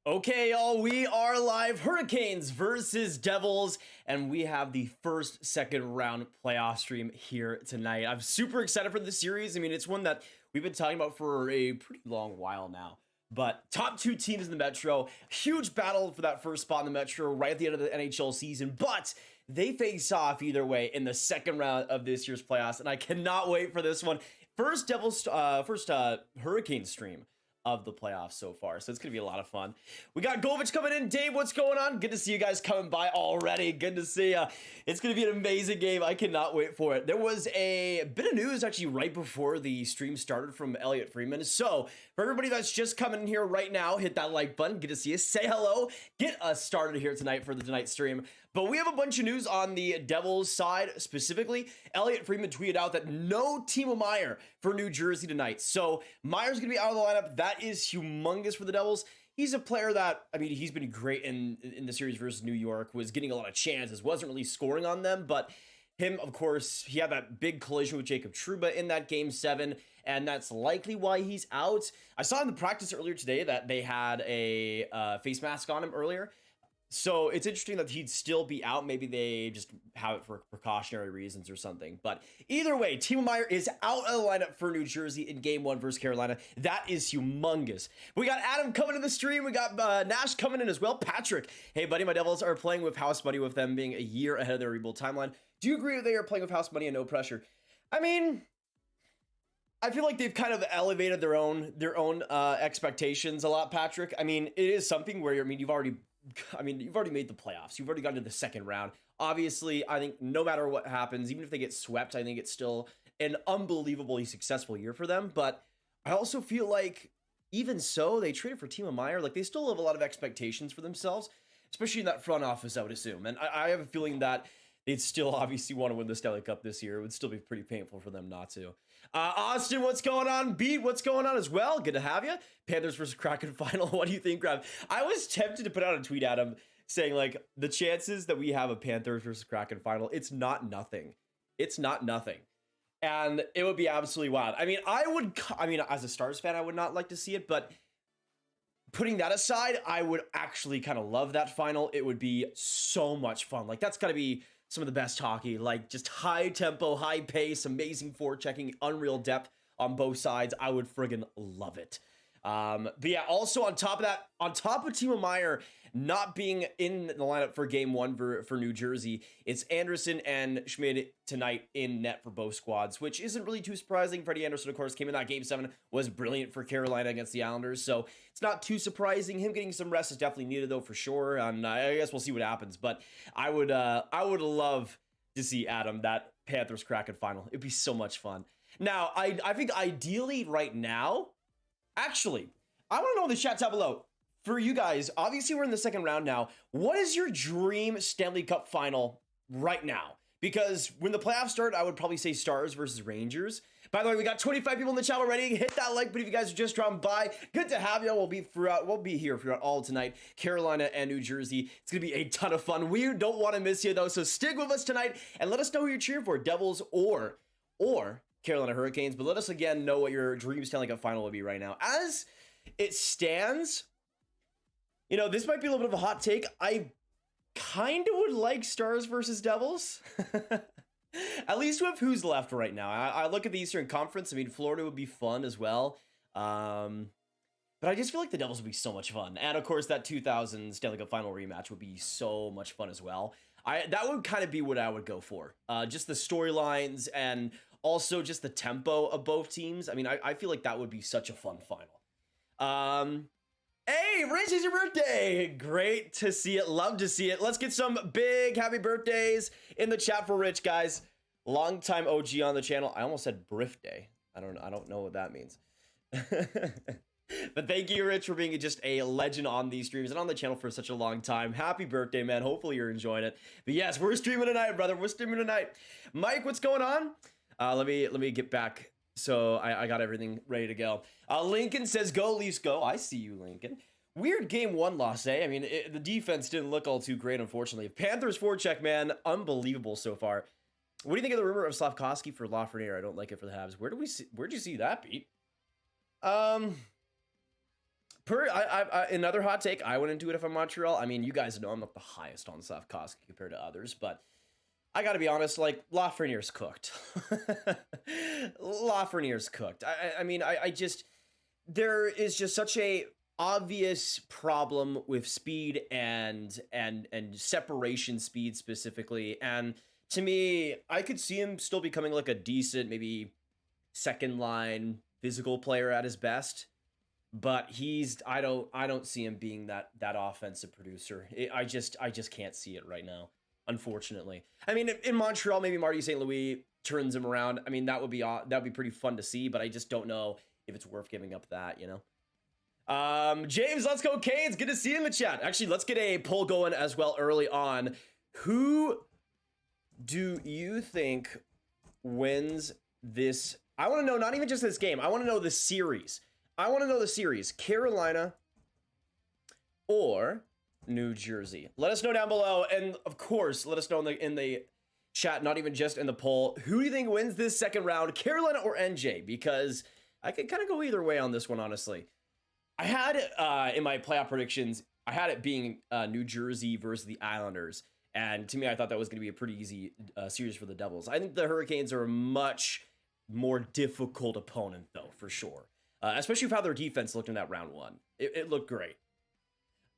Okay, y'all, we are live. Hurricanes versus Devils, and we have the first second round playoff stream here tonight. I'm super excited for this series. I mean, it's one that we've been talking about for a pretty long while now. But top two teams in the Metro, huge battle for that first spot in the Metro right at the end of the NHL season. But they face off either way in the second round of this year's playoffs, and I cannot wait for this one. First Hurricane stream of the playoffs so far, so it's gonna be a lot of fun. We got Graviteh coming in. Dave, what's going on? Good to see you guys coming by already. Good to see you. It's gonna be an amazing game. I cannot wait for it. There was a bit of news actually right before the stream started from Elliotte Friedman. So for everybody that's just coming in here right now, hit that like button. Good to see you. Say hello. Get us started here tonight for the tonight's stream. But we have a bunch of news on the Devils side specifically. Elliotte Friedman tweeted out that no Timo Meier for New Jersey tonight. So Meier's going to be out of the lineup. That is humongous for the Devils. He's a player that, I mean, he's been great in the series versus New York, was getting a lot of chances, wasn't really scoring on them, but him, of course, he had that big collision with Jacob Trouba in that game 7, and that's likely why he's out. I saw in the practice earlier today that they had a face mask on him earlier. So it's interesting that he'd still be out. Maybe they just have it for precautionary reasons or something. But either way, Timo Meier is out of the lineup for New Jersey in game 1 versus Carolina. That is humongous. We got Adam coming in the stream. We got Nash coming in as well. Patrick, hey buddy, my Devils are playing with house money with them being a year ahead of their rebuild timeline. Do you agree that they are playing with house money and no pressure? I mean, I feel like they've kind of elevated their own expectations a lot, Patrick. I mean, it is something where, you've already made the playoffs. You've already gotten to the second round. Obviously, I think no matter what happens, even if they get swept, I think it's still an unbelievably successful year for them. But I also feel like even so, they traded for Timo Meier. Like, they still have a lot of expectations for themselves, especially in that front office, I would assume. And I have a feeling that they'd still obviously want to win the Stanley Cup this year. It would still be pretty painful for them not to. Austin, what's going on? Beat, what's going on as well? Good to have you. Panthers versus Kraken final. What do you think, Grav? I was tempted to put out a tweet at him saying, like, the chances that we have a Panthers versus Kraken final, it's not nothing. It's not nothing. And it would be absolutely wild. I mean, as a Stars fan, I would not like to see it, but putting that aside, I would actually kind of love that final. It would be so much fun. Like, that's got to be some of the best hockey, like just high tempo, high pace, amazing forechecking, unreal depth on both sides. I would friggin' love it. But yeah, also on top of that, on top of Timo Meier not being in the lineup for game 1 for New Jersey, it's Anderson and Schmidt tonight in net for both squads, which isn't really too surprising. Freddie Anderson, of course, came in that game 7, was brilliant for Carolina against the Islanders, so it's not too surprising. Him getting some rest is definitely needed though, for sure, and I guess we'll see what happens. But I would love to see, Adam, that Panthers Kraken final. It'd be so much fun. Now, I think ideally right now, actually, I want to know in the chat down below, for you guys, obviously we're in the second round now, what is your dream Stanley Cup final right now? Because when the playoffs start, I would probably say Stars versus Rangers. By the way, we got 25 people in the chat already. Hit that like button if you guys are just dropping by. Good to have you. We'll be here throughout all tonight. Carolina and New Jersey. It's gonna be a ton of fun. We don't want to miss you though, so stick with us tonight and let us know who you're cheering for, Devils or Carolina Hurricanes. But let us again know what your dream Stanley Cup final will be right now. As it stands, this might be a little bit of a hot take. I kind of would like Stars versus Devils. At least with who's left right now. I look at the Eastern Conference. I mean, Florida would be fun as well. But I just feel like the Devils would be so much fun. And of course, that 2000 Stanley Cup final rematch would be so much fun as well. That would kind of be what I would go for. Just the storylines and also just the tempo of both teams. I mean, I feel like that would be such a fun final. Hey, Rich, it's your birthday. Great to see it. Love to see it. Let's get some big happy birthdays in the chat for Rich, guys. Longtime OG on the channel. I almost said birthday. I don't know what that means. But thank you, Rich, for being just a legend on these streams and on the channel for such a long time. Happy birthday, man. Hopefully you're enjoying it. But yes, we're streaming tonight, brother. We're streaming tonight. Mike, what's going on? Let me get back. So I got everything ready to go. Lincoln says, go Leafs, go. I see you, Lincoln. Weird game 1 loss, eh? I mean, the defense didn't look all too great, unfortunately. Panthers forecheck, man, unbelievable so far. What do you think of the rumor of Slavkovsky for Lafreniere? I don't like it for the Habs. Where'd you see that, Pete? Another hot take. I wouldn't do it if I'm Montreal. I mean, you guys know I'm not the highest on Slavkovsky compared to others, but I got to be honest. Like Lafreniere's cooked. Lafreniere's cooked. I mean, I just there is just such a obvious problem with speed and separation speed specifically, and to me, I could see him still becoming like a decent, maybe second line physical player at his best. But I don't see him being that offensive producer. I just can't see it right now, unfortunately. I mean, in Montreal, maybe Marty St. Louis turns him around. I mean, that would be pretty fun to see, but I just don't know if it's worth giving up that, you know. James, let's go Canes. Good to see you in the chat. Actually, let's get a poll going as well early on. Who do you think wins this? I want to know not even just this game. I want to know the series. Carolina or New Jersey. Let us know down below, and of course, let us know in the chat, not even just in the poll. Who do you think wins this second round, Carolina or NJ? Because I could kind of go either way on this one, honestly. I had in my playoff predictions, I had it being New Jersey versus the Islanders, and to me, I thought that was going to be a pretty easy series for the Devils. I think the Hurricanes are a much more difficult opponent, though, for sure. Especially with how their defense looked in that round one. It looked great.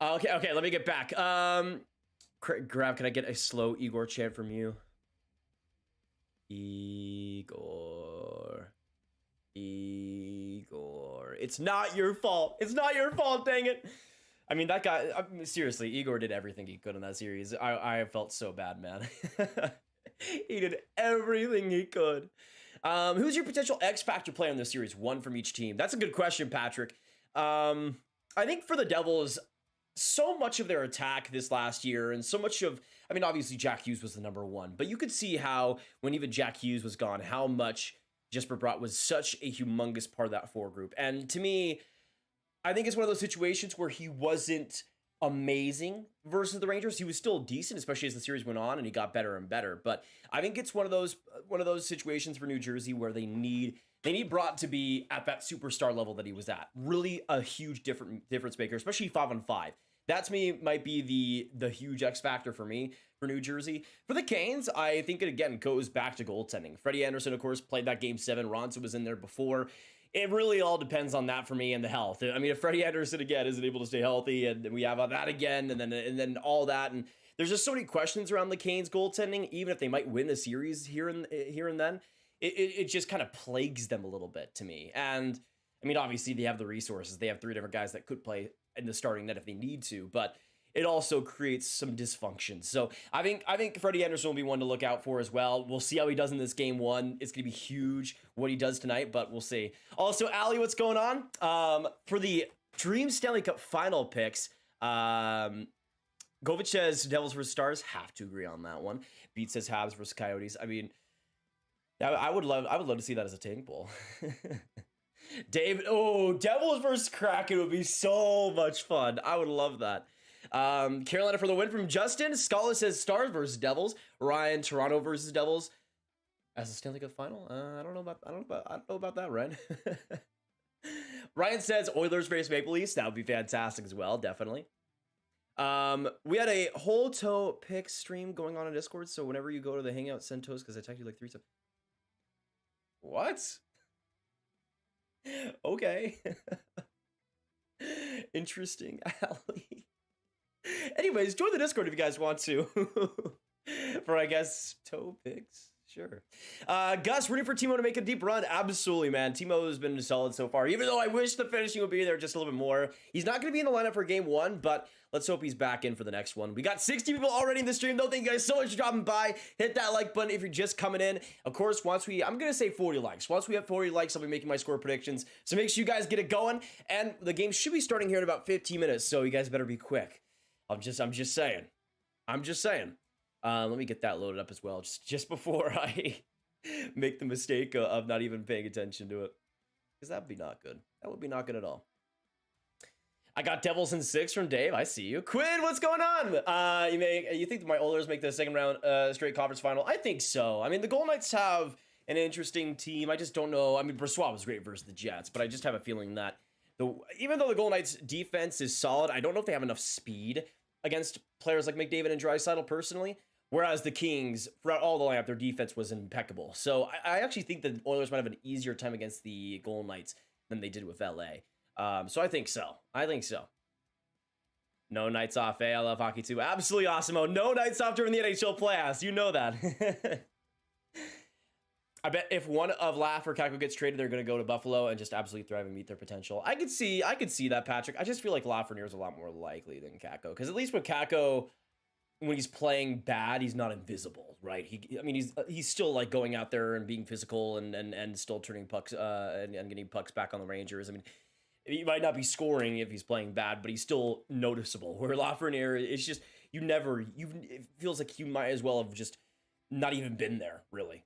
Okay, let me get back. Grav, can I get a slow Igor chant from you? Igor. It's not your fault. It's not your fault, dang it. I mean, that guy, seriously, Igor did everything he could in that series. I felt so bad, man. He did everything he could. Who's your potential X Factor player in this series? One from each team. That's a good question, Patrick. I think for the Devils, so much of their attack this last year and so much of, I mean, obviously Jack Hughes was the number one, but you could see how when even Jack Hughes was gone, how much Jesper Bratt was such a humongous part of that forward group. And to me, I think it's one of those situations where he wasn't amazing versus the Rangers. He was still decent, especially as the series went on and he got better and better. But I think it's one of those situations for New Jersey where they need Bratt to be at that superstar level that he was at. Really a huge difference maker, especially 5-on-5. That to me might be the huge X factor for me for New Jersey. For the Canes, I think it again goes back to goaltending. Freddie Anderson, of course, played that game 7. Ronson was in there before. It really all depends on that for me and the health. I mean, if Freddie Anderson again isn't able to stay healthy, and we have that again, and then all that, and there's just so many questions around the Canes goaltending. Even if they might win a series here and then, it just kind of plagues them a little bit to me. And I mean, obviously they have the resources. They have 3 different guys that could play in the starting net if they need to, but it also creates some dysfunction. So I think Freddie Anderson will be one to look out for as well. We'll see how he does in this game 1. It's going to be huge what he does tonight, but we'll see. Also, Allie, what's going on? For the Dream Stanley Cup final picks, Graviteh says Devils versus Stars. Have to agree on that one. Beat says Habs versus Coyotes. I mean, I would love to see that as a tank bowl. David, Devils versus Kraken would be so much fun. I would love that. Carolina for the win from Justin. Scala says Stars versus Devils. Ryan, Toronto versus Devils as a Stanley Cup final. I don't know about that, Ryan. Ryan says Oilers versus Maple Leafs. That would be fantastic as well, definitely. We had a whole toe pick stream going on in Discord, so whenever you go to the Hangout, send toes because I texted you like 3 times. What? Okay. Interesting, Allie. Anyways, join the Discord if you guys want to. For, I guess, toe picks. Sure. Gus, rooting for Timo to make a deep run. Absolutely, man. Timo has been solid so far, even though I wish the finishing would be there just a little bit more. He's not going to be in the lineup for game 1, but let's hope he's back in for the next one. We got 60 people already in the stream, though. Thank you guys so much for dropping by. Hit that like button if you're just coming in. Of course, I'm going to say 40 likes. Once we have 40 likes, I'll be making my score predictions. So make sure you guys get it going. And the game should be starting here in about 15 minutes, so you guys better be quick. I'm just saying. Let me get that loaded up as well, just before I make the mistake of not even paying attention to it, because that would be not good. That would be not good at all. I got Devils in 6 from Dave. I see you. Quinn, what's going on? You think my Oilers make the second round straight conference final? I think so. I mean, the Golden Knights have an interesting team. I just don't know. I mean, Brossoit was great versus the Jets, but I just have a feeling that Even though the Golden Knights defense is solid, I don't know if they have enough speed against players like McDavid and Draisaitl personally. Whereas the Kings, throughout all the lineup, their defense was impeccable. So I actually think the Oilers might have an easier time against the Golden Knights than they did with LA. So I think so. No nights off, I love hockey too. Absolutely awesome. Oh, no nights off during the NHL playoffs. You know that. I bet if one of Laff or Kakko gets traded, they're going to go to Buffalo and just absolutely thrive and meet their potential. I could see that, Patrick. I just feel like Lafreniere is a lot more likely than Kakko, because at least with Kakko, when he's playing bad, he's not invisible, right? He's still like going out there and being physical and still turning pucks and getting pucks back on the Rangers. I mean, he might not be scoring if he's playing bad, but he's still noticeable. Where Lafreniere, it's just it feels like you might as well have just not even been there, really.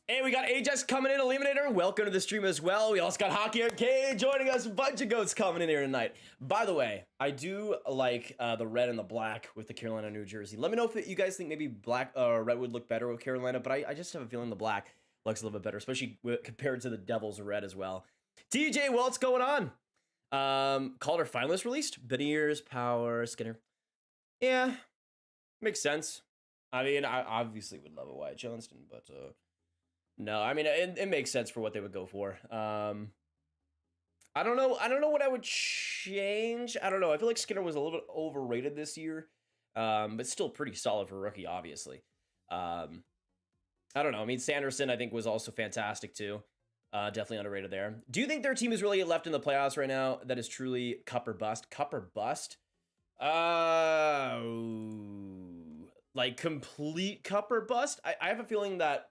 Hey, we got Ajax coming in, Eliminator. Welcome to the stream as well. We also got Hockey Arcade joining us. A bunch of goats coming in here tonight. By the way, I do like the red and the black with the Carolina, New Jersey. Let me know if you guys think maybe black red would look better with Carolina, but I just have a feeling the black looks a little bit better, especially compared to the Devils red as well. TJ, what's going on? Calder finalist released. Beniers, Power, Skinner. Yeah, makes sense. I mean, I obviously would love a Wyatt Johnston, but no, I mean, it makes sense for what they would go for. I don't know what I would change. I don't know. I feel like Skinner was a little bit overrated this year, but still pretty solid for a rookie, obviously. I don't know. I mean, Sanderson, I think, was also fantastic, too. Definitely underrated there. Do you think their team is really left in the playoffs right now that is truly cup or bust? Cup or bust? Like, complete cup or bust? I have a feeling that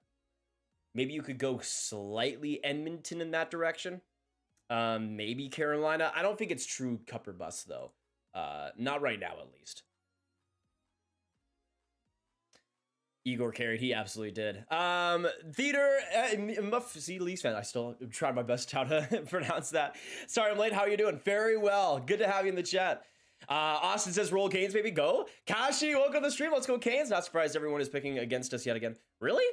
maybe you could go slightly Edmonton in that direction. Maybe Carolina. I don't think it's true cup or bust, though. Not right now, at least. Igor carried. He absolutely did. Theater, see, Leafs fan. I still tried my best how to pronounce that. Sorry, I'm late. How are you doing? Very well. Good to have you in the chat. Austin says, roll Canes, baby. Go. Kashi, welcome to the stream. Let's go, Canes. Not surprised everyone is picking against us yet again. Really?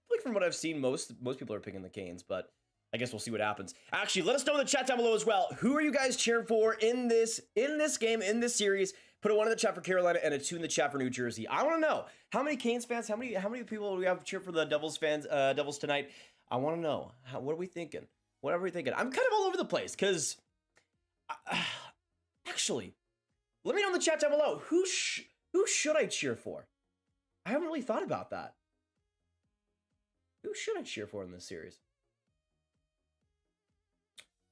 Like, from what I've seen, most people are picking the Canes, but I guess we'll see what happens. Actually, let us know in the chat down below as well. Who are you guys cheering for in this game, in this series? Put a 1 in the chat for Carolina and a 2 in the chat for New Jersey. I want to know how many Canes fans, how many people do we have cheer for the Devils tonight? I want to know. What are we thinking? What are we thinking? I'm kind of all over the place because, actually, let me know in the chat down below. Who should I cheer for? I haven't really thought about that. Who should I cheer for in this series?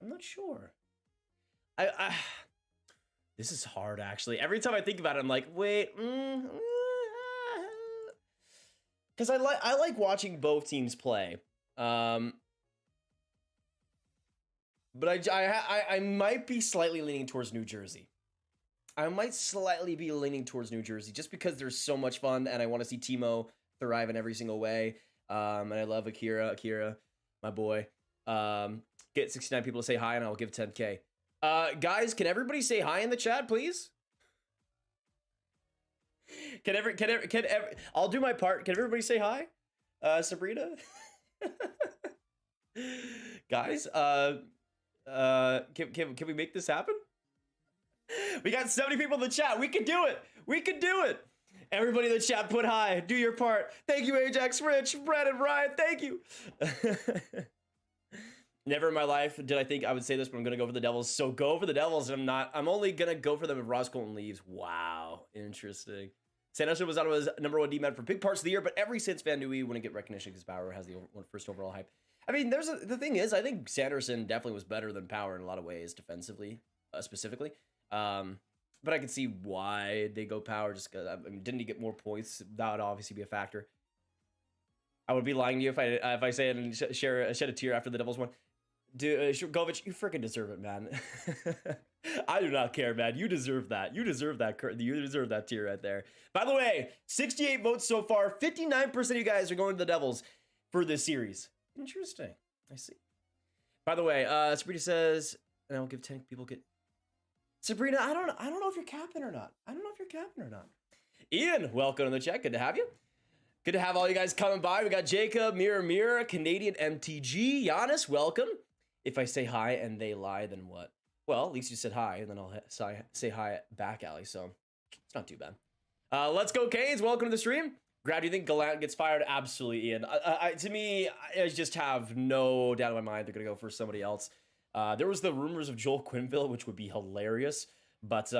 I'm not sure. This is hard, actually. Every time I think about it, I'm like, wait. Because I like watching both teams play. But I might be slightly leaning towards New Jersey. I might slightly be leaning towards New Jersey just because they're so much fun and I want to see Timo thrive in every single way. And I love Akira, my boy. Get 69 people to say hi and I'll give 10K. Guys, can everybody say hi in the chat, please? I'll do my part. Can everybody say hi? Sabrina? Guys, can we make this happen? We got 70 people in the chat. We can do it. We can do it. Everybody in the chat, put hi. Do your part. Thank you, Ajax, Rich, Brad, and Ryan. Thank you. Never in my life did I think I would say this, but I'm going to go for the Devils. So go for the Devils, and I'm only going to go for them if Ross Colton leaves. Wow. Interesting. Sanderson was Ottawa's #1 D-man for big parts of the year, but every Sens fan knew he wouldn't get recognition because Power has the first overall hype. I mean, the thing is, I think Sanderson definitely was better than Power in a lot of ways, defensively, specifically. But I can see why they go Power, just because, didn't he get more points? That would obviously be a factor. I would be lying to you if I say it and shed a tear after the Devils won. Dude, Graviteh, you freaking deserve it, man. I do not care, man. You deserve that. You deserve that. You deserve that tear right there. By the way, 68 votes so far. 59% of you guys are going to the Devils for this series. Interesting. I see. By the way, Sabrina says, and I'll give 10 people get. Sabrina, I don't know if you're capping or not. Ian, welcome to the chat. Good to have you. Good to have all you guys coming by. We got Jacob, Mirror, Canadian MTG, Giannis, welcome. If I say hi and they lie, then what? Well, at least you said hi, and then I'll say hi back, Allie, so it's not too bad. Let's go, Canes. Welcome to the stream. Grab, do you think Gallant gets fired? Absolutely, Ian. To me, I just have no doubt in my mind they're going to go for somebody else. There was the rumors of Joel Quenneville, which would be hilarious, but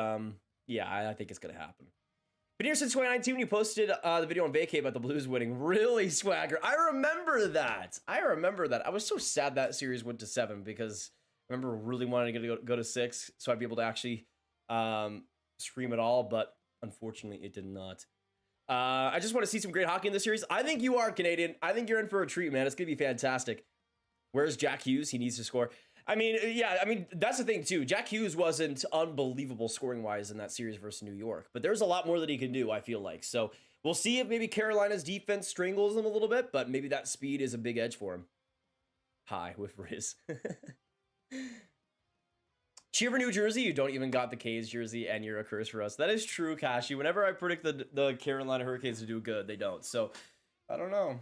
yeah, I think it's going to happen. Been here since 2019 when you posted the video on Vacay about the Blues winning. Really, Swagger? I remember that. I was so sad that series went to 7 because I remember really wanting to go to 6 so I'd be able to actually stream it all, but unfortunately it did not. I just want to see some great hockey in this series. I think you are, Canadian. I think you're in for a treat, man. It's going to be fantastic. Where's Jack Hughes? He needs to score. I mean, yeah, that's the thing, too. Jack Hughes wasn't unbelievable scoring-wise in that series versus New York, but there's a lot more that he can do, I feel like. So we'll see if maybe Carolina's defense strangles him a little bit, but maybe that speed is a big edge for him. Hi, with Riz. Cheer for New Jersey. You don't even got the K's jersey, and you're a curse for us. That is true, Kashi. Whenever I predict the Carolina Hurricanes to do good, they don't. So I don't know.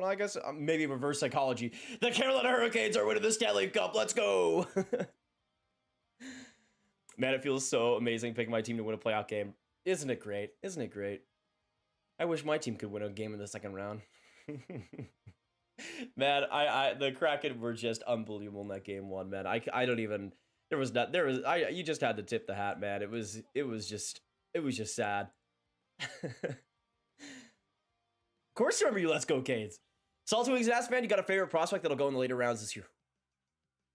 I guess maybe reverse psychology. The Carolina Hurricanes are winning the Stanley Cup. Let's go. Man, it feels so amazing picking my team to win a playoff game. Isn't it great? Isn't it great? I wish my team could win a game in the second round. Man, the Kraken were just unbelievable in that game 1, man. I don't even, you just had to tip the hat, man. It was just sad. Of course, remember you. Let's go, Canes. Salty Wings asked, man, you got a favorite prospect that'll go in the later rounds this year?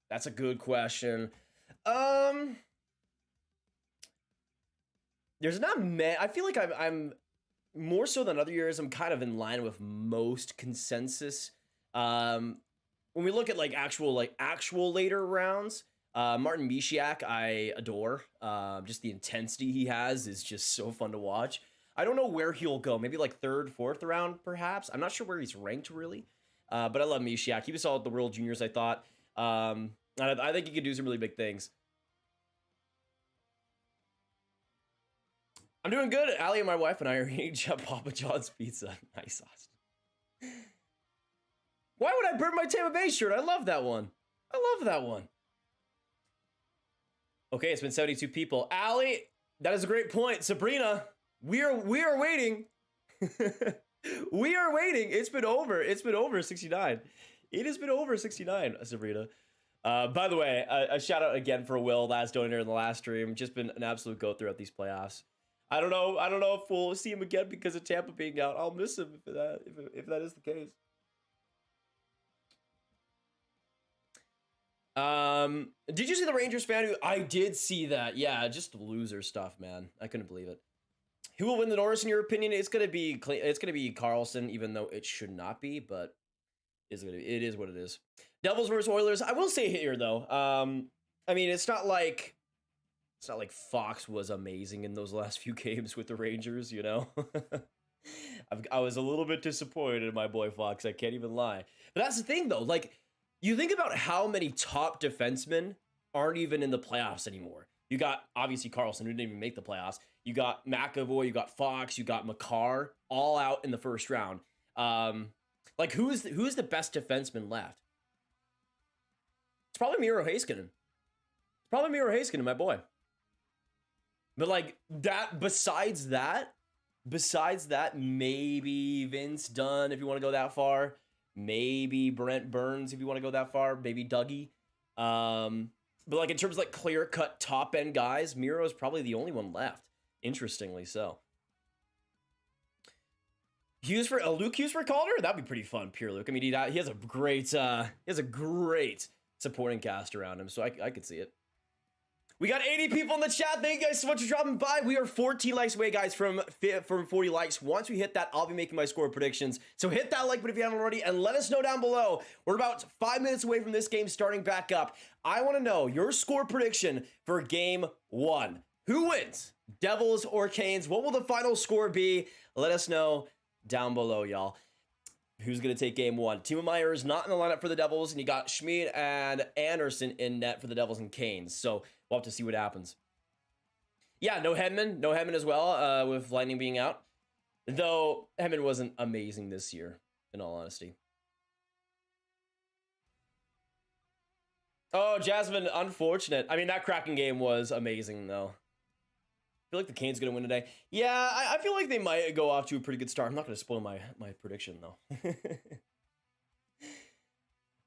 That's a good question. There's not many. I feel like I'm more so than other years. I'm kind of in line with most consensus. When we look at actual later rounds, Martin Misiak, I adore. Just the intensity he has is just so fun to watch. I don't know where he'll go. Maybe 3rd, 4th round, perhaps. I'm not sure where he's ranked, really. But I love Misiak. He was solid at the World Juniors, I thought. I think he could do some really big things. I'm doing good. Allie and my wife and I are eating Papa John's pizza. Nice, Austin. Why would I burn my Tampa Bay shirt? I love that one. Okay, it's been 72 people. Allie, that is a great point. Sabrina, we are waiting. We are waiting. It's been over 69. It has been over 69, Sabrina. By the way, a shout out again for Will, last donator in the last stream. Just been an absolute goat throughout these playoffs. I don't know if we'll see him again because of Tampa being out. I'll miss him if that is the case. Did you see the Rangers fan who I did see that? Yeah, just loser stuff, man. I couldn't believe it. Who will win the Norris in your opinion? It's gonna be Karlsson, even though it should not be, but it is what it is. Devils versus Oilers. I will say here though. I mean, it's not like Fox was amazing in those last few games with the Rangers, you know. I was a little bit disappointed in my boy Fox. I can't even lie. But that's the thing though. You think about how many top defensemen aren't even in the playoffs anymore. You got, obviously, Karlsson, who didn't even make the playoffs. You got McAvoy, you got Fox, you got Makar, all out in the first round. Who's the best defenseman left? It's probably Miro Heiskanen. My boy. But, besides that, maybe Vince Dunn, if you want to go that far. Maybe Brent Burns, if you want to go that far. Maybe Dougie. But in terms of clear-cut top-end guys, Miro is probably the only one left. Interestingly so. Luke Hughes for Calder? That'd be pretty fun, pure Luke. I mean, he has a great supporting cast around him, so I could see it. We got 80 people in the chat. Thank you guys so much for dropping by. We are 14 likes away, guys, from 40 likes. Once we hit that, I'll be making my score predictions. So hit that like button if you haven't already, and let us know down below. We're about 5 minutes away from this game starting back up. I want to know your score prediction for Game 1. Who wins? Devils or Canes? What will the final score be? Let us know down below, y'all. Who's going to take Game 1? Timo Meier is not in the lineup for the Devils, and you got Schmid and Anderson in net for the Devils and Canes. So we'll have to see what happens. Yeah, no Hedman as well, with Lightning being out. Though Hedman wasn't amazing this year, in all honesty. Oh, Jasmine, unfortunate. I mean, that Kraken game was amazing, though. I feel like the Canes going to win today. Yeah, I feel like they might go off to a pretty good start. I'm not going to spoil my prediction, though.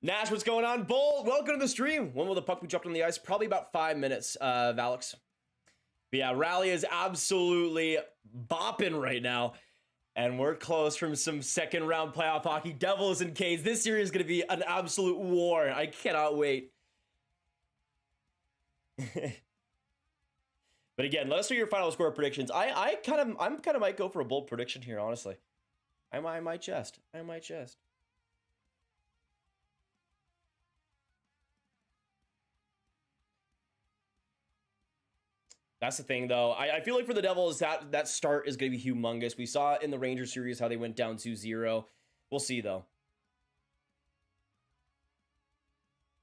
Nash, what's going on? Bull, welcome to the stream. When will the puck be dropped on the ice? Probably about 5 minutes, Valix. But yeah, Rally is absolutely bopping right now. And we're close from some second round playoff hockey. Devils and Canes. This series is going to be an absolute war. I cannot wait. But again, let us know your final score predictions. I'm kind of might go for a bold prediction here, honestly. I might just. That's the thing, though. I feel like for the Devils, that start is going to be humongous. We saw in the Rangers series how they went down 2-0. We'll see, though.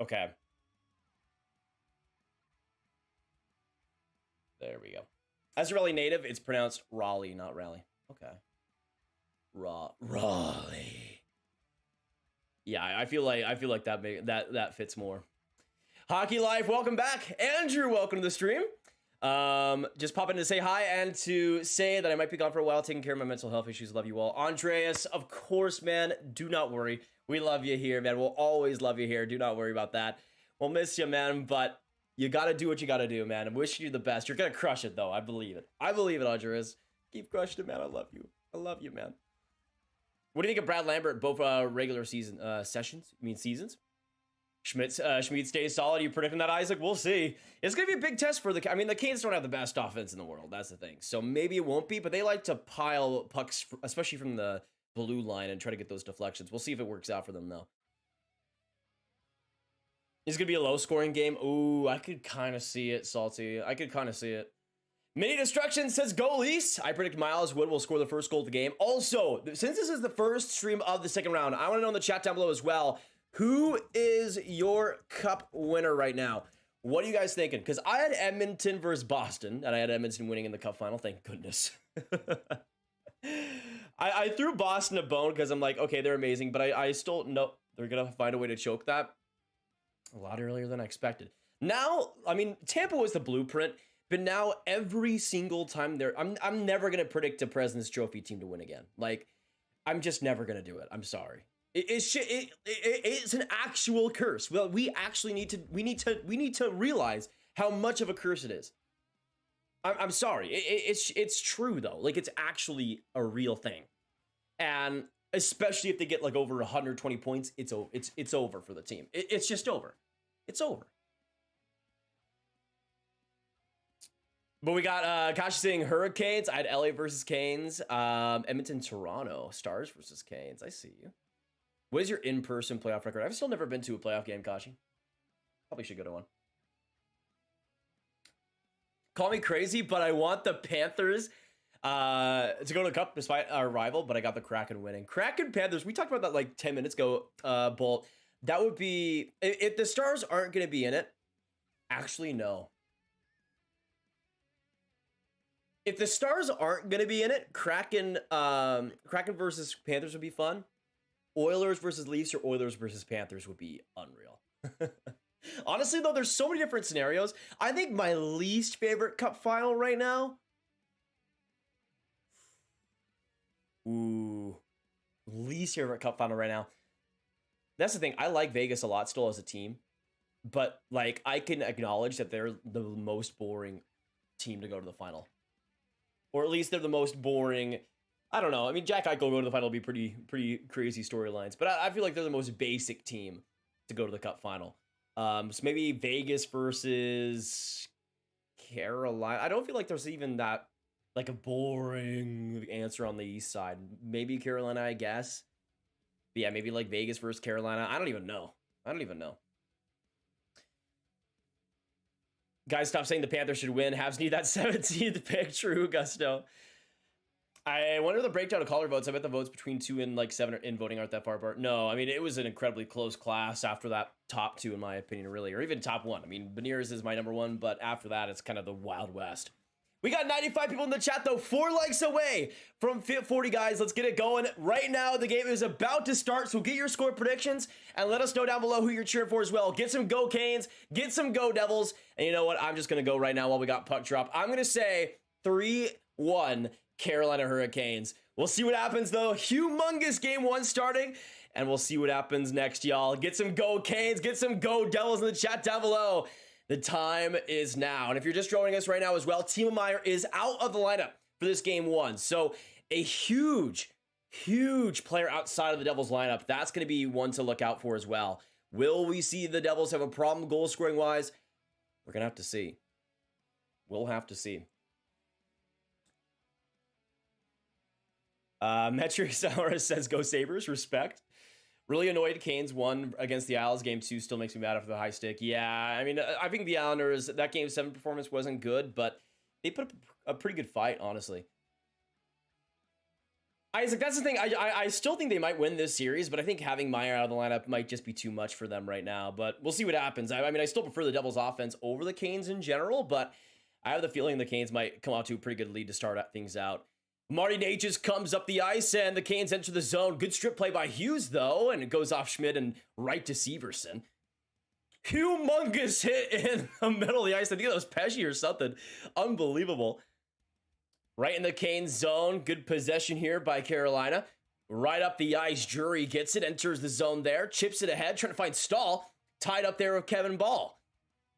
Okay. There we go. As a Raleigh native, it's pronounced Raleigh, not Raleigh. Okay. Raleigh. Yeah, I feel like that fits more. Hockey Life, welcome back. Andrew, welcome to the stream. Just pop in to say hi and to say that I might be gone for a while taking care of my mental health issues. Love you all. Andreas, of course, man. Do not worry. We love you here, man. We'll always love you here. Do not worry about that. We'll miss you, man, but you got to do what you got to do, man. I'm wishing you the best. You're going to crush it, though. I believe it. Andreas. Keep crushing it, man. I love you. I love you, man. What do you think of Brad Lambert, both regular season seasons? Schmidt stays solid. You predicting that, Isaac? We'll see. It's going to be a big test for the Canes don't have the best offense in the world. That's the thing. So maybe it won't be, but they like to pile pucks, especially from the blue line, and try to get those deflections. We'll see if it works out for them, though. It's going to be a low-scoring game. Ooh, I could kind of see it, Salty. I could kind of see it. Mini Destruction says, go Leafs. I predict Miles Wood will score the first goal of the game. Also, since this is the first stream of the second round, I want to know in the chat down below as well, who is your cup winner right now? What are you guys thinking? Because I had Edmonton versus Boston, and I had Edmonton winning in the cup final. Thank goodness. I threw Boston a bone because I'm like, okay, they're amazing, but I still know they're going to find a way to choke that a lot earlier than I expected. Now, Tampa was the blueprint, but now every single time I'm never going to predict a President's Trophy team to win again. Like, I'm just never going to do it. I'm sorry. It's an actual curse. Well, we need to realize how much of a curse it is. I'm sorry. It's true though. Like, it's actually a real thing, and especially if they get like over 120 points, it's over for the team. It's just over. It's over. But we got Kashi saying Hurricanes. I had LA versus Canes. Edmonton, Toronto. Stars versus Canes. I see you. What is your in-person playoff record? I've still never been to a playoff game, Kashi. Probably should go to one. Call me crazy, but I want the Panthers to go to the Cup despite our rival, but I got the Kraken winning. Kraken Panthers, we talked about that like 10 minutes ago, Bolt. That would be, if the Stars aren't going to be in it, actually, no. If the Stars aren't going to be in it, Kraken versus Panthers would be fun. Oilers versus Leafs or Oilers versus Panthers would be unreal. Honestly, though, there's so many different scenarios. I think my least favorite cup final right now. Ooh. Least favorite cup final right now. That's the thing. I like Vegas a lot still as a team. But, like, I can acknowledge that they're the most boring team to go to the final. Or at least they're the most boring. I don't know. I mean, Jack Eichel going to the final will be pretty crazy storylines. But I feel like they're the most basic team to go to the cup final. So maybe Vegas versus Carolina. I don't feel like there's even that, like, a boring answer on the East side. Maybe Carolina, I guess. But yeah, maybe like Vegas versus Carolina. I don't even know. Guys, stop saying the Panthers should win. Habs need that 17th pick. True, Gusto. I wonder the breakdown of caller votes. I bet the votes between 2 and like 7 in voting aren't that far apart. No, I mean, it was an incredibly close class after that top 2, in my opinion, really, or even top 1. I mean, Beniers is my number 1, but after that, it's kind of the Wild West. We got 95 people in the chat, though. 4 likes away from 40 guys. Let's get it going. Right now, the game is about to start, so get your score predictions and let us know down below who you're cheering for as well. Get some Go Canes, get some Go Devils, and you know what? I'm just going to go right now while we got puck drop. I'm going to say 3-1 Carolina Hurricanes. We'll see what happens, though. Humongous game 1 starting, and we'll see what happens next, y'all. Get some Go Canes, get some Go Devils in the chat down below. The time is now. And if you're just joining us right now as well, Timo Meier is out of the lineup for this game 1. So a huge player outside of the Devils lineup. That's going to be one to look out for as well. Will we see the Devils have a problem goal scoring wise? We're going to have to see. We'll have to see. Metric Saurus says, go Sabres, respect. Really annoyed Canes won against the Isles. Game 2 still makes me mad after the high stick. Yeah, I mean, I think the Islanders, that Game 7 performance wasn't good, but they put up a pretty good fight, honestly. Isaac, that's the thing. I still think they might win this series, but I think having Meier out of the lineup might just be too much for them right now. But we'll see what happens. I mean, I still prefer the Devils offense over the Canes in general, but I have the feeling the Canes might come out to a pretty good lead to start things out. Marty Natchez comes up the ice, and the Canes enter the zone. Good strip play by Hughes, though, and it goes off Schmidt and right to Severson. Humongous hit in the middle of the ice. I think that was Pesci or something. Unbelievable. Right in the Canes zone. Good possession here by Carolina. Right up the ice. Drury gets it, enters the zone there, chips it ahead, trying to find Stahl. Tied up there with Kevin Ball.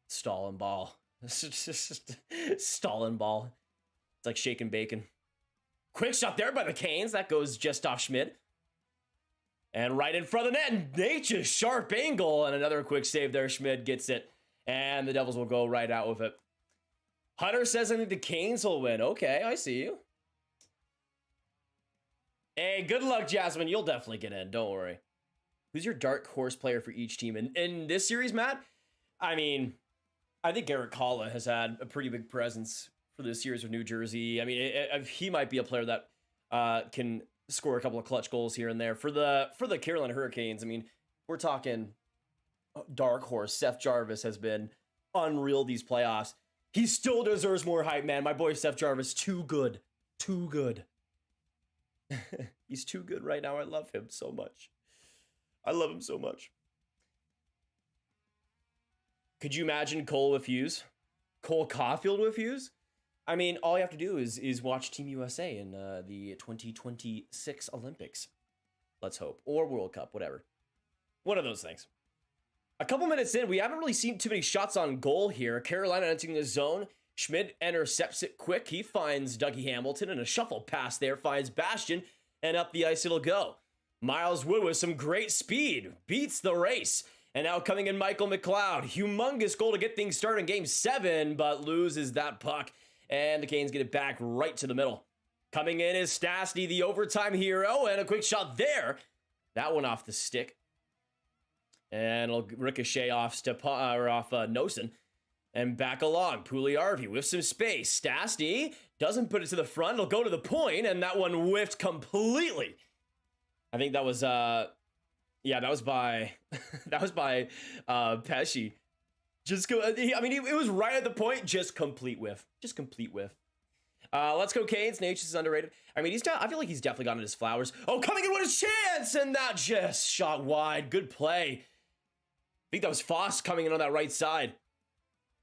Stahl and Ball. Stahl and Ball. It's like shaking bacon. Quick shot there by the Canes. That goes just off Schmidt. And right in front of the net, Natchez, sharp angle. And another quick save there. Schmidt gets it. And the Devils will go right out with it. Hunter says, I think the Canes will win. Okay, I see you. Hey, good luck, Jasmine. You'll definitely get in. Don't worry. Who's your dark horse player for each team? In this series, Matt? I mean, I think Garrett Kalla has had a pretty big presence for this series with New Jersey. I mean, he might be a player that can score a couple of clutch goals here and there. For the Carolina Hurricanes, I mean, we're talking dark horse. Seth Jarvis has been unreal these playoffs. He still deserves more hype, man. My boy Seth Jarvis, too good. Too good. He's too good right now. I love him so much. I love him so much. Could you imagine Cole with Hughes? Cole Caulfield with Hughes? I mean, all you have to do is watch Team USA in the 2026 Olympics. Let's hope. Or World Cup, whatever. One of those things. A couple minutes in, we haven't really seen too many shots on goal here. Carolina entering the zone. Schmidt intercepts it quick. He finds Dougie Hamilton, and a shuffle pass there finds Bastian, and up the ice it'll go. Miles Wood with some great speed. Beats the race. And now coming in Michael McLeod. Humongous goal to get things started in Game 7, but loses that puck. And the Canes get it back right to the middle. Coming in is Stastny, the overtime hero, and a quick shot there. That one off the stick. And it'll ricochet off Nosen. And back along, Puljujärvi with some space. Stastny doesn't put it to the front. It'll go to the point, and that one whiffed completely. I think that was, that was by Pesci. It was right at the point. Just complete whiff. Let's go Canes. Natchez is underrated. I mean, I feel like he's definitely gotten his flowers. Oh, coming in with a chance, and that just shot wide. Good play. I think that was Foss coming in on that right side.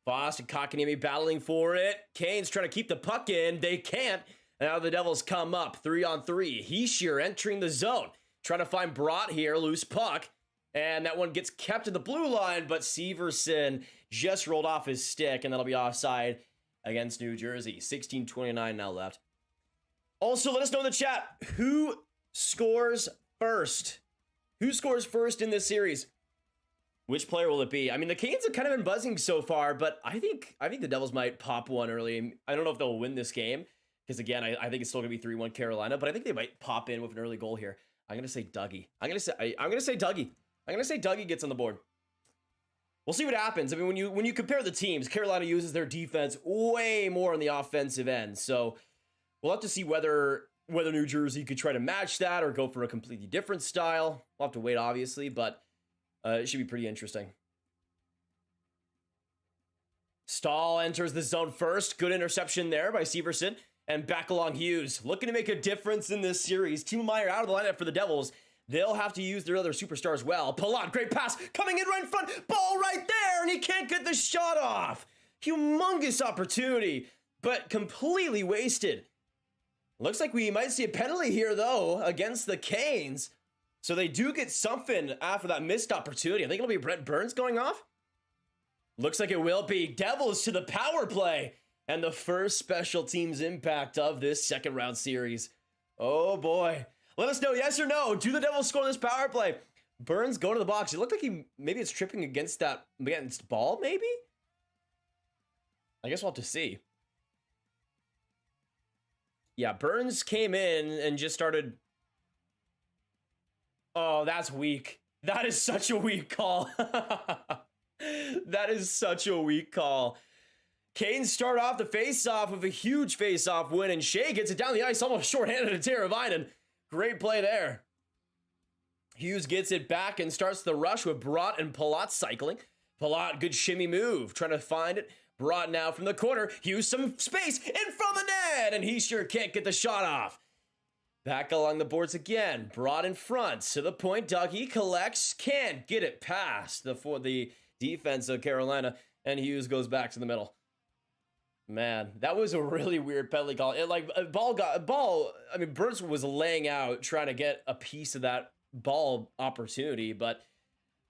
Foss and Kotkaniemi battling for it. Canes trying to keep the puck in. They can't. Now the Devils come up 3-on-3. Hischier entering the zone. Trying to find Brott here. Loose puck. And that one gets kept to the blue line, but Severson just rolled off his stick, and that'll be offside against New Jersey. 16:29 now left. Also, let us know in the chat, who scores first? Who scores first in this series? Which player will it be? I mean, the Canes have kind of been buzzing so far, but I think the Devils might pop one early. I don't know if they'll win this game, because again, I think it's still going to be 3-1 Carolina, but I think they might pop in with an early goal here. I'm going to say Dougie. I'm going to say Dougie. I'm going to say Dougie gets on the board. We'll see what happens. I mean, when you compare the teams, Carolina uses their defense way more on the offensive end. So we'll have to see whether New Jersey could try to match that or go for a completely different style. We'll have to wait, obviously, but it should be pretty interesting. Stahl enters the zone first. Good interception there by Severson. And back along Hughes. Looking to make a difference in this series. Timo Meier out of the lineup for the Devils. They'll have to use their other superstars well. Palat, great pass. Coming in right in front. Ball right there. And he can't get the shot off. Humongous opportunity. But completely wasted. Looks like we might see a penalty here, though, against the Canes. So they do get something after that missed opportunity. I think it'll be Brent Burns going off. Looks like it will be. Devils to the power play. And the first special teams impact of this second round series. Oh boy. Let us know, yes or no. Do the Devils score this power play? Burns go to the box. It looked like maybe it's tripping against ball, maybe? I guess we'll have to see. Yeah, Burns came in and just started. Oh, that's weak. That is such a weak call. That is such a weak call. Canes start off the face-off with a huge face-off win, and Shea gets it down the ice, almost shorthanded to Teravainen. Great play there. Hughes gets it back and starts the rush with Bratt and Palat cycling. Palat, good shimmy move, trying to find it. Bratt now from the corner. Hughes some space in front of the net, and he sure can't get the shot off. Back along the boards again. Bratt in front to the point. Dougie collects, can't get it past for the defense of Carolina, and Hughes goes back to the middle. Man, that was a really weird penalty call. I mean, Burns was laying out, trying to get a piece of that ball opportunity, but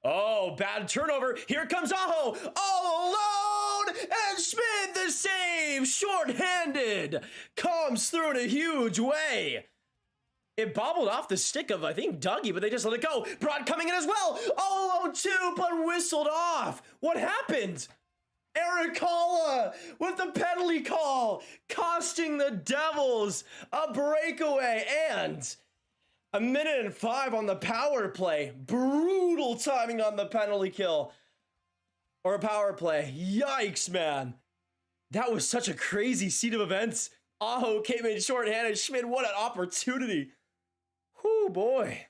oh, bad turnover. Here comes Aho, all alone, and Schmidt the save, shorthanded, comes through in a huge way. It bobbled off the stick of, I think, Dougie, but they just let it go. Bratt coming in as well, all alone too, but whistled off. What happened? Eric Halla with the penalty call, costing the Devils a breakaway and a minute and 5 on the power play. Brutal timing on the penalty kill or power play. Yikes, man. That was such a crazy scene of events. Aho came in shorthanded. Schmidt, what an opportunity. Whoo, boy.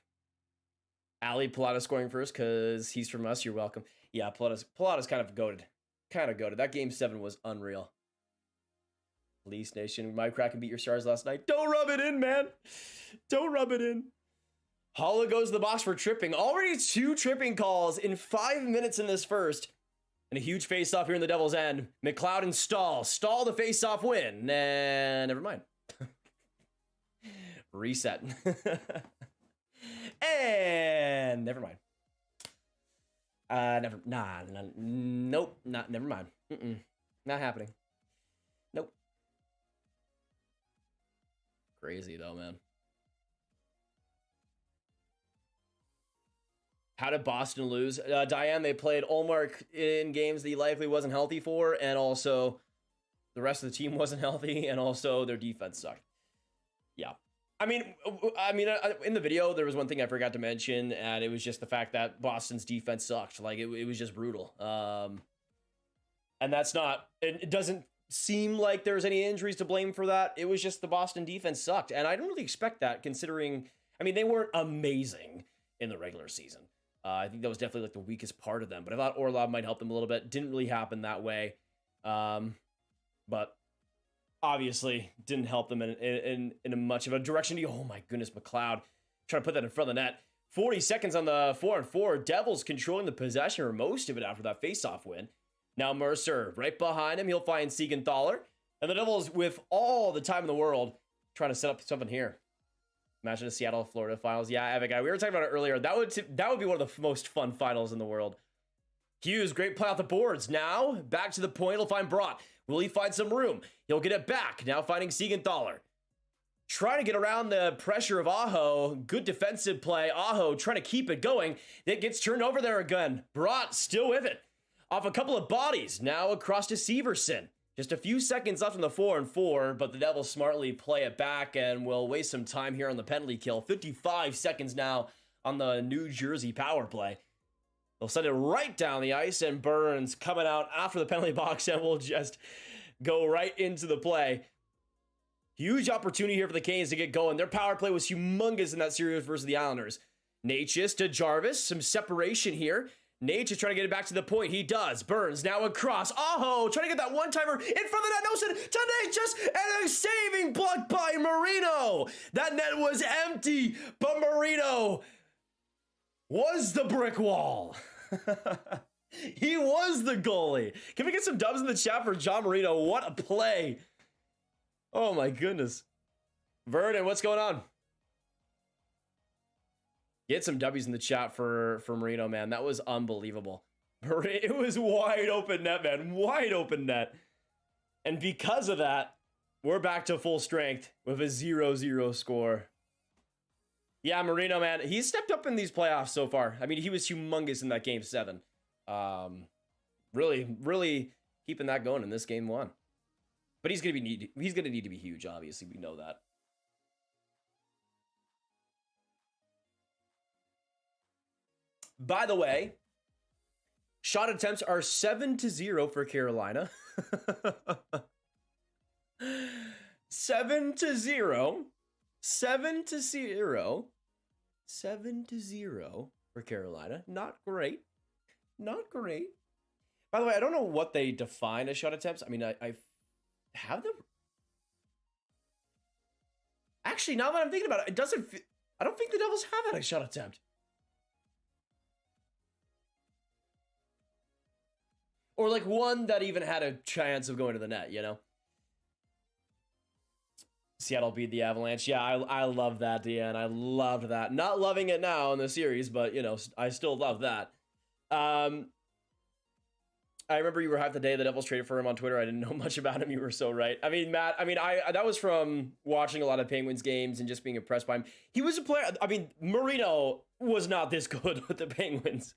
Ali Pilatus scoring first because he's from us. You're welcome. Yeah, Pilatus kind of goated. That game 7 was unreal. Leafs Nation, my Kraken beat your Stars last night. Don't rub it in, man. Don't rub it in. Holla goes to the box for tripping. Already 2 tripping calls in 5 minutes in this first. And a huge face-off here in the Devils' end. McLeod and Stahl. Stahl the face-off win. Nah, never mind. Reset. And never mind. Never mind. Not happening. Nope. Crazy though, man. How did Boston lose? Diane, they played Ullmark in games that he likely wasn't healthy for, and also the rest of the team wasn't healthy, and also their defense sucked. Yeah. I mean, in the video, there was one thing I forgot to mention, and it was just the fact that Boston's defense sucked. Like, it was just brutal. And that's not, it doesn't seem like there's any injuries to blame for that. It was just the Boston defense sucked. And I don't really expect that, considering, I mean, they weren't amazing in the regular season. I think that was definitely like the weakest part of them, but I thought Orlov might help them a little bit. Didn't really happen that way. But obviously didn't help them in a much of a direction. Oh my goodness, McLeod trying to put that in front of the net. 40 seconds on the 4-on-4. Devils controlling the possession or most of it after that faceoff win. Now Mercer right behind him. He'll find Siegenthaler. And the Devils, with all the time in the world, trying to set up something here. Imagine a Seattle, Florida finals. Yeah, Epic guy. We were talking about it earlier. That would be one of the most fun finals in the world. Hughes, great play off the boards. Now, back to the point. He'll find Bratt. Will he find some room? He'll get it back. Now finding Siegenthaler. Trying to get around the pressure of Aho. Good defensive play. Aho trying to keep it going. It gets turned over there again. Bratt still with it. Off a couple of bodies. Now across to Severson. Just a few seconds left on the 4-on-4, but the Devils smartly play it back and will waste some time here on the penalty kill. 55 seconds now on the New Jersey power play. They'll send it right down the ice, and Burns coming out after the penalty box and will just go right into the play. Huge opportunity here for the Canes to get going. Their power play was humongous in that series versus the Islanders. Natchez to Jarvis, some separation here. Nate is trying to get it back to the point. He does. Burns now across. Aho trying to get that one-timer in front of the net. Nosen to Nate and a saving block by Marino. That net was empty, but Marino was the brick wall. He was the goalie. Can we get some dubs in the chat for John Marino? What a play. Oh my goodness. Vernon, what's going on? Get some W's in the chat for Marino, man. That was unbelievable. It was wide open net, man. Wide open net. And because of that, we're back to full strength with a 0-0 score. Yeah, Marino, man. He's stepped up in these playoffs so far. I mean, he was humongous in that game 7. Really keeping that going in this game 1. But he's gonna need to be huge, obviously. We know that. By the way, shot attempts are 7-0 for Carolina. 7-0. 7-0. 7-0 for Carolina. Not great. Not great. By the way, I don't know what they define as shot attempts. I mean, I have them. Actually, now that I'm thinking about it, I don't think the Devils have had a shot attempt. Or like one that even had a chance of going to the net, you know? Seattle beat the Avalanche. Yeah, I love that, Deanne. I loved that. Not loving it now in the series, but, you know, I still love that. I remember you were hyped the day the Devils traded for him on Twitter. I didn't know much about him. You were so right. I mean, Matt, that was from watching a lot of Penguins games and just being impressed by him. He was a player. I mean, Marino was not this good with the Penguins.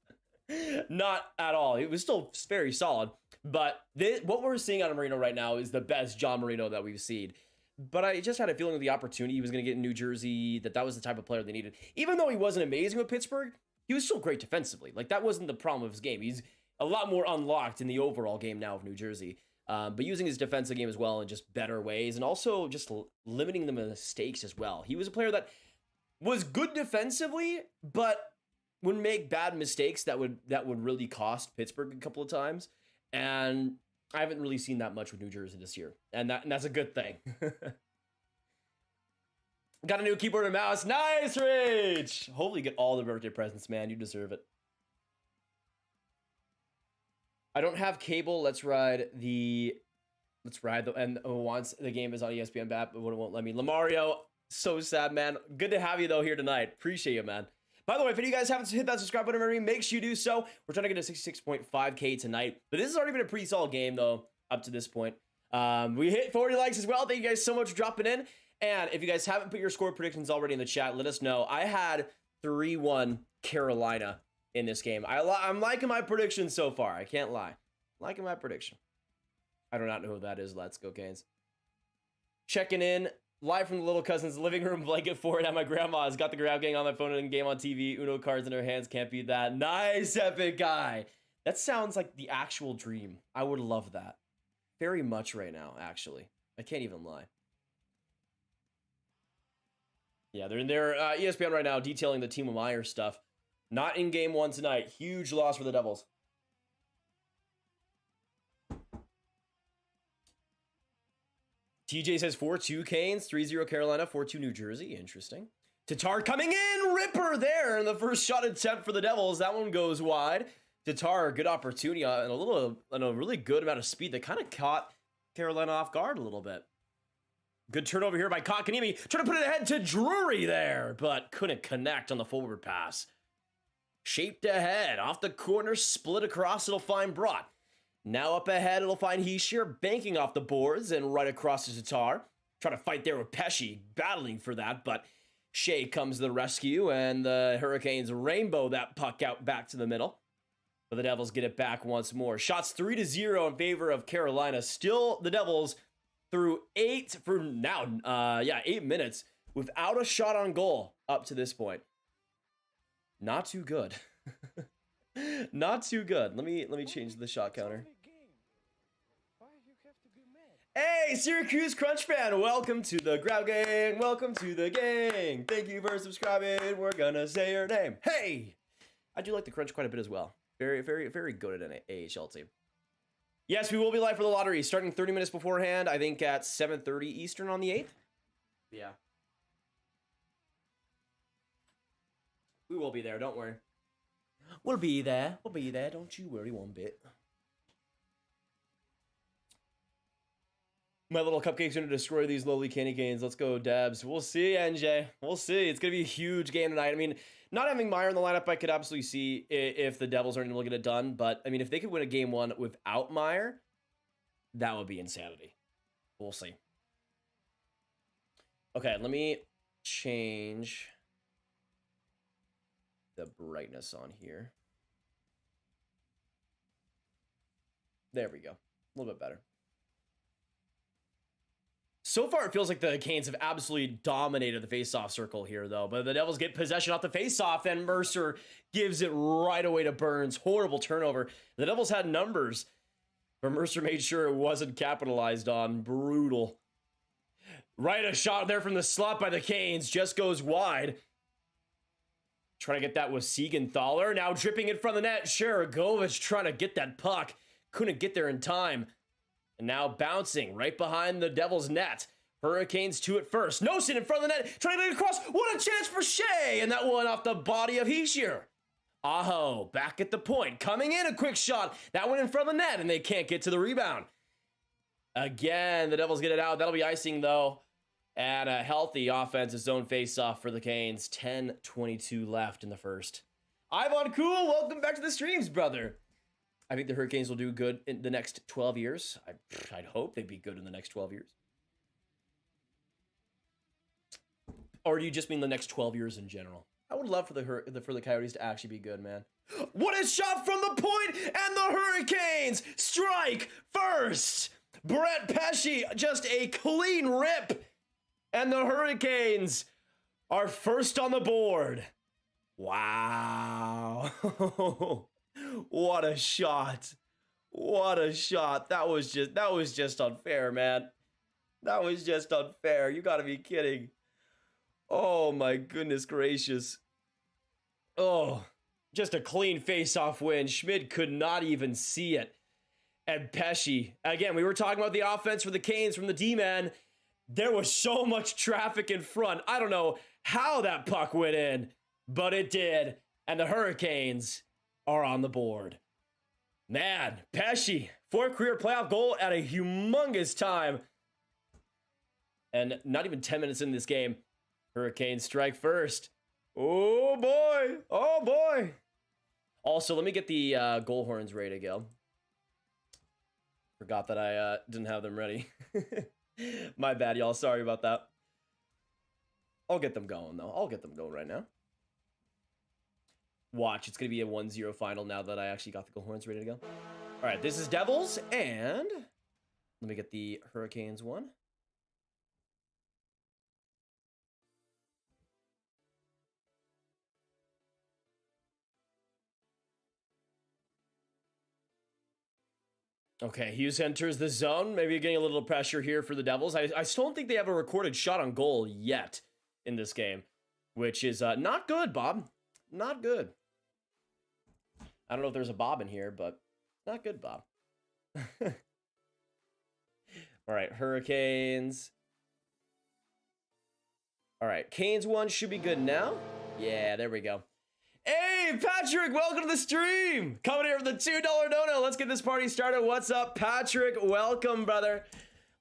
Not at all. It was still very solid. But what we're seeing out of Marino right now is the best John Marino that we've seen. But I just had a feeling with the opportunity he was going to get in New Jersey, that was the type of player they needed. Even though he wasn't amazing with Pittsburgh, he was still great defensively. Like, that wasn't the problem of his game. He's a lot more unlocked in the overall game now of New Jersey. But using his defensive game as well in just better ways, and also just limiting the mistakes as well. He was a player that was good defensively, but would make bad mistakes that would really cost Pittsburgh a couple of times. And I haven't really seen that much with New Jersey this year. And that's a good thing. Got a new keyboard and mouse. Nice, Rich! Hopefully you get all the birthday presents, man. You deserve it. I don't have cable. Let's ride the and once the game is on ESPN but it won't let me. Lamario, so sad, man. Good to have you though here tonight. Appreciate you, man. By the way, if any of you guys haven't hit that subscribe button already, make sure you do so. We're trying to get to 66.5K tonight. But this has already been a pretty solid game, though, up to this point. We hit 40 likes as well. Thank you guys so much for dropping in. And if you guys haven't put your score predictions already in the chat, let us know. I had 3-1 Carolina in this game. I'm liking my prediction so far. I can't lie. Liking my prediction. I do not know who that is. Let's go, Canes. Checking in. Live from the little cousin's living room, blanket for it at my grandma's. Got the grab gang on my phone and game on TV. Uno cards in her hands. Can't beat that. Nice, epic guy. That sounds like the actual dream. I would love that. Very much right now, actually. I can't even lie. Yeah, they're in their ESPN right now detailing the Timo Meier stuff. Not in game 1 tonight. Huge loss for the Devils. TJ says 4-2 Canes, 3-0 Carolina, 4-2 New Jersey. Interesting. Tatar coming in. Ripper there in the first shot attempt for the Devils. That one goes wide. Tatar, good opportunity and a really good amount of speed that kind of caught Carolina off guard a little bit. Good turnover here by Kotkaniemi. Trying to put it ahead to Drury there, but couldn't connect on the forward pass. Shaped ahead. Off the corner, split across. It'll find Brott. Now up ahead, it'll find Hischier banking off the boards and right across to Tatar. Trying to fight there with Pesce, battling for that, but Shea comes to the rescue, and the Hurricanes rainbow that puck out back to the middle. But the Devils get it back once more. Shots 3-0 in favor of Carolina. Still the Devils through 8 minutes without a shot on goal up to this point. Not too good. Not too good. Let me change the shot counter. Hey, Syracuse Crunch fan, welcome to the Grab Gang. Welcome to the gang. Thank you for subscribing. We're gonna say your name. Hey, I do like the Crunch quite a bit as well. Very, very, very good at an AHL team. Yes, we will be live for the lottery, starting 30 minutes beforehand, I think at 7:30 Eastern on the 8th. Yeah. We will be there, don't worry. We'll be there. We'll be there. Don't you worry one bit. My little cupcake's going to destroy these lowly Canadiens. Let's go, Debs. We'll see, NJ. We'll see. It's going to be a huge game tonight. I mean, not having Meyer in the lineup, I could absolutely see if the Devils aren't able to get it done. But, I mean, if they could win a game one without Meyer, that would be insanity. We'll see. Okay, let me change the brightness on here. There we go. A little bit better. So far, it feels like the Canes have absolutely dominated the faceoff circle here, though. But the Devils get possession off the faceoff, and Mercer gives it right away to Burns. Horrible turnover. The Devils had numbers, but Mercer made sure it wasn't capitalized on. Brutal. Right, a shot there from the slot by the Canes. Just goes wide. Trying to get that with Siegenthaler. Now dripping in front of the net. Sharagovich trying to get that puck. Couldn't get there in time. And now bouncing right behind the Devils' net. Hurricanes to it first. Nosen in front of the net. Trying to get it across. What a chance for Shea. And that one off the body of Hischier. Aho back at the point. Coming in a quick shot. That one in front of the net. And they can't get to the rebound. Again, the Devils get it out. That'll be icing, though. And a healthy offensive zone face-off for the Canes. 10:22 left in the first. Ivan Cool, welcome back to the streams, brother. I think the Hurricanes will do good in the next 12 years. I'd hope they'd be good in the next 12 years. Or do you just mean the next 12 years in general? I would love for the Coyotes to actually be good, man. What a shot from the point, and the Hurricanes strike first. Brett Pesce, just a clean rip. And the Hurricanes are first on the board. Wow. What a shot. What a shot. That was just unfair, man. That was just unfair. You gotta be kidding. Oh my goodness gracious. Oh, just a clean face-off win. Schmidt could not even see it. And Pesce, again, we were talking about the offense for the Canes from the D-man. There was so much traffic in front. I don't know how that puck went in, but it did. And the Hurricanes are on the board. Man, Pesce, 4th career playoff goal at a humongous time. And not even 10 minutes in this game, Hurricanes strike first. Oh boy, oh boy. Also, let me get the goal horns ready to go. Forgot that I didn't have them ready. My bad, y'all. Sorry about that. I'll get them going, though. I'll get them going right now. Watch, it's going to be a 1-0 final now that I actually got the goal horns ready to go. All right, this is Devils, and let me get the Hurricanes one. Okay, Hughes enters the zone. Maybe getting a little pressure here for the Devils. I still don't think they have a recorded shot on goal yet in this game, which is not good, Bob. Not good. I don't know if there's a Bob in here, but not good, Bob. All right, Hurricanes. All right, Canes one should be good now. Yeah, there we go. Hey, Patrick, welcome to the stream. Coming here for the $2 dono. Let's get this party started. What's up, Patrick? Welcome, brother.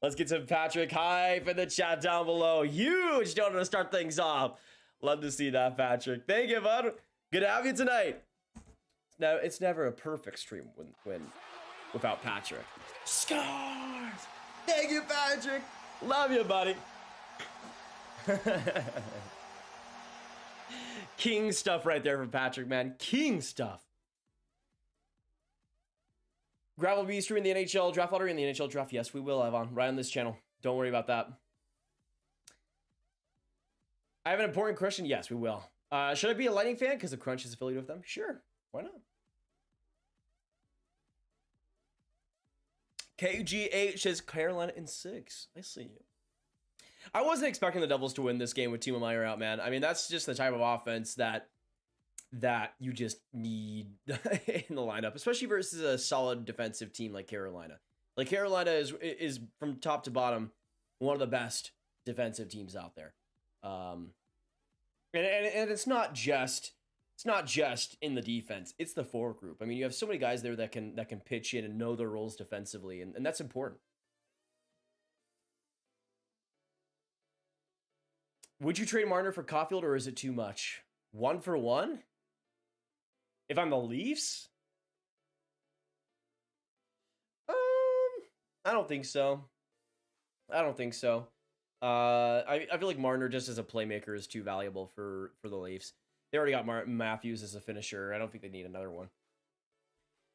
Let's get some Patrick hype in the chat down below. Huge dono to start things off. Love to see that, Patrick. Thank you, bud. Good to have you tonight. Now, it's never a perfect stream when without Patrick. Scores! Thank you, Patrick. Love you, buddy. King stuff right there for Patrick, man. King stuff. Gravel will be streaming the NHL draft lottery and the NHL draft. Yes, we will have on right on this channel. Don't worry about that. I have an important question. Yes, we will. Should I be a Lightning fan because the Crunch is affiliated with them? Sure. Why not? KGH says Carolina in 6. I see you. I wasn't expecting the Devils to win this game with Timo Meier out, man. I mean, that's just the type of offense that that you just need in the lineup, especially versus a solid defensive team like Carolina. Like Carolina is from top to bottom one of the best defensive teams out there. And it's not just in the defense, it's the forward group. I mean, you have so many guys there that can pitch in and know their roles defensively, and that's important. Would you trade Marner for Caulfield, or is it too much? 1-for-1? If I'm the Leafs? I don't think so. I feel like Marner just as a playmaker is too valuable for the Leafs. They already got Matthews as a finisher. I don't think they need another one.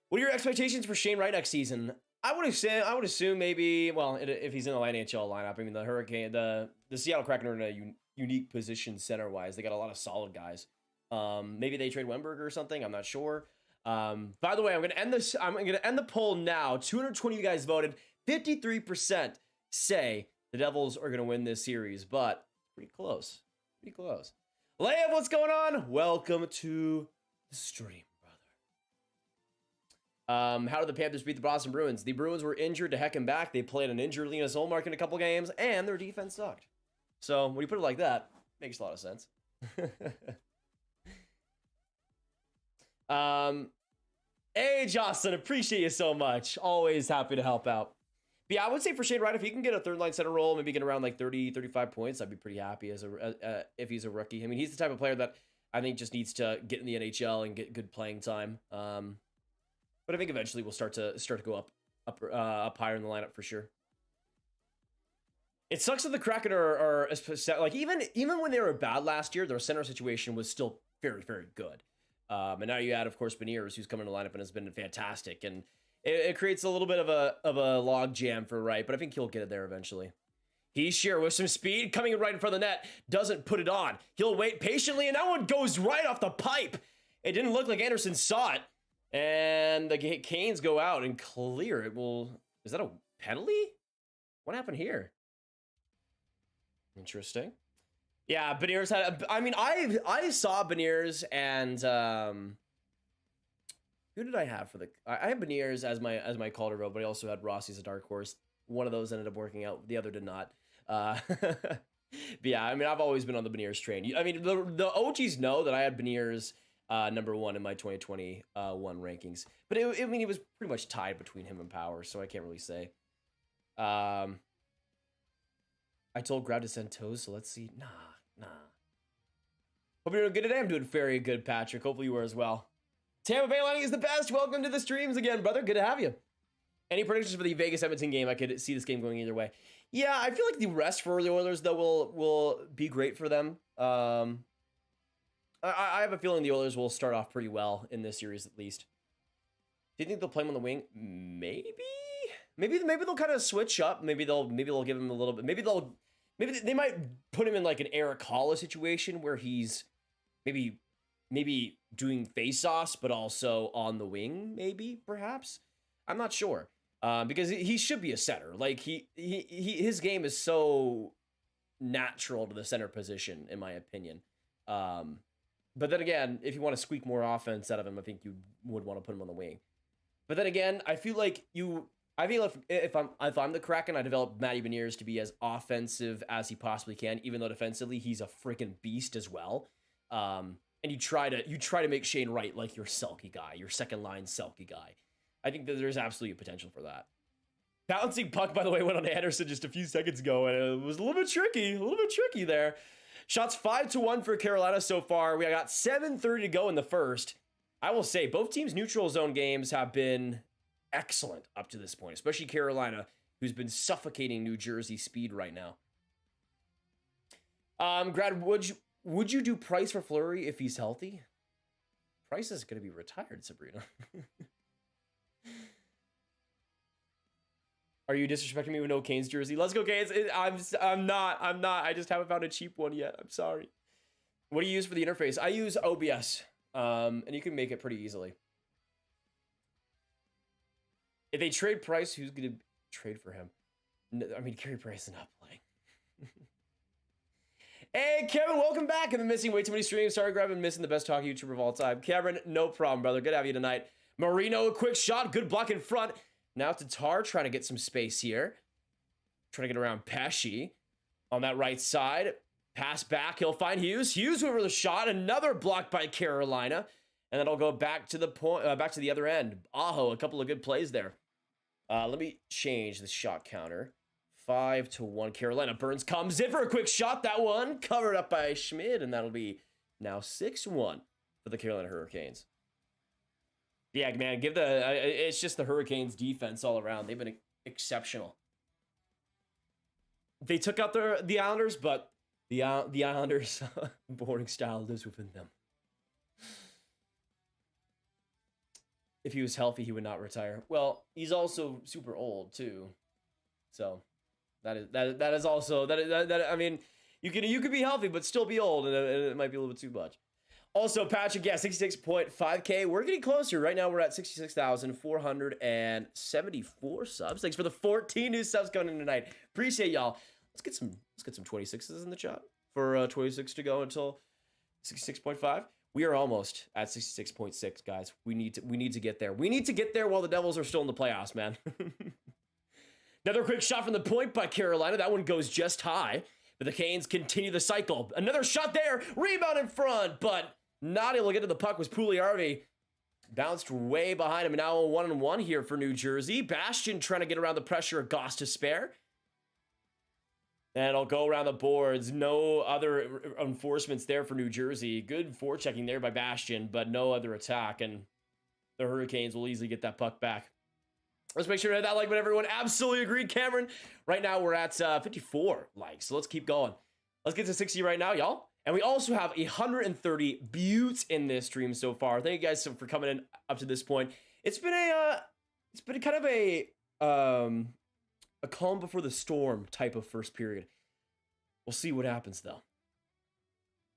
What are your expectations for Shane Wright next season? I would assume maybe, well, if he's in the NHL lineup. I mean, the Seattle Kraken are in a unique position center-wise. They got a lot of solid guys. Maybe they trade Wennberg or something. I'm not sure. By the way, I'm going to end the poll now. 220 of you guys voted. 53% say the Devils are going to win this series, but pretty close. Lev, what's going on? Welcome to the stream, brother. How did the Panthers beat the Boston Bruins? The Bruins were injured to heck and back. They played an injured Linus Ullmark in a couple games, and their defense sucked. So when you put it like that, it makes a lot of sense. Hey, Jocelyn, appreciate you so much. Always happy to help out. But yeah, I would say for Shane Wright, if he can get a third line center role, maybe get around like 30, 35 points, I'd be pretty happy if he's a rookie. I mean, he's the type of player that I think just needs to get in the NHL and get good playing time. But I think eventually we'll start to go up higher in the lineup for sure. It sucks that the Kraken are like even when they were bad last year, their center situation was still very, very good. And now you add, of course, Beniers, who's come in the lineup and has been fantastic. And it creates a little bit of a log jam for Wright, but I think he'll get it there eventually. He's sure with some speed coming right in front of the net, doesn't put it on. He'll wait patiently, and that one goes right off the pipe. It didn't look like Anderson saw it. And the Canes go out and clear it. Well, is that a penalty? What happened here? Interesting. Yeah, Beniers had. I saw Beniers and who did I have for the? I had Beniers as my Calder vote, but I also had Rossi as a dark horse. One of those ended up working out. The other did not. But yeah, I mean, I've always been on the Beniers train. I mean, the OGs know that I had Beniers number one in my 2021 rankings. But it was pretty much tied between him and Power, so I can't really say. I told Grab to send toes, so let's see. Nah. Hope you're doing good today. I'm doing very good, Patrick. Hopefully you are as well. Tampa Bay Lightning is the best. Welcome to the streams again, brother. Good to have you. Any predictions for the Vegas-Edmonton game? I could see this game going either way. Yeah, I feel like the rest for the Oilers, though, will be great for them. I have a feeling the Oilers will start off pretty well in this series, at least. Do you think they'll play him on the wing? Maybe they'll kind of switch up. Maybe they'll give him a little bit. Maybe they might put him in like an Eric Haula situation where he's maybe doing face-offs, but also on the wing, perhaps. I'm not sure. Because he should be a center. Like his game is so natural to the center position, in my opinion. But then again, if you want to squeak more offense out of him, I think you would want to put him on the wing. But then again, I feel if I'm the Kraken, I develop Matty Beniers to be as offensive as he possibly can, even though defensively he's a freaking beast as well. And you try to make Shane Wright like your Selke guy, your second line Selke guy. I think that there's absolutely potential for that. Bouncing puck, by the way, went on Anderson just a few seconds ago, and it was a little bit tricky there. Shots 5-1 for Carolina so far. We got 7:30 to go in the first. I will say both teams' neutral zone games have been excellent up to this point, especially Carolina, who's been suffocating New Jersey speed right now. Grad, would you do Price for Fleury if he's healthy? Price is going to be retired, Sabrina. Are you disrespecting me with no Canes jersey? Let's go Canes. I'm not. I just haven't found a cheap one yet. I'm sorry. What do you use for the interface? I use OBS, and you can make it pretty easily. If they trade Price, who's going to trade for him? No, I mean, Carey Price is not playing. Hey, Kevin, welcome back. I've been missing way too many streams. Sorry, I've been missing the best hockey YouTuber of all time. Kevin, no problem, brother. Good to have you tonight. Marino, a quick shot. Good block in front. Now Tatar trying to get some space here. Trying to get around Pesci on that right side. Pass back. He'll find Hughes. Hughes over the shot. Another block by Carolina. And then I'll go back to the point, back to the other end. Aho, a couple of good plays there. Let me change the shot counter. 5-1 Carolina. Burns comes in for a quick shot. That one covered up by Schmidt, and that'll be now 6-1 for the Carolina Hurricanes. Yeah, man, it's just the Hurricanes defense all around. They've been exceptional. They took out the Islanders, but the Islanders' boring style lives within them. If he was healthy, he would not retire. Well, he's also super old too, so that is also that. I mean, you could be healthy but still be old, and it might be a little bit too much. Also, Patrick, yeah, 66.5K. We're getting closer. Right now, we're at 66,474 subs. Thanks for the 14 new subs coming in tonight. Appreciate y'all. Let's get some 26s in the chat for 26 to go until 66.5. We are almost at 66.6, guys. We need to get there. We need to get there while the Devils are still in the playoffs, man. Another quick shot from the point by Carolina. That one goes just high. But the Canes continue the cycle. Another shot there. Rebound in front, but not able to get to the puck was Pugliarvi. Bounced way behind him. Now 1-on-1 here for New Jersey. Bastian trying to get around the pressure of Goss to spare. And it'll go around the boards. No other enforcements there for New Jersey. Good forechecking there by Bastian, but no other attack. And the Hurricanes will easily get that puck back. Let's make sure to hit that like button, everyone. Absolutely agreed, Cameron. Right now, we're at 54 likes. So let's keep going. Let's get to 60 right now, y'all. And we also have 130 buttes in this stream so far. Thank you guys for coming in up to this point. It's been kind of a calm before the storm type of first period. We'll see what happens though.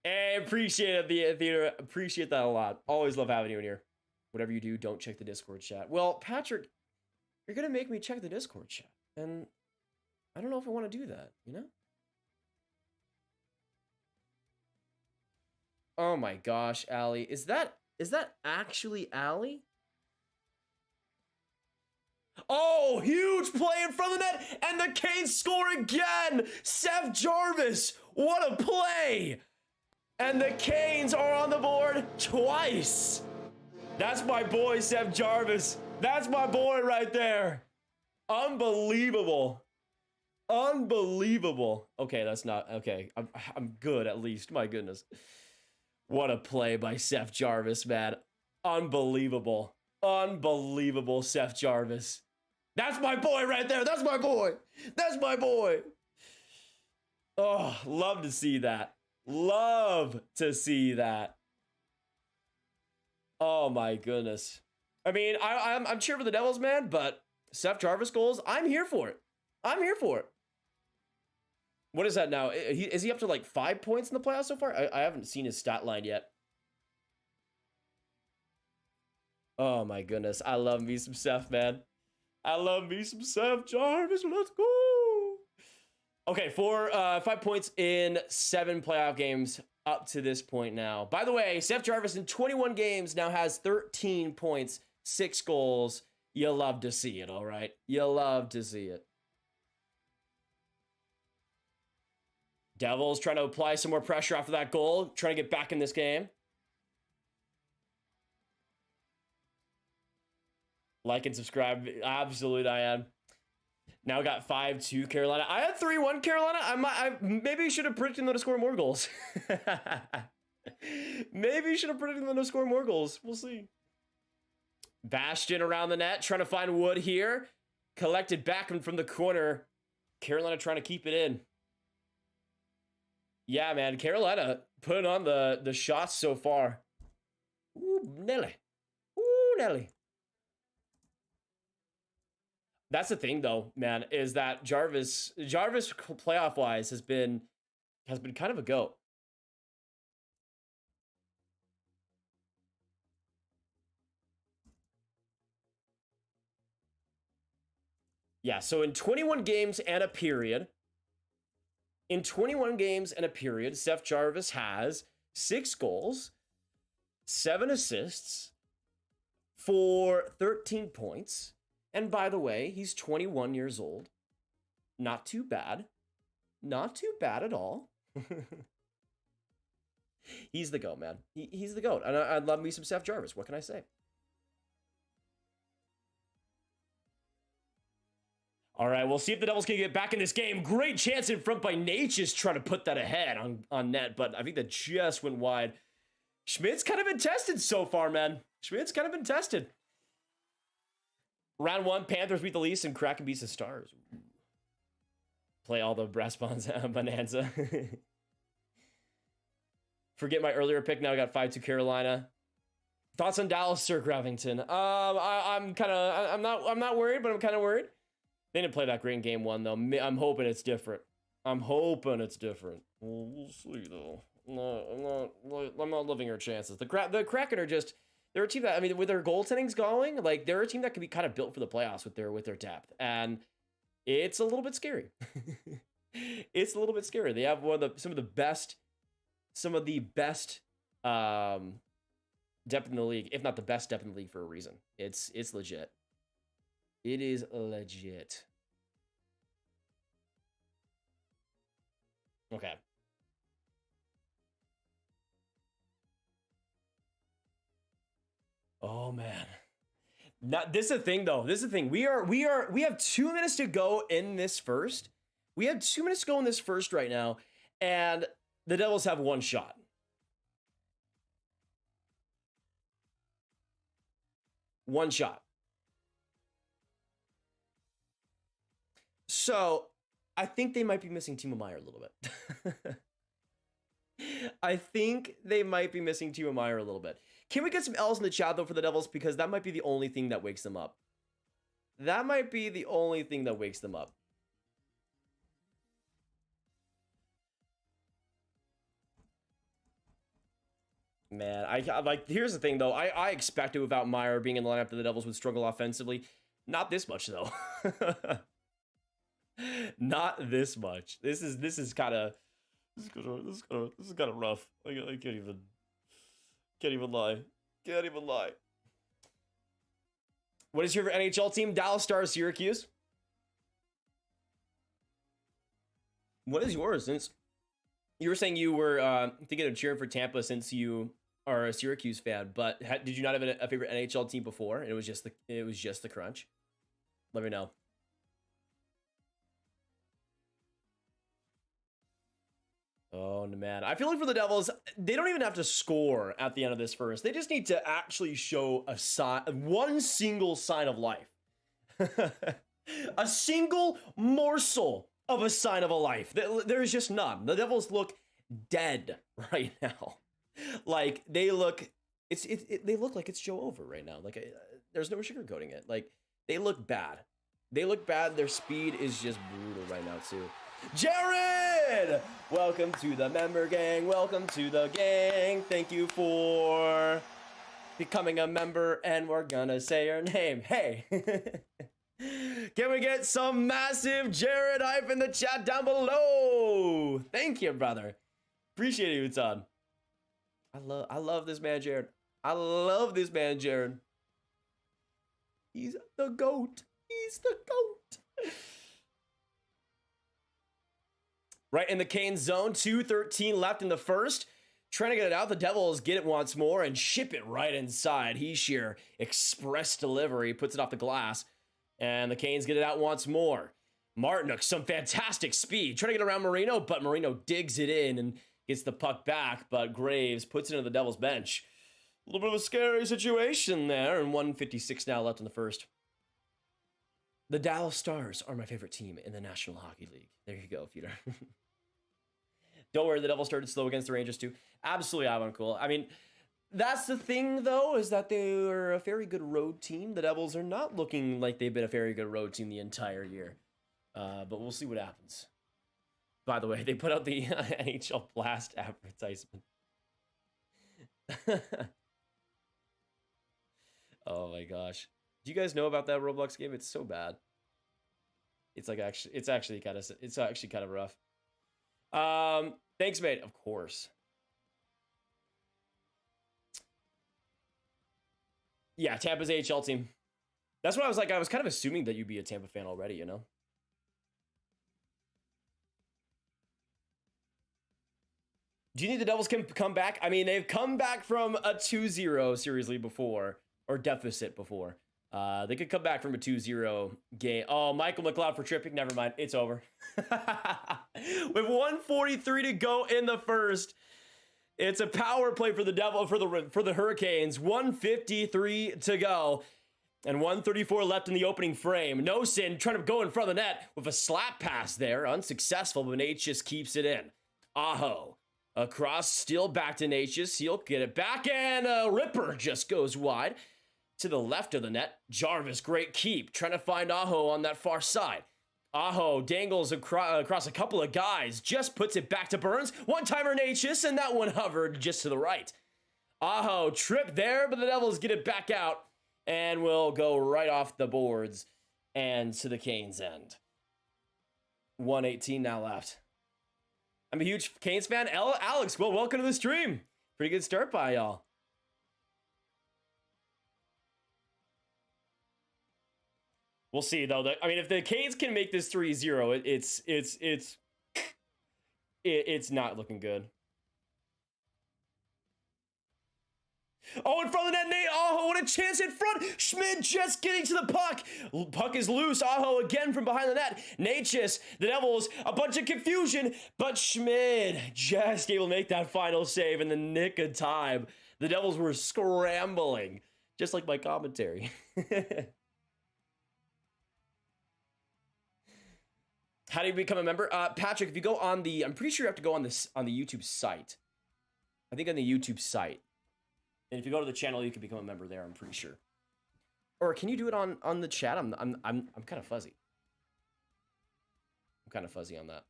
Hey, appreciate it, Theater. Appreciate that a lot. Always love having you in here. Whatever you do, don't check the Discord chat. Well, Patrick, you're gonna make me check the Discord chat, and I don't know if I want to do that, you know? Oh my gosh, Allie. Is that actually Allie? Oh, huge play in front of the net, and the Canes score again! Seth Jarvis, what a play! And the Canes are on the board twice! That's my boy, Seth Jarvis. That's my boy right there. Unbelievable. Unbelievable. Okay, that's not... Okay, I'm good at least. My goodness. What a play by Seth Jarvis, man. Unbelievable. Unbelievable, Seth Jarvis. That's my boy right there. That's my boy. That's my boy. Oh, love to see that. Love to see that. Oh my goodness. I mean, I'm cheering for the Devils, man, but Seth Jarvis goals, I'm here for it. I'm here for it. What is that now? Is he up to like 5 points in the playoffs so far? I haven't seen his stat line yet. Oh my goodness. I love me some Seth, man. I love me some Seth Jarvis. Let's go. Okay, 5 points in 7 playoff games up to this point now. By the way, Seth Jarvis in 21 games now has 13 points, 6 goals. You love to see it, all right? You love to see it. Devils trying to apply some more pressure after that goal, trying to get back in this game. Like and subscribe. Absolutely, I am. Now got 5-2 Carolina. I had 3-1 Carolina. I maybe should have predicted them to score more goals. Maybe should have predicted them to score more goals. We'll see. Bastian around the net, trying to find Wood here. Collected back from the corner. Carolina trying to keep it in. Yeah, man. Carolina putting on the shots so far. Ooh, Nelly. Ooh, Nelly. That's the thing, though, man, is that Jarvis playoff-wise has been kind of a goat. Yeah, so in 21 games and a period, In 21 games and a period, Seth Jarvis has 6 goals, 7 assists for 13 points. And by the way, he's 21 years old. Not too bad. Not too bad at all. He's the GOAT, man. He's the GOAT. And I'd love me some Seth Jarvis. What can I say? All right, we'll see if the Devils can get back in this game. Great chance in front by Nate, just trying to put that ahead on net, but I think that just went wide. Schmidt's kind of been tested so far, man. Schmidt's kind of been tested. Round 1, Panthers beat the Leafs and Kraken beats the Stars. Ooh. Play all the brass bonanza. Forget my earlier pick. Now I got 5-2 Carolina. Thoughts on Dallas, Sir Graviteh? I'm not worried, but I'm kind of worried. They didn't play that great in game 1, though. I'm hoping it's different. We'll see, though. I'm not living our chances. The Kraken are just, they're a team that, I mean, with their goaltending's going, like, they're a team that can be kind of built for the playoffs with their depth. And it's a little bit scary. It's a little bit scary. They have some of the best depth in the league, if not the best depth in the league for a reason. It's legit. It is legit. Okay. Oh man. This is the thing though. This is the thing. We have 2 minutes to go in this first. We have 2 minutes to go in this first right now, and the Devils have 1 shot. One shot. So, I think they might be missing Timo Meier a little bit. I think they might be missing Timo Meier a little bit. Can we get some L's in the chat, though, for the Devils? Because that might be the only thing that wakes them up. That might be the only thing that wakes them up. Man, here's the thing, though. I expected without Meier being in the lineup that the Devils would struggle offensively. Not this much, though. Not this much. This is kind of rough. I can't even lie. What is your NHL team? Dallas Stars, Syracuse. What is yours? Since you were saying you were thinking of cheering for Tampa since you are a Syracuse fan, but did you not have a favorite NHL team before? And it was just the Crunch. Let me know. Oh, man. I feel like for the Devils, they don't even have to score at the end of this first. They just need to actually show one single sign of life. A single morsel of a sign of a life. There's just none. The Devils look dead right now. Like, they look like it's Joe over right now. Like, there's no sugarcoating it. Like, they look bad. Their speed is just brutal right now, too. Jared! Welcome to the member gang. Welcome to the gang. Thank you for becoming a member, and we're gonna say your name. Hey! Can we get some massive Jared hype in the chat down below? Thank you, brother. Appreciate you, Todd. I love this man, Jared. I love this man, Jared. He's the GOAT. He's the GOAT. Right in the Kane zone, 2:13 left in the first. Trying to get it out. The Devils get it once more and ship it right inside. Heishier express delivery, puts it off the glass. And the Canes get it out once more. Martinook, some fantastic speed. Trying to get around Marino, but Marino digs it in and gets the puck back. But Graves puts it into the Devils bench. A little bit of a scary situation there. And 1:56 now left in the first. The Dallas Stars are my favorite team in the National Hockey League. There you go, Peter. Don't worry, the Devils started slow against the Rangers too. Absolutely uncool. I mean, that's the thing, though, is that they are a very good road team. The Devils are not looking like they've been a very good road team the entire year. But we'll see what happens. By the way, they put out the NHL Blast advertisement. Oh my gosh. Do you guys know about that Roblox game? It's so bad. It's actually kind of rough. Thanks, mate. Of course. Yeah, Tampa's AHL team. That's what I was like. I was kind of assuming that you'd be a Tampa fan already, you know? Do you think the Devils can come back? I mean, they've come back from a 2-0 seriously before, or deficit before. They could come back from a 2-0 game. Oh, Michael McLeod for tripping. Never mind. It's over. With 1:43 to go in the first, it's a power play for the for the Hurricanes. 1:53 to go. And 1:34 left in the opening frame. Nosen trying to go in front of the net with a slap pass there. Unsuccessful, but Nate just keeps it in. Aho. Across, still back to Natchez. He'll get it back, and Ripper just goes wide. To the left of the net, Jarvis, great keep. Trying to find Aho on that far side. Aho dangles across a couple of guys. Just puts it back to Burns. One-timer Natchez, and that one hovered just to the right. Aho tripped there, but the Devils get it back out. And will go right off the boards and to the Canes' end. 1:18 now left. I'm a huge Canes fan. Alex, well, welcome to the stream. Pretty good start by y'all. We'll see, though. I mean, if the Canes can make this 3-0, it's not looking good. Oh, in front of the net, Nate Aho, what a chance in front. Schmid just getting to the puck. Puck is loose. Aho again from behind the net. Natchez, the Devils, a bunch of confusion, but Schmid just able to make that final save in the nick of time. The Devils were scrambling, just like my commentary. How do you become a member? Patrick, if you go on the, I'm pretty sure you have to go on the YouTube site. I think on the YouTube site. And if you go to the channel, you can become a member there, I'm pretty sure. Or can you do it on the chat? I'm kind of fuzzy. I'm kind of fuzzy on that.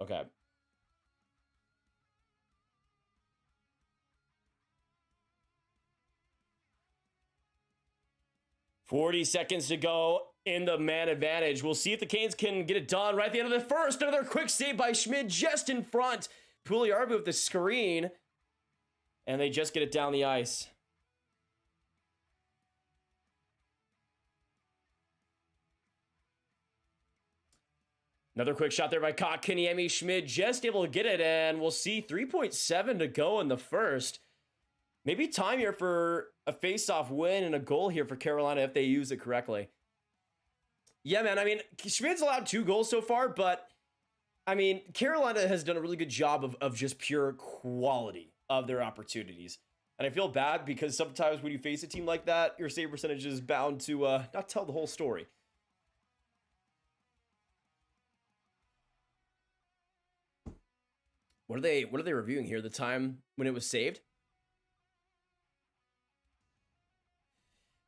Okay. $40 seconds to go in the man advantage. We'll see if the Canes can get it done right at the end of the first. Another quick save by Schmid just in front. Pugliarvi with the screen. And they just get it down the ice. Another quick shot there by Kotkaniemi. Schmid just able to get it, and we'll see 3.7 to go in the first. Maybe time here for a face-off win and a goal here for Carolina if they use it correctly. Yeah, man, I mean, Schmid's allowed 2 goals so far, but, I mean, Carolina has done a really good job of just pure quality of their opportunities. And I feel bad because sometimes when you face a team like that, your save percentage is bound to not tell the whole story. What are they reviewing here? The time when it was saved?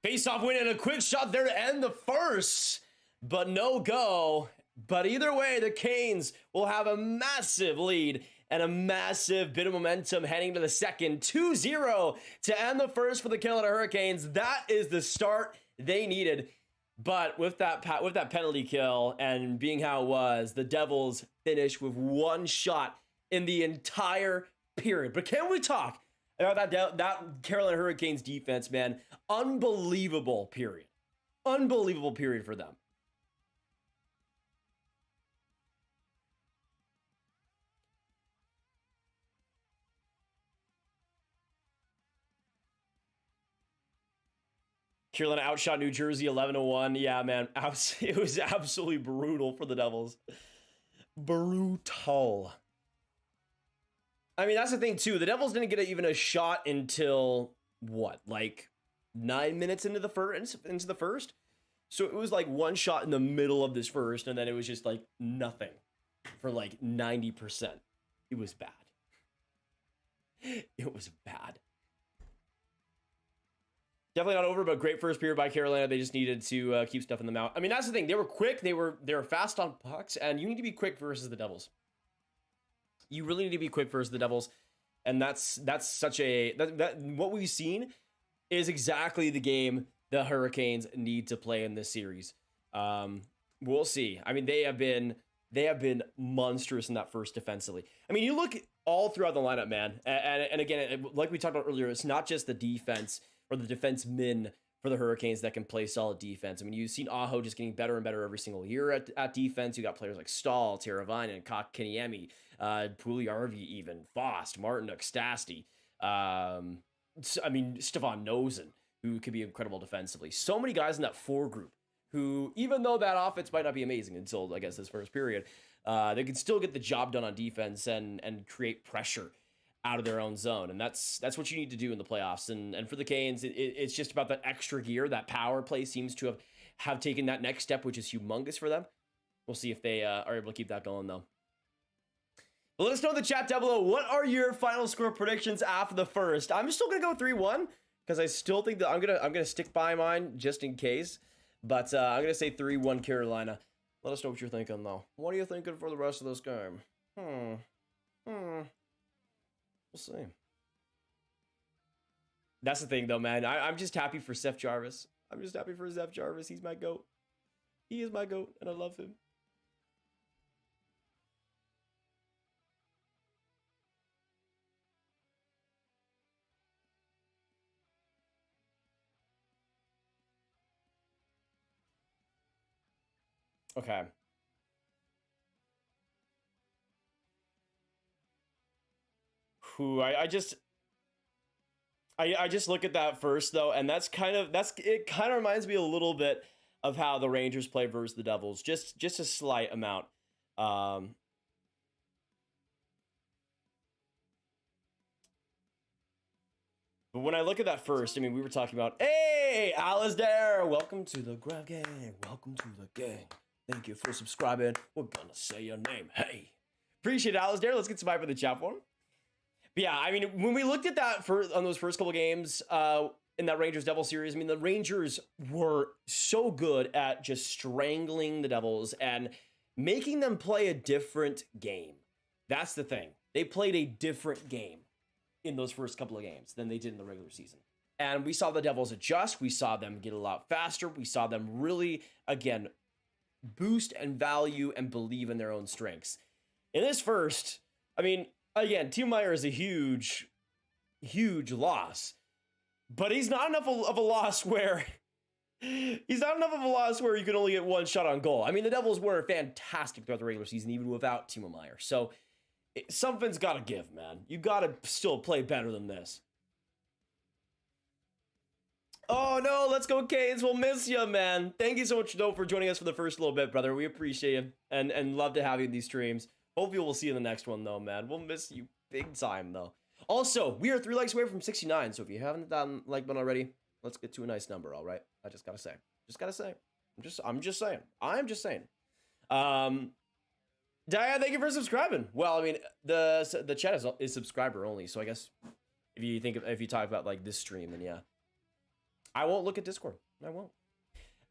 Face-off win and a quick shot there to end the first, but no go. But either way, the Canes will have a massive lead and a massive bit of momentum heading to the second. 2-0 to end the first for the Carolina Hurricanes. That is the start they needed. But with that penalty kill and being how it was, the Devils finished with 1 shot in the entire period. But can we talk about that Carolina Hurricanes defense, man? Unbelievable period. Unbelievable period for them. Carolina outshot New Jersey 11-1. Yeah, man. It was absolutely brutal for the Devils. Brutal. I mean, that's the thing, too. The Devils didn't get even a shot until, what, like 9 minutes into the first? So it was like 1 shot in the middle of this first, and then it was just like nothing for like 90%. It was bad. It was bad. Definitely not over, but great first period by Carolina. They just needed to keep stuffing them out. I mean, that's the thing. They were quick. They were fast on pucks, and you need to be quick versus the Devils. You really need to be quick versus the Devils, and that's such a what we've seen is exactly the game the Hurricanes need to play in this series. We'll see. I mean, they have been monstrous in that first defensively. I mean, you look all throughout the lineup, man. And again, like we talked about earlier, it's not just the defense or the defensemen for the Hurricanes that can play solid defense. I mean, you've seen Aho just getting better and better every single year at defense. You got players like Stahl, Teravainen, Kotkaniemi, Puljujärvi, even Fost, Martinook, Stastny. I mean, Stefan Noesen, who could be incredible defensively. So many guys in that 4 group who, even though that offense might not be amazing until, I guess, this first period, they can still get the job done on defense and create pressure out of their own zone. And that's what you need to do in the playoffs. And for the Canes, it's just about that extra gear. That power play seems to have taken that next step, which is humongous for them. We'll see if they are able to keep that going, though. But let us know in the chat down below, what are your final score predictions after the first? I'm still going to go 3-1 because I still think that I'm gonna stick by mine just in case. But I'm going to say 3-1 Carolina. Let us know what you're thinking, though. What are you thinking for the rest of this game? We'll see. That's the thing, though, man. I'm just happy for Seth Jarvis. I'm just happy for Seth Jarvis. He's my GOAT. He is my GOAT, and I love him. Okay. I just look at that first, though, and it kind of reminds me a little bit of how the Rangers play versus the Devils, just a slight amount. But when I look at that first, I mean, we were talking about, hey, Alistair, welcome to the Grav Gang, welcome to the gang. Thank you for subscribing. We're gonna say your name. Hey, appreciate it, Alistair. Let's get some vibe for the chat for him. But yeah, I mean, when we looked at that on those first couple games in that Rangers-Devils series, I mean, the Rangers were so good at just strangling the Devils and making them play a different game. That's the thing. They played a different game in those first couple of games than they did in the regular season. And we saw the Devils adjust. We saw them get a lot faster. We saw them really, again, boost and value and believe in their own strengths. In this first, I mean, again, Timo Meier is a huge loss, but he's not enough of a loss where you can only get one shot on goal. I mean, the Devils were fantastic throughout the regular season, even without Timo Meier. So something's got to give, man. You got to still play better than this. Oh, no, let's go, Canes. We'll miss you, man. Thank you so much, though, for joining us for the first little bit, brother. We appreciate you and love to have you in these streams. Hopefully we'll see you in the next one, though, man. We'll miss you big time, though. Also, we are 3 likes away from 69, so if you haven't done like button already, let's get to a nice number, all right? I just gotta say. I'm just saying. Diane, thank you for subscribing. Well, I mean, the chat is subscriber only, so I guess if you talk about like this stream, then yeah. I won't look at Discord. I won't.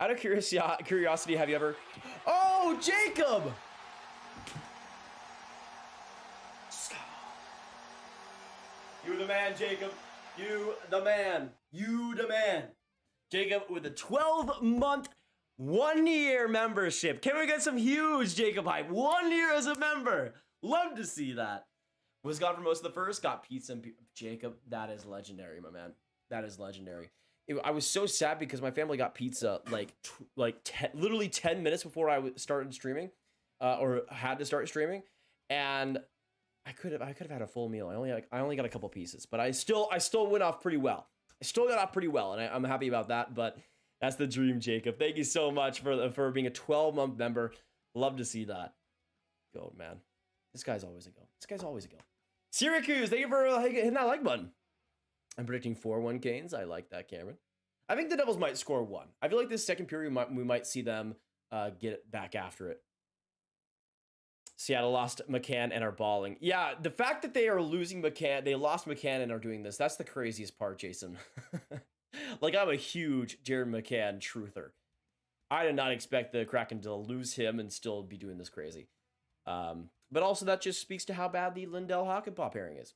Out of curiosity, have you ever... Oh, Jacob! You the man, Jacob. You the man. You the man. Jacob with a 12-month, 1-year membership. Can we get some huge Jacob hype? 1 year as a member. Love to see that. Was gone for most of the first. Got pizza and Jacob, that is legendary, my man. That is legendary. I was so sad because my family got pizza literally 10 minutes before I started streaming, or had to start streaming, and I could have had a full meal. I only got a couple pieces, but I still went off pretty well. I still got off pretty well, and I'm happy about that. But that's the dream, Jacob. Thank you so much for being a 12-month member. Love to see that. Go, man. This guy's always a go. Syracuse, thank you for hitting that like button. I'm predicting 4-1 Canes. I like that, Cameron. I think the Devils might score 1. I feel like this second period we might see them get it back after it. Seattle lost McCann and are balling. Yeah, the fact that they are losing McCann, they lost McCann and are doing this, that's the craziest part, Jason. Like, I'm a huge Jared McCann truther. I did not expect the Kraken to lose him and still be doing this crazy. But also that just speaks to how bad the Lindell Hakanpää pairing is.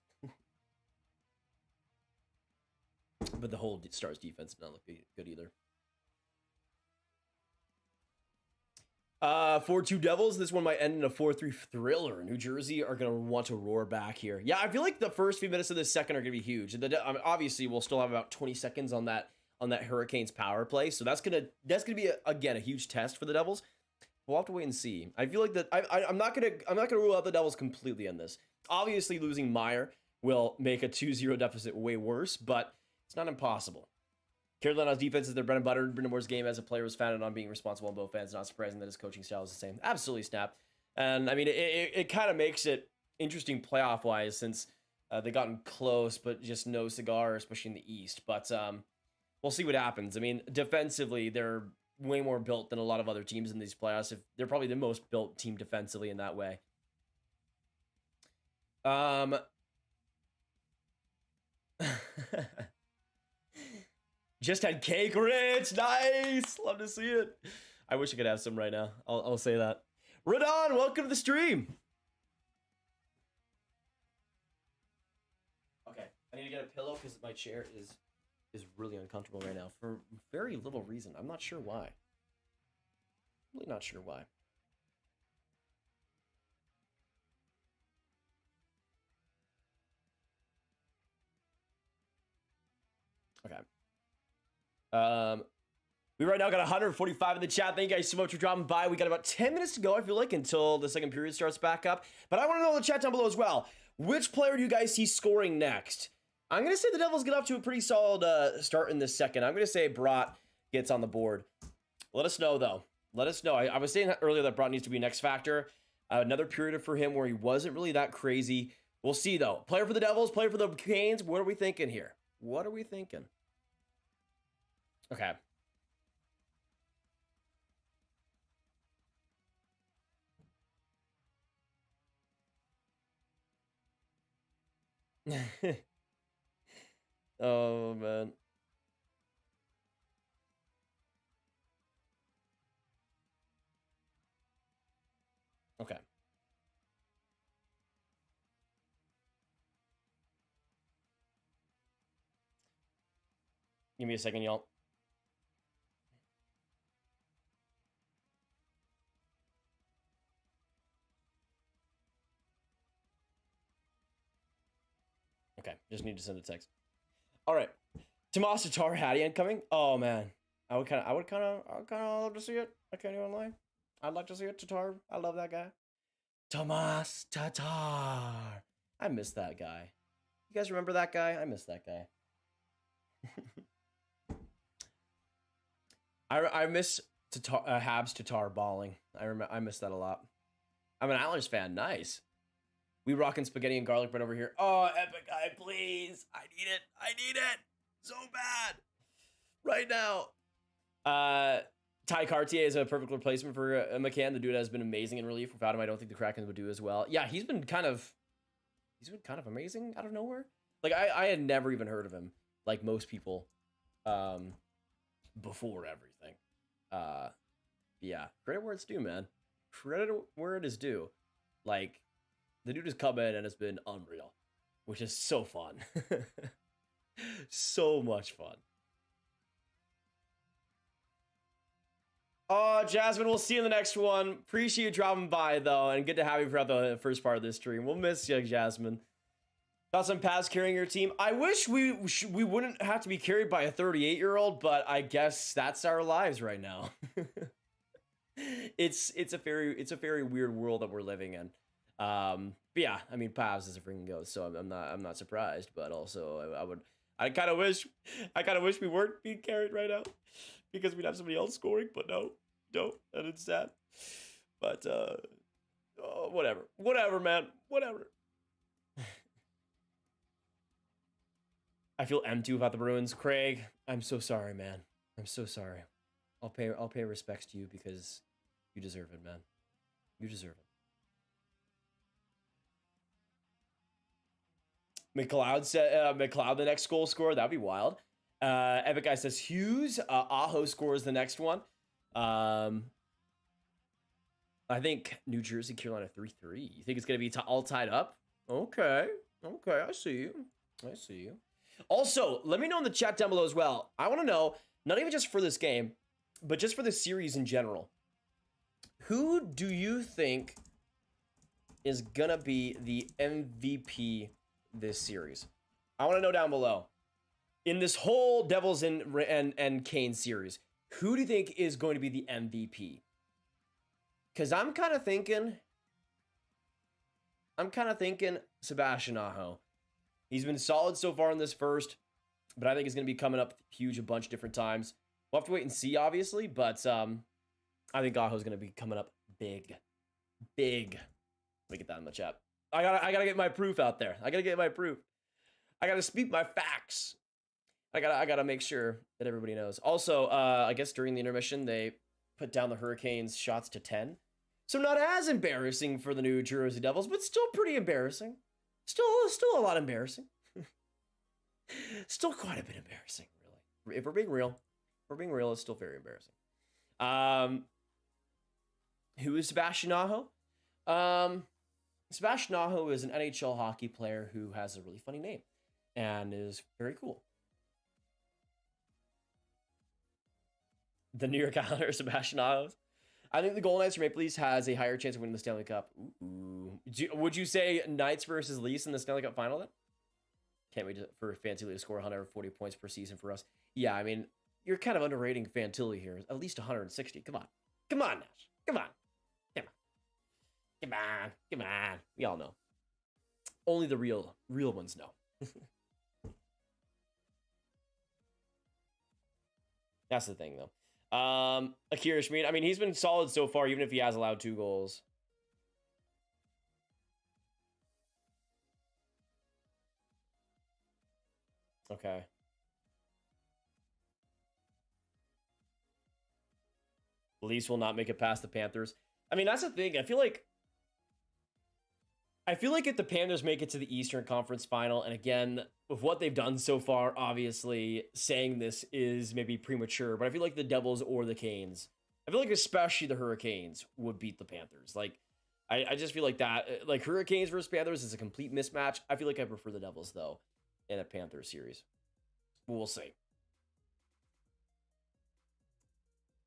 But the whole Stars defense did not look good either. 4-2 Devils. This one might end in a 4-3 thriller. New Jersey are going to want to roar back here. Yeah, I feel like the first few minutes of this second are going to be huge. Obviously, we'll still have about 20 seconds on that Hurricanes power play, so that's gonna be again a huge test for the Devils. We'll have to wait and see. I feel like that I'm not gonna rule out the Devils completely in this. Obviously, losing Meyer will make a 2-0 deficit way worse, but it's not impossible. Carolina's defense is their bread and butter. Brind'Amour's game as a player was founded on being responsible on both ends. Not surprising that his coaching style is the same. Absolutely, Snap. And I mean, it kind of makes it interesting playoff-wise since they gotten close, but just no cigar, especially in the East. But we'll see what happens. I mean, defensively, they're way more built than a lot of other teams in these playoffs. They're probably the most built team defensively in that way. Just had cake rich. Nice. Love to see it. I wish I could have some right now. I'll say that. Radon, welcome to the stream. Okay, I need to get a pillow because my chair is really uncomfortable right now for very little reason. I'm not sure why. Really not sure why. Okay. We right now got 145 in the chat. Thank you guys so much for dropping by. We got about 10 minutes to go, I feel like, until the second period starts back up. But I want to know in the chat down below as well. Which player do you guys see scoring next? I'm going to say the Devils get off to a pretty solid start in this second. I'm going to say Brott gets on the board. Let us know, though. Let us know. I was saying earlier that Brott needs to be an X factor. Another period for him where he wasn't really that crazy. We'll see, though. Player for the Devils, player for the Canes. What are we thinking here? What are we thinking? Okay. Oh, man. Okay. Give me a second, y'all. Okay, just need to send a text. All right, Tomas Tatar, Hattie incoming. Oh man, I would kind of love to see it. I can't even lie. I'd like to see it, Tatar. I love that guy, Tomas Tatar. I miss that guy. You guys remember that guy? I miss that guy. I miss Tatar, Habs Tatar balling. I miss that a lot. I'm an Islanders fan. Nice. We rocking spaghetti and garlic bread over here. Oh, epic guy, please. I need it. I need it so bad right now. Ty Cartier is a perfect replacement for McCann. The dude has been amazing in relief. Without him, I don't think the Kraken would do as well. Yeah, he's been kind of amazing out of nowhere. Like I had never even heard of him, like most people, before everything. Yeah, credit where it's due, man. Credit where it is due. Like, the dude has come in and it's been unreal, which is so fun. So much fun. Oh, Jasmine, we'll see you in the next one. Appreciate you dropping by, though, and good to have you throughout the first part of this stream. We'll miss you, Jasmine. Thoughts on Paz carrying your team? I wish we wouldn't have to be carried by a 38-year-old, but I guess that's our lives right now. It's a very weird world that we're living in. But yeah, I mean, Pavs is a freaking ghost, so I'm not surprised. But also, I kind of wish we weren't being carried right now because we'd have somebody else scoring. But no, and it's sad. But whatever, man, whatever. I feel empty without the Bruins. Craig, I'm so sorry, man. I'm so sorry. I'll pay respects to you because you deserve it, man. You deserve it. McLeod said McLeod the next goal scorer. That'd be wild. Epic Guy says Hughes. Aho scores the next one. I think New Jersey, Carolina 3-3. You think it's gonna be all tied up? Okay. I see you. Also, let me know in the chat down below as well. I want to know, not even just for this game, but just for the series in general. Who do you think is gonna be the MVP this series? I want to know down below. In this whole Devils and Kane series, who do you think is going to be the MVP? Because I'm kind of thinking Sebastian Aho. He's been solid so far in this first, but I think he's going to be coming up huge a bunch of different times. We'll have to wait and see, obviously, but I think Aho's going to be coming up big. Let me get that in the chat. I gotta get my proof out there. I gotta speak my facts. I gotta make sure that everybody knows. Also, I guess during the intermission, they put down the Hurricanes' shots to 10. So not as embarrassing for the New Jersey Devils, but still pretty embarrassing. Still a lot embarrassing. Still quite a bit embarrassing, really. If we're being real, it's still very embarrassing. Who is Sebastian Aho? Sebastian Aho is an NHL hockey player who has a really funny name and is very cool. The New York Islanders, Sebastian Aho. I think the Golden Knights or Maple Leafs has a higher chance of winning the Stanley Cup. Ooh. Would you say Knights versus Leafs in the Stanley Cup final then? Can't wait for Fantilli to score 140 points per season for us. Yeah, I mean, you're kind of underrating Fantilli here. At least 160. Come on, Nash. Come on. We all know. Only the real ones know. That's the thing, though. Akira Schmid, I mean, he's been solid so far, even if he has allowed 2 goals. Okay. The Leafs will not make it past the Panthers. I mean, that's the thing. I feel like if the Panthers make it to the Eastern Conference Final, and again, with what they've done so far, obviously, saying this is maybe premature, but I feel like the Devils or the Canes, I feel like especially the Hurricanes would beat the Panthers. Like, I just feel like that, like Hurricanes versus Panthers is a complete mismatch. I feel like I prefer the Devils, though, in a Panthers series. We'll see.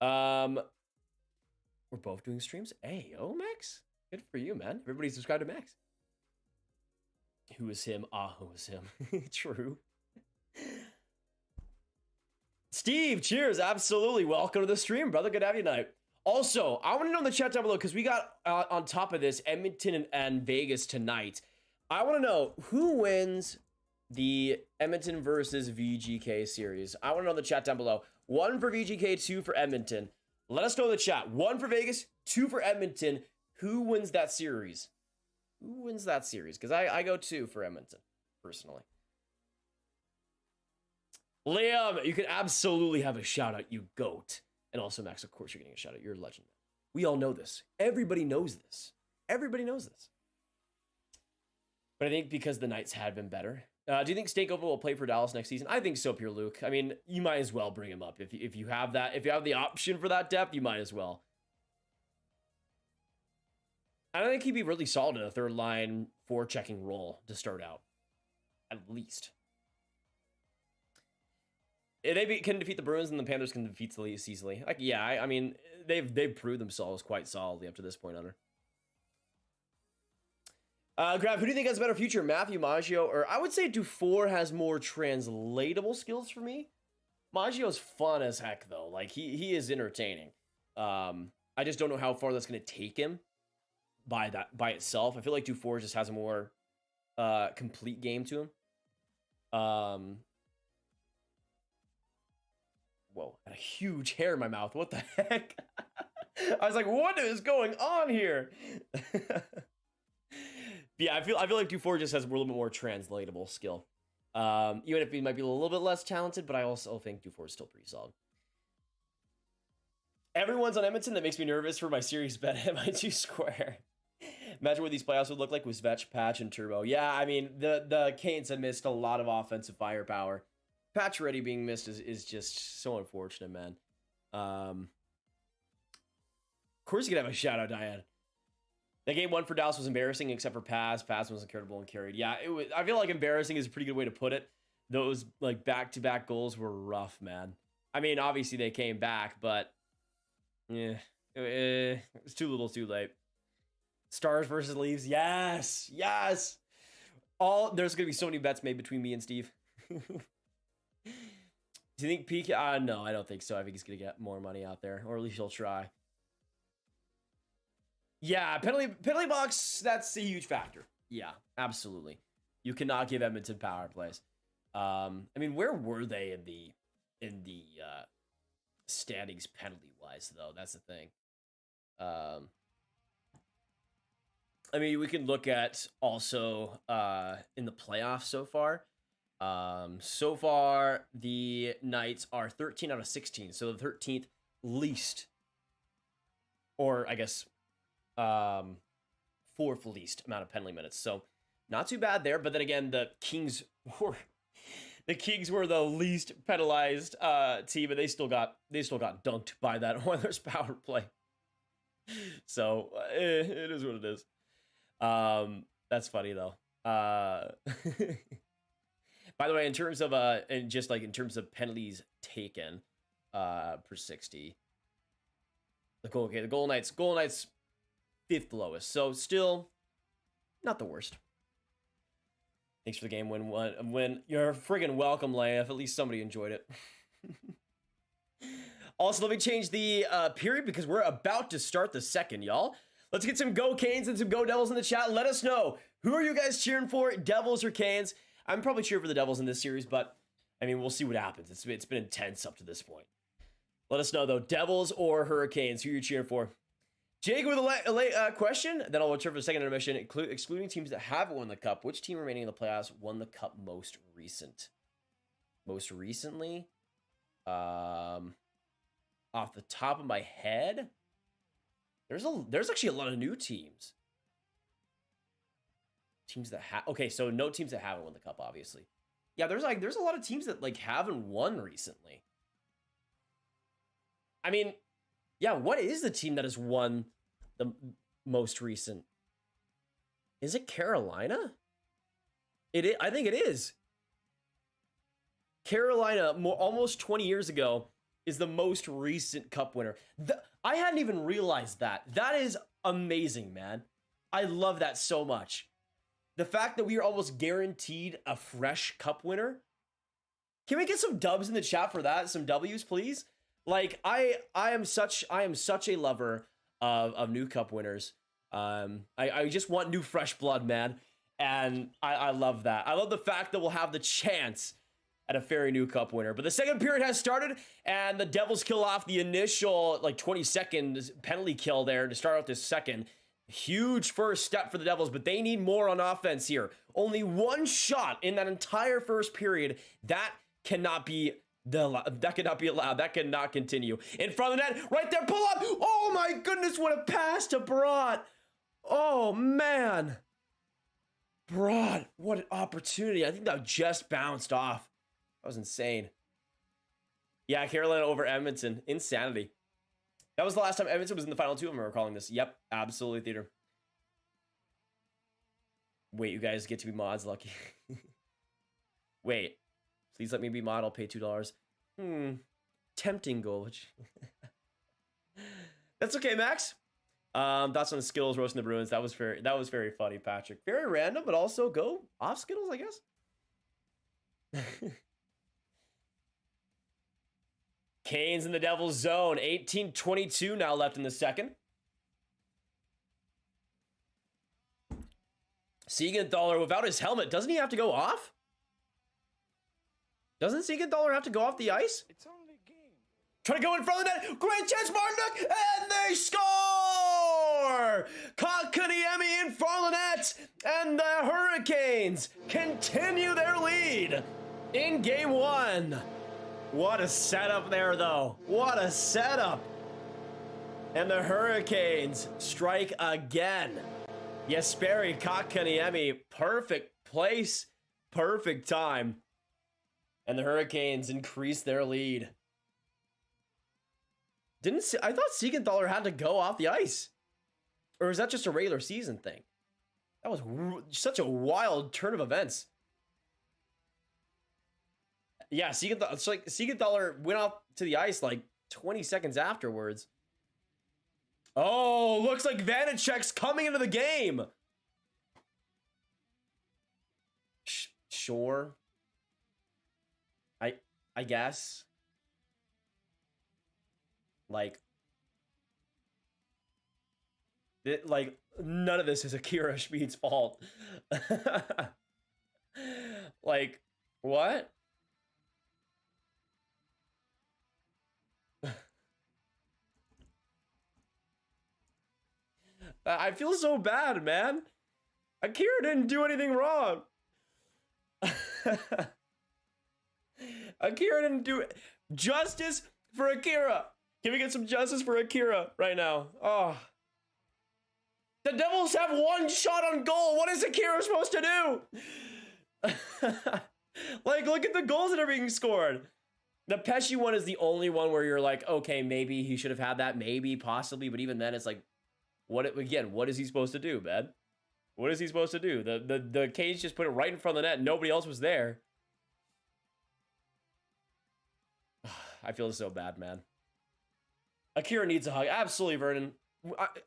We're both doing streams. Hey, yo, Max. Good for you, man. Everybody subscribe to Max. Who is him? Who is him? True. Steve, cheers. Absolutely. Welcome to the stream, brother. Good to have you tonight. Also, I want to know in the chat down below, because we got, on top of this, Edmonton and Vegas tonight. I want to know who wins the Edmonton versus VGK series. I want to know in the chat down below. 1 for VGK, 2 for Edmonton. Let us know in the chat. 1 for Vegas, 2 for Edmonton. Who wins that series? Who wins that series? Because I go 2 for Edmonton, personally. Liam, you can absolutely have a shout-out, you goat. And also, Max, of course you're getting a shout-out. You're a legend. We all know this. Everybody knows this. Everybody knows this. But I think because the Knights had been better. Do you think Stankoven will play for Dallas next season? I think so, Pure Luke. I mean, you might as well bring him up. If you have that, if you have the option for that depth, you might as well. I think he'd be really solid in a third line forechecking role to start out, at least. If they can defeat the Bruins, and the Panthers can defeat the Leafs easily. Like, yeah, I mean, they've proved themselves quite solidly up to this point, Hunter. Grav, who do you think has a better future, Matthew, Maggio, or I would say Dufour has more translatable skills for me. Maggio's fun as heck, though. Like, he is entertaining. I just don't know how far that's going to take him by itself. I feel like Dufour just has a more complete game to him. Whoa, I had a huge hair in my mouth. What the heck? I was like, what is going on here? Yeah, I feel like Dufour just has a little bit more translatable skill. Even if he might be a little bit less talented, but I also think Dufour is still pretty solid. Everyone's on Edmonton. That makes me nervous for my series bet at my 2 square. Imagine what these playoffs would look like with Svech, Patch, and Turbo. Yeah, I mean, the Canes have missed a lot of offensive firepower. Patch already being missed is just so unfortunate, man. Of course you could have a shout-out, Diane. The game 1 for Dallas was embarrassing, except for Paz. Paz was incredible and carried. Yeah, it was. I feel like embarrassing is a pretty good way to put it. Those like back-to-back goals were rough, man. I mean, obviously they came back, but yeah, It's too little, too late. Stars versus Leafs. Yes, yes. There's gonna be so many bets made between me and Steve. Do you think PK? No, I don't think so. I think he's gonna get more money out there, or at least he'll try. Yeah, penalty box. That's a huge factor. Yeah, absolutely. You cannot give Edmonton power plays. I mean, where were they in the standings penalty wise though? That's the thing. I mean, we can look at also in the playoffs so far. So far, the Knights are 13 out of 16, so the 13th least, or I guess fourth least amount of penalty minutes. So not too bad there. But then again, the Kings were the least penalized team, and they still got dunked by that Oilers power play. So it is what it is. That's funny though. By the way, in terms of in terms of penalties taken per 60, the Golden Knights fifth lowest, so still not the worst. Thanks for the game win. You're friggin' welcome, Leia. If at least somebody enjoyed it. Also, let me change the period because we're about to start the second, y'all. Let's get some Go Canes and some Go Devils in the chat. Let us know, who are you guys cheering for, Devils or Canes? I'm probably cheering for the Devils in this series, but I mean, we'll see what happens. It's been intense up to this point. Let us know though, Devils or Hurricanes, who you're cheering for. Jake with a late question. Then I'll return for the second intermission. Excluding teams that haven't won the cup, which team remaining in the playoffs won the cup most recently? Off the top of my head, there's actually a lot of new teams. Teams that okay, so no teams that haven't won the cup, obviously. Yeah, there's a lot of teams that haven't won recently. I mean, yeah, what is the team that has won the most recent? Is it Carolina? I think it is. Carolina, almost 20 years ago, is the most recent cup winner. I hadn't even realized that. That is amazing, man. I love that so much. The fact that we are almost guaranteed a fresh cup winner. Can we get some dubs in the chat for that? Some W's, please. Like, I am such a lover of new cup winners. I just want new fresh blood, man. And I love that. I love the fact that we'll have the chance at a very new cup winner. But the second period has started, and the Devils kill off the initial 20-second penalty kill there to start out this second. Huge first step for the Devils, but they need more on offense here. Only one shot in that entire first period. That cannot be allowed. That cannot continue. In front of the net, right there, pull up. Oh my goodness, what a pass to Broad. Oh man. Broad, what an opportunity. I think that just bounced off. That was insane. Yeah, Carolina over Edmonton. Insanity. That was the last time Edmonton was in the final two. I remember calling this. Yep, absolutely, Theater. Wait, you guys get to be mods, lucky. Wait, please let me be mod. I'll pay $2. Tempting goal. That's okay, Max. Thoughts on the Skittles roasting the Bruins. That was very funny, Patrick. Very random, but also go off Skittles, I guess. Canes in the Devils zone. 18:22 now left in the second. Siegenthaler without his helmet. Doesn't he have to go off? Doesn't Siegenthaler have to go off the ice? It's only a game. Trying to go in front of the net. Great chance, Martinook. And they score! Kotkaniemi in front of the net. And the Hurricanes continue their lead in game one. What a setup there, though. What a setup. And the Hurricanes strike again. Jesperi Kotkaniemi, perfect place, perfect time. And the Hurricanes increase their lead. I thought Siegenthaler had to go off the ice. Or is that just a regular season thing? That was such a wild turn of events. Yeah, Siegenthaler went off to the ice 20 seconds afterwards. Oh, looks like Vanecek's coming into the game. Sure. I guess. Like none of this is Akira Schmid's fault. Like, what? I feel so bad, man. Akira didn't do anything wrong. Akira didn't do it. Justice for Akira. Can we get some justice for Akira right now? Oh. The Devils have one shot on goal. What is Akira supposed to do? Like, look at the goals that are being scored. The Pesci one is the only one where you're like, okay, maybe he should have had that. Maybe, possibly. But even then, it's like, what is he supposed to do, man? What is he supposed to do? The Canes just put it right in front of the net. Nobody else was there. I feel so bad, man. Akira needs a hug. Absolutely, Vernon.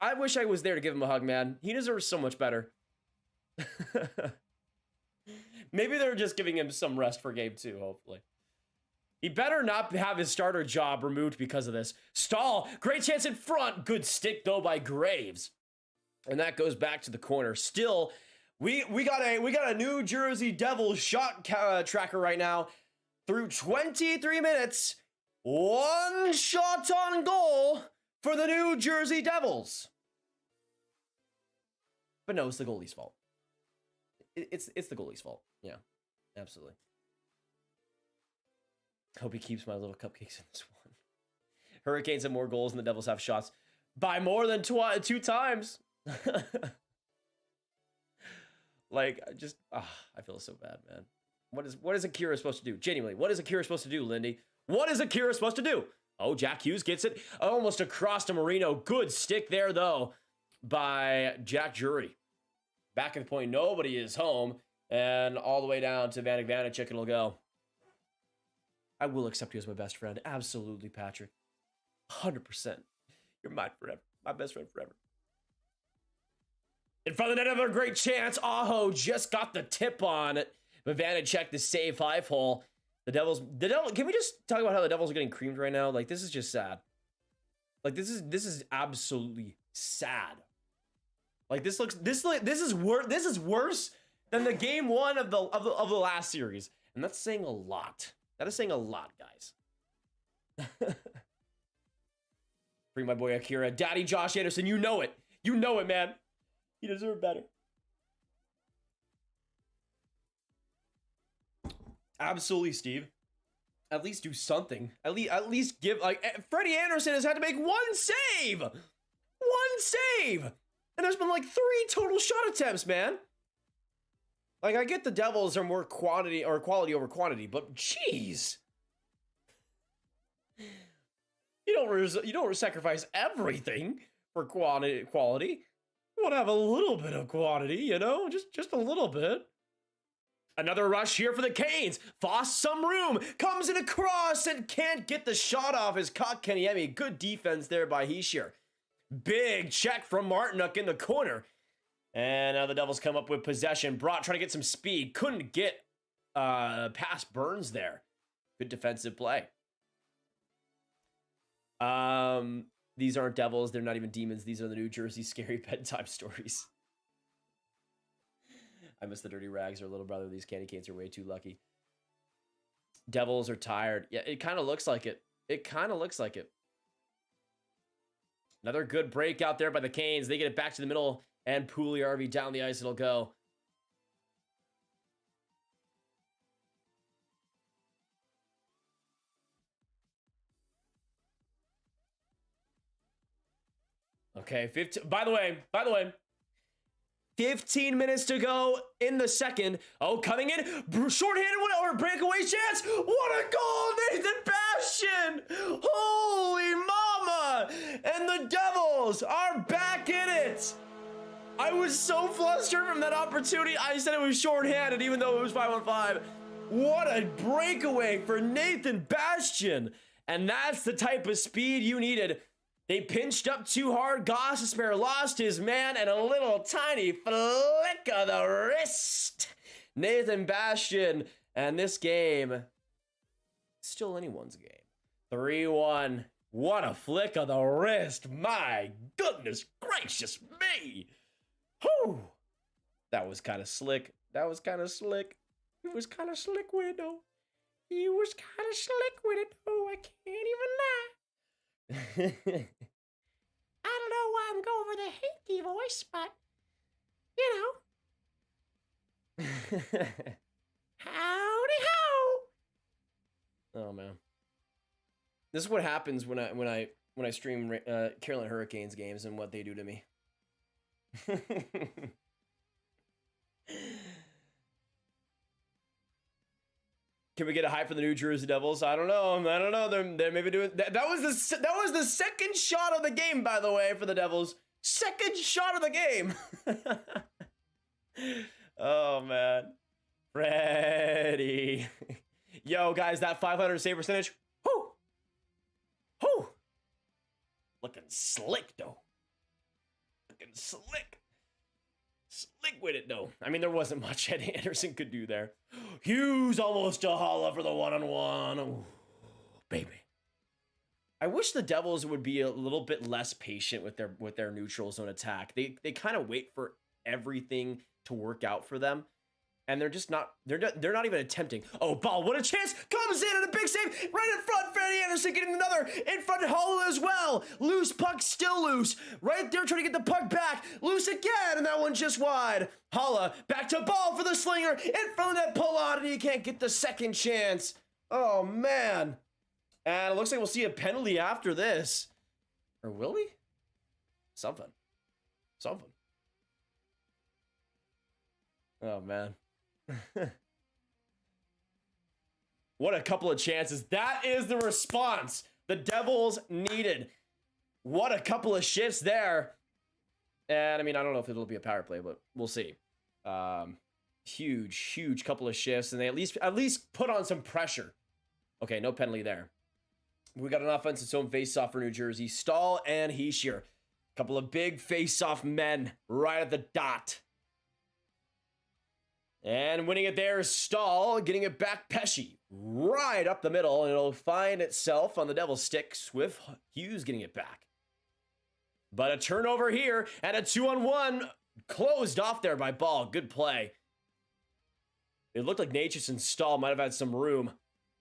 I wish I was there to give him a hug, man. He deserves so much better. Maybe they're just giving him some rest for game 2, hopefully. He better not have his starter job removed because of this. Stahl, great chance in front. Good stick, though, by Graves. And that goes back to the corner. Still, we got a New Jersey Devils shot tracker right now. Through 23 minutes, one shot on goal for the New Jersey Devils. But no, it's the goalie's fault. It's the goalie's fault. Yeah, absolutely. Hope he keeps my little cupcakes in this one. Hurricanes have more goals than the Devils have shots by more than 2 times. Like, I feel so bad, man. What is Akira supposed to do? Genuinely, what is Akira supposed to do, Lindy? What is Akira supposed to do? Oh, Jack Hughes gets it almost across to Marino. Good stick there, though, by Jack Jury. Back at the point, nobody is home, and all the way down to Vanecek, it'll go. I will accept you as my best friend. Absolutely, Patrick. 100%. You're mine forever. My best friend forever. In front of the net, another great chance. Aho just got the tip on it. But Vanecek, the save 5 hole. The Devils, can we just talk about how the Devils are getting creamed right now? Like, this is just sad. Like, this is absolutely sad. Like, this is worse than the game 1 of the last series. And that's saying a lot. That is saying a lot, guys. Bring my boy Akira. Daddy Josh Anderson, you know it. You know it, man. You deserve better. Absolutely, Steve. At least do something. At least give, like, Freddie Anderson has had to make 1 save. 1 save. And there's been like 3 total shot attempts, man. Like, I get the Devils are more quality over quantity, but jeez. You don't sacrifice everything for quality. You want to have a little bit of quantity, you know? Just a little bit. Another rush here for the Canes. Foss some room. Comes in across and can't get the shot off his Kotkaniemi. Good defense there by Hischier. Big check from Martinuk in the corner. And now the Devils come up with possession. Trying to get some speed. Couldn't get past Burns there. Good defensive play. These aren't Devils. They're not even demons. These are the New Jersey scary bedtime stories. I miss the dirty rags. Our little brother. These candy canes are way too lucky. Devils are tired. Yeah, it kind of looks like it. It kind of looks like it. Another good break out there by the Canes. They get it back to the middle. And Puljujärvi down the ice. It'll go. Okay, 15. By the way, 15 minutes to go in the second. Oh, coming in, shorthanded or breakaway chance. What a goal, Nathan Bastian! Holy mama! And the Devils are back in it. I was so flustered from that opportunity. I said it was shorthanded, even though it was 5-on-5. What a breakaway for Nathan Bastian! And that's the type of speed you needed They pinched up too hard. Gostisbehere lost his man, and a little tiny flick of the wrist. Nathan Bastian, and this game, still anyone's game. 3-1. What a flick of the wrist. My goodness gracious me. Whew. That was kind of slick. He was kind of slick with it, though. I can't even lie. I don't know why I'm going for the hinky voice, but, howdy ho. Oh, man. This is what happens when I stream Carolina Hurricanes games and what they do to me. Can we get a hype for the New Jersey Devils? I don't know. They're maybe doing that. That was the second shot of the game, by the way, for the Devils. Second shot of the game. Oh man, Freddie. Yo, guys, that 500 save percentage. Whoo. Looking slick, though. Looking slick. Slick with it, though. I mean, there wasn't much Eddie Anderson could do there. Hughes almost a holla for the one-on-one. Oh, baby. I wish the Devils would be a little bit less patient with their neutral zone attack. They kind of wait for everything to work out for them. And they're just not, they're not even attempting. Oh, ball, what a chance. Comes in and a big save right in front. Freddie Anderson getting another in front of Hollow as well. Loose puck, still loose. Right there trying to get the puck back. Loose again, and that one just wide. Holla, back to ball for the slinger. In front of that pull out, and he can't get the second chance. Oh, man. And it looks like we'll see a penalty after this. Or will we? Something. Oh, man. What a couple of chances. That is the response the Devils needed. What a couple of shifts there. And I mean, I don't know if it'll be a power play, but we'll see. Huge couple of shifts, and they at least put on some pressure. Okay, no penalty there. We got an offensive zone face-off for New Jersey. Stahl and Hischier. Couple of big face-off men right at the dot. And winning it there is Stahl, getting it back Pesce right up the middle, and it'll find itself on the Devil's sticks with Hughes getting it back. But a turnover here, and a 2-on-1 closed off there by Ball. Good play. It looked like Natchez and Stahl might have had some room.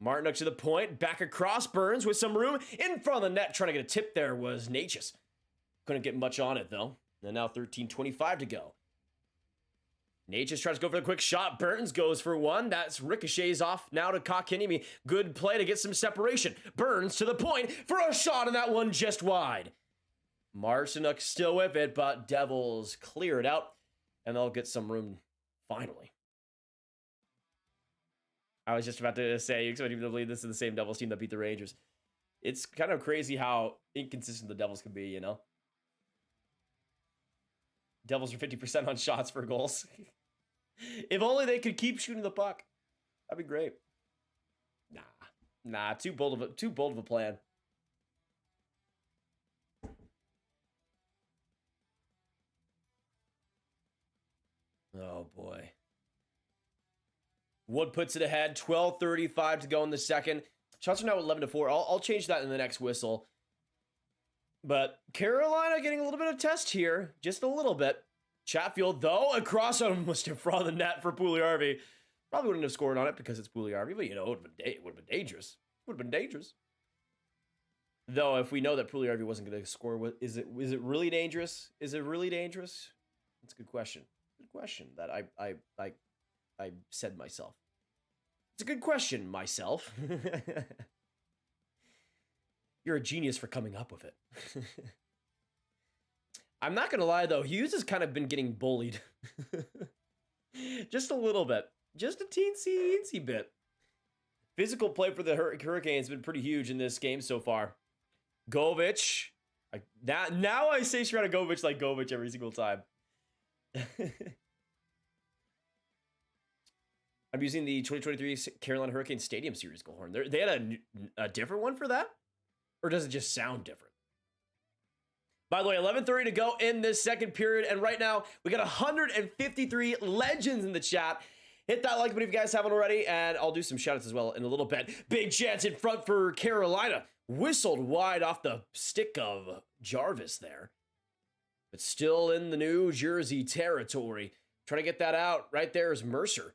Martin up to the point, back across Burns with some room. In front of the net, trying to get a tip there was Natchez. Couldn't get much on it, though. And now 13:25 to go. Natchez tries to go for the quick shot. Burns goes for one. That's ricochets off now to Kotkaniemi. Good play to get some separation. Burns to the point for a shot, and that one just wide. Marcinuk still with it, but Devils clear it out, and they'll get some room finally. I was just about to say, you expect me to believe this is the same Devils team that beat the Rangers. It's kind of crazy how inconsistent the Devils can be, you know? Devils are 50% on shots for goals. If only they could keep shooting the puck. That'd be great. Nah, too bold of a plan. Oh boy. Wood puts it ahead. 12:35 to go in the second. Shots are now 11-4. I'll change that in the next whistle. But Carolina getting a little bit of test here. Just a little bit. Chatfield, though, across almost in front of the net for Puljujärvi. Probably wouldn't have scored on it because it's Puljujärvi, but, you know, it would have been dangerous. It would have been dangerous. Though, if we know that Puljujärvi wasn't going to score, is it really dangerous? Is it really dangerous? That's a good question. Good question that I said myself. It's a good question, myself. You're a genius for coming up with it. I'm not going to lie, though. Hughes has kind of been getting bullied. Just a little bit. Just a teensy bit. Physical play for the Hurricanes has been pretty huge in this game so far. Govich. Now I say straight out Govich like Govich every single time. I'm using the 2023 Carolina Hurricanes Stadium Series goal horn. They had a different one for that? Or does it just sound different? By the way, 11:30 to go in this second period, and right now we got 153 legends in the chat. Hit that like button if you guys haven't already, and I'll do some shoutouts as well in a little bit. Big chance in front for Carolina. Whistled wide off the stick of Jarvis there. But still in the New Jersey territory. Trying to get that out. Right there is Mercer.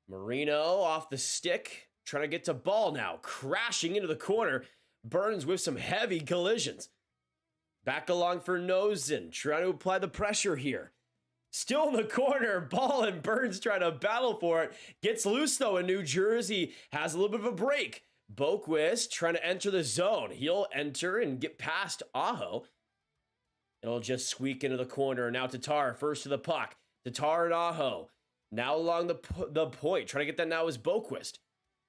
Marino off the stick. Trying to get to ball now. Crashing into the corner. Burns with some heavy collisions. Back along for Nosen. Trying to apply the pressure here. Still in the corner, Ball and Burns trying to battle for it. Gets loose though in New Jersey. Has a little bit of a break. Boquist trying to enter the zone. He'll enter and get past Aho. It'll just squeak into the corner. Now Tatar first to the puck. Tatar and Aho. Now along the point. Trying to get that now is Boquist.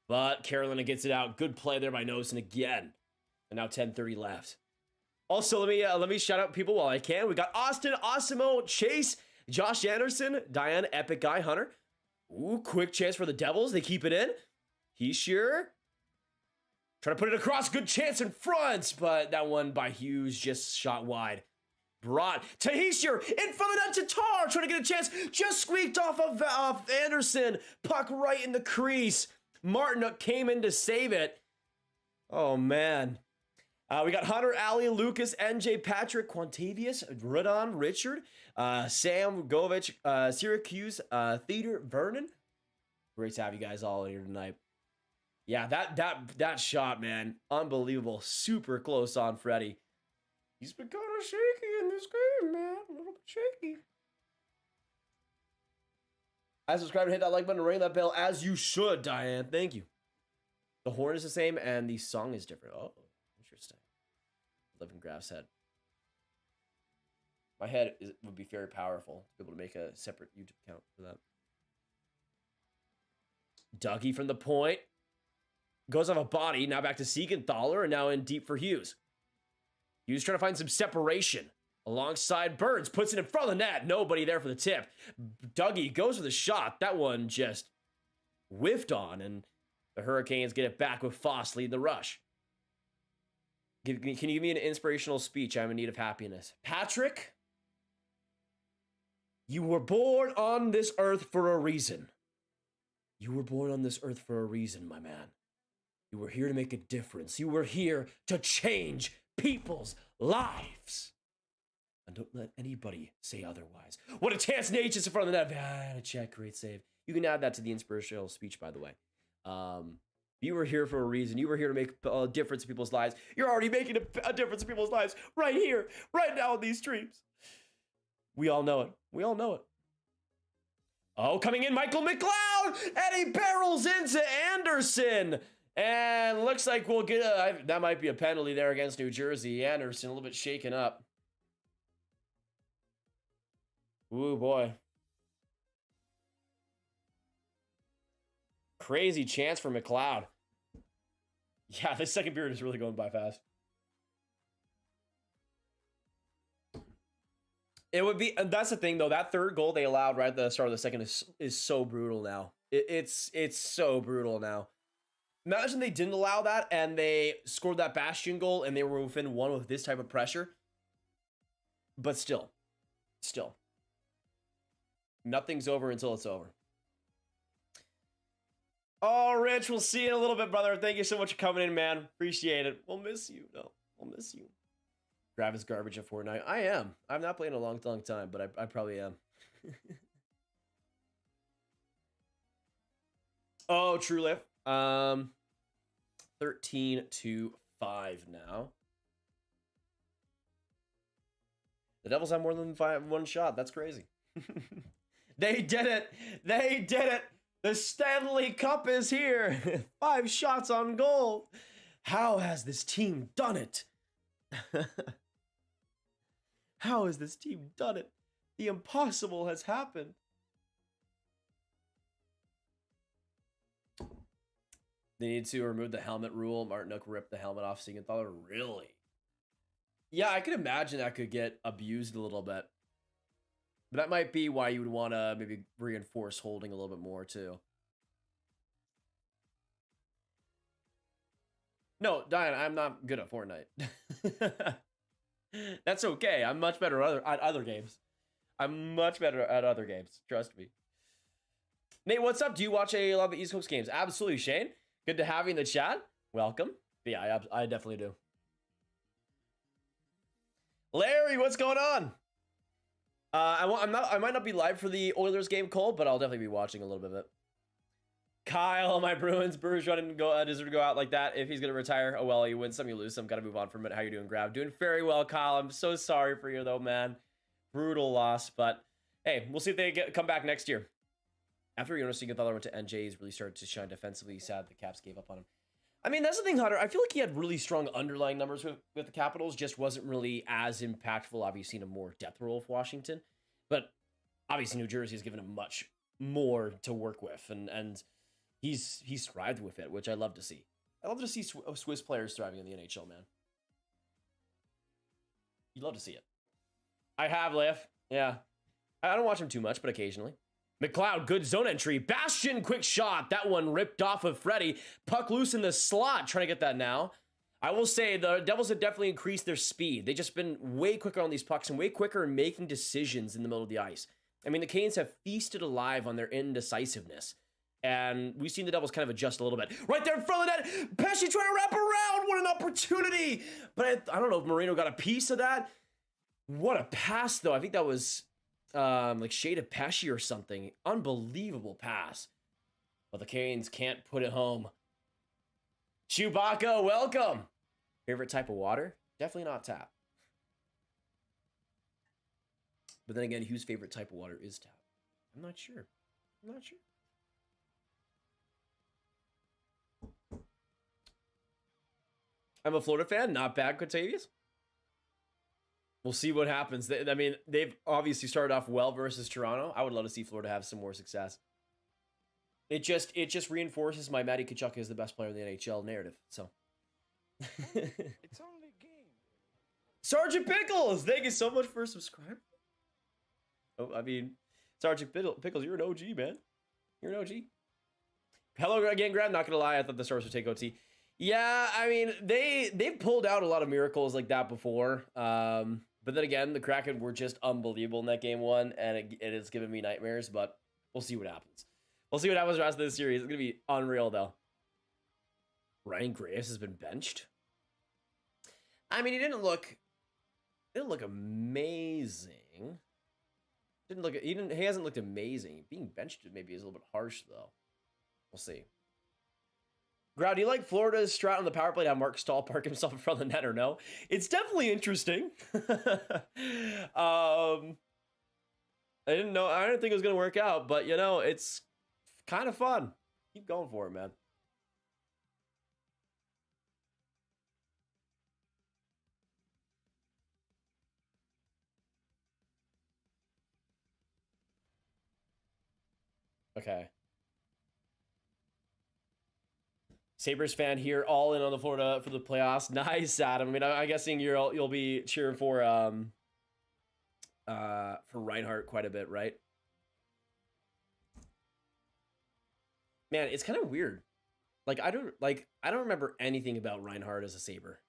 But Carolina gets it out. Good play there by Nosen again. And now 10:30 left. Also, let me shout out people while I can. We got Austin, Osimo, Chase, Josh Anderson, Diane, Epic Guy, Hunter. Ooh, quick chance for the Devils. They keep it in. He's sure. Trying to put it across. Good chance in front. But that one by Hughes just shot wide. Brought Tahishir in front of that Tatar. Trying to get a chance. Just squeaked off of Anderson. Puck right in the crease. Martin came in to save it. Oh, man. We got Hunter, Ali, Lucas, NJ, Patrick, Quantavius, Rudon, Richard, Sam, Govich, Syracuse, Theater, Vernon. Great to have you guys all here tonight. Yeah, that shot, man, unbelievable. Super close on Freddie. He's been kind of shaky in this game, man. A little bit shaky. I subscribe and hit that like button and ring that bell as you should, Diane. Thank you. The horn is the same and the song is different. Oh. Interesting. Live in Graf's head. My head would be very powerful to be able to make a separate YouTube account for that. Dougie from the point. Goes off a body. Now back to Siegenthaler and now in deep for Hughes. Hughes trying to find some separation. Alongside Burns. Puts it in front of the net. Nobody there for the tip. Dougie goes for the shot. That one just whiffed on. And the Hurricanes get it back with Foss leading the rush. Can you give me an inspirational speech? I'm in need of happiness. Patrick, you were born on this earth for a reason. You were born on this earth for a reason, my man. You were here to make a difference. You were here to change people's lives. And don't let anybody say otherwise. What a chance, Nate, just in front of the net. Ah, check, great save. You can add that to the inspirational speech, by the way. You were here for a reason. You were here to make a difference in people's lives. You're already making a difference in people's lives right here, right now in these streams. We all know it. We all know it. Oh, coming in, Michael McLeod, and he barrels into Anderson. And looks like we'll get that might be a penalty there against New Jersey. Anderson a little bit shaken up. Ooh, boy. Crazy chance for McLeod. Yeah, this second period is really going by fast. It would be, and that's the thing though, that third goal they allowed right at the start of the second is so brutal now. It's so brutal now. Imagine they didn't allow that and they scored that Bastion goal and they were within one with this type of pressure. But still. Nothing's over until it's over. Oh, Rich, we'll see you in a little bit, brother. Thank you so much for coming in, man. Appreciate it. We'll miss you. No, we'll miss you. Grab his garbage at Fortnite. I am. I've not played in a long time, but I probably am. Oh, True Lift. 13-5 now. The Devils have more than one shot. That's crazy. They did it. They did it. The Stanley Cup is here. 5 shots on goal. How has this team done it? How has this team done it? The impossible has happened. They need to remove the helmet rule. Martinook ripped the helmet off Siegenthaler. Really? Yeah, I could imagine that could get abused a little bit. But that might be why you would want to maybe reinforce holding a little bit more too. No, Diane, I'm not good at Fortnite. That's okay. I'm much better at other games. I'm much better at other games. Trust me. Nate, what's up? Do you watch a lot of the East Coast games? Absolutely, Shane. Good to have you in the chat. Welcome. But yeah, I definitely do. Larry, what's going on? I might not be live for the Oilers game, Cole, but I'll definitely be watching a little bit of it. Kyle, my Bruins didn't deserve to go out like that. If he's gonna retire, oh well, you win some, you lose some. Gotta move on from it. How you doing, Grav? Doing very well, Kyle. I'm so sorry for you though, man. Brutal loss, but hey, we'll see if they come back next year. After Jonas Siegenthaler went to NJ, he's really started to shine defensively. Sad the Caps gave up on him. I mean, that's the thing, Hunter. I feel like he had really strong underlying numbers with the Capitals, just wasn't really as impactful, obviously, in a more depth role of Washington. But obviously, New Jersey has given him much more to work with, and he's thrived with it, which I love to see. I love to see Swiss players thriving in the NHL, man. You love to see it. I have, Leif. Yeah. I don't watch him too much, but occasionally. McLeod, good zone entry. Bastion, quick shot. That one ripped off of Freddie. Puck loose in the slot. Trying to get that now. I will say the Devils have definitely increased their speed. They've just been way quicker on these pucks and way quicker in making decisions in the middle of the ice. I mean, the Canes have feasted alive on their indecisiveness. And we've seen the Devils kind of adjust a little bit. Right there in front of the net. Pesce trying to wrap around. What an opportunity. But I don't know if Moreno got a piece of that. What a pass, though. I think that was like shade of Pesce or something. Unbelievable pass. But the Canes can't put it home. Chewbacca, welcome. Favorite type of water? Definitely not tap. But then again, whose favorite type of water is tap? I'm not sure. I'm a Florida fan. Not bad, Quintavious. We'll see what happens. I mean, they've obviously started off well versus Toronto. I would love to see Florida have some more success. It just reinforces my Matty Tkachuk is the best player in the NHL narrative. So it's only a game. Sergeant Pickles, thank you so much for subscribing. Oh, I mean, Sergeant Pickles, you're an OG, man. You're an OG. Hello again, Grab. Not gonna lie, I thought the Stars would take OT. Yeah, I mean, they've pulled out a lot of miracles like that before. But then again, the Kraken were just unbelievable in that game one, and it has given me nightmares, but we'll see what happens. We'll see what happens the rest of this series. It's going to be unreal, though. Ryan Graves has been benched. I mean, he didn't look amazing. He hasn't looked amazing. Being benched maybe is a little bit harsh, though. We'll see. Ground, do you like Florida's strat on the power play to have Mark Stahl park himself in front of the net or no? It's definitely interesting. I didn't think it was going to work out, but, you know, it's kind of fun. Keep going for it, man. Okay. Sabres fan here, all in on the Florida for the playoffs. Nice, Adam. I mean, I'm guessing you'll be cheering for Reinhart quite a bit, right? Man, it's kind of weird. Like I don't remember anything about Reinhart as a Sabre,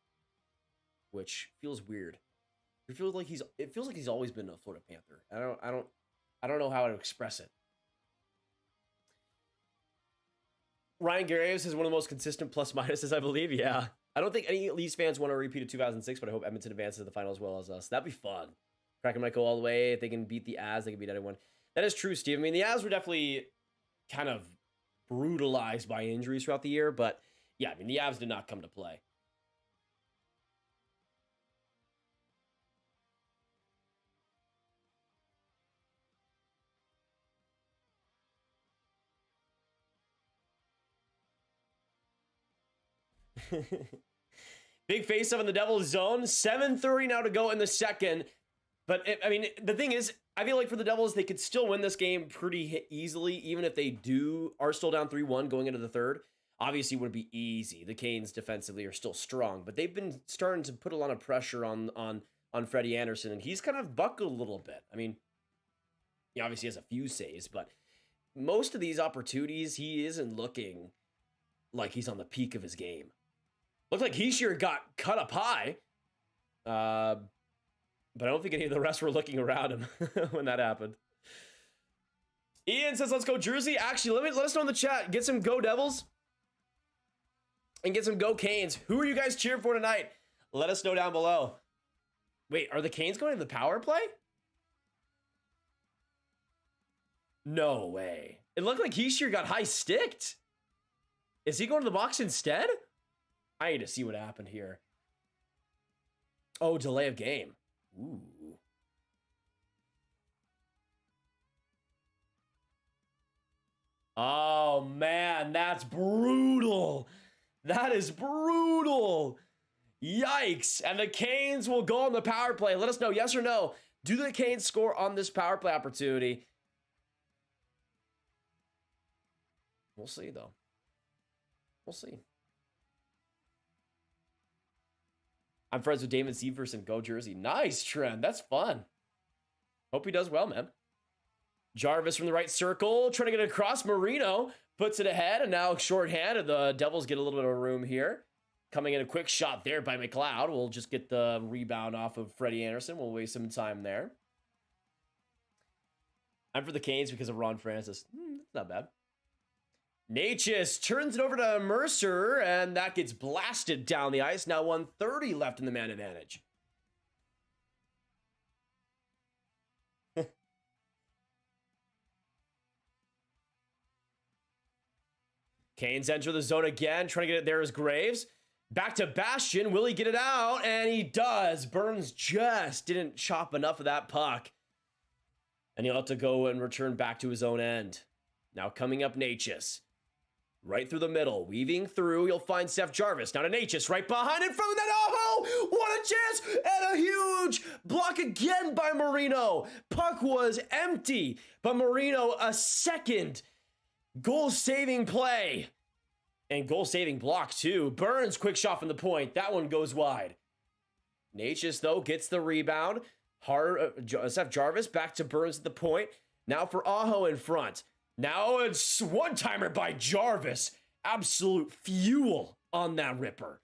which feels weird. It feels like he's always been a Florida Panther. I don't know how to express it. Ryan Graves is one of the most consistent plus minuses, I believe. Yeah. I don't think any Leafs fans want to repeat of 2006, but I hope Edmonton advances to the final as well as us. That'd be fun. Kraken might go all the way. If they can beat the Avs, they can beat anyone. That is true, Steve. I mean, the Avs were definitely kind of brutalized by injuries throughout the year, but yeah, I mean, the Avs did not come to play. Big face-up in the Devils zone. 7:30 now to go in the second. But, I mean, the thing is, I feel like for the Devils, they could still win this game pretty easily, even if they are still down 3-1 going into the third. Obviously, it wouldn't be easy. The Canes defensively are still strong, but they've been starting to put a lot of pressure on Freddie Anderson, and he's kind of buckled a little bit. I mean, he obviously has a few saves, but most of these opportunities, he isn't looking like he's on the peak of his game. Looks like Heischer got cut up high. But I don't think any of the rest were looking around him when that happened. Ian says, let's go Jersey. Actually, let us know in the chat. Get some Go Devils and get some Go Canes. Who are you guys cheering for tonight? Let us know down below. Wait, are the Canes going to the power play? No way. It looked like Heischer got high sticked. Is he going to the box instead? I need to see what happened here. Oh, delay of game. Ooh. Oh, man, that's brutal. That is brutal. Yikes. And the Canes will go on the power play. Let us know, yes or no. Do the Canes score on this power play opportunity? We'll see, though. We'll see. I'm friends with Damon Severson. Go Jersey. Nice, Trent. That's fun. Hope he does well, man. Jarvis from the right circle, trying to get it across. Marino puts it ahead, and now shorthanded. The Devils get a little bit of room here. Coming in a quick shot there by McLeod. We'll just get the rebound off of Freddie Anderson. We'll waste some time there. I'm for the Canes because of Ron Francis. Not bad. Natchez turns it over to Mercer, and that gets blasted down the ice. Now 1:30 left in the man advantage. Canes enter the zone again, trying to get it there as Graves. Back to Bastian. Will he get it out? And he does. Burns just didn't chop enough of that puck. And he'll have to go and return back to his own end. Now coming up, Natchez. Right through the middle, weaving through, you'll find Seth Jarvis. Now to Natchez, right behind in front of that. Oh, what a chance! And a huge block again by Marino. Puck was empty, but Marino, a second goal-saving play. And goal-saving block, too. Burns, quick shot from the point. That one goes wide. Natchez, though, gets the rebound. Seth Jarvis back to Burns at the point. Now for Aho in front. Now it's one-timer by Jarvis. Absolute fuel on that ripper.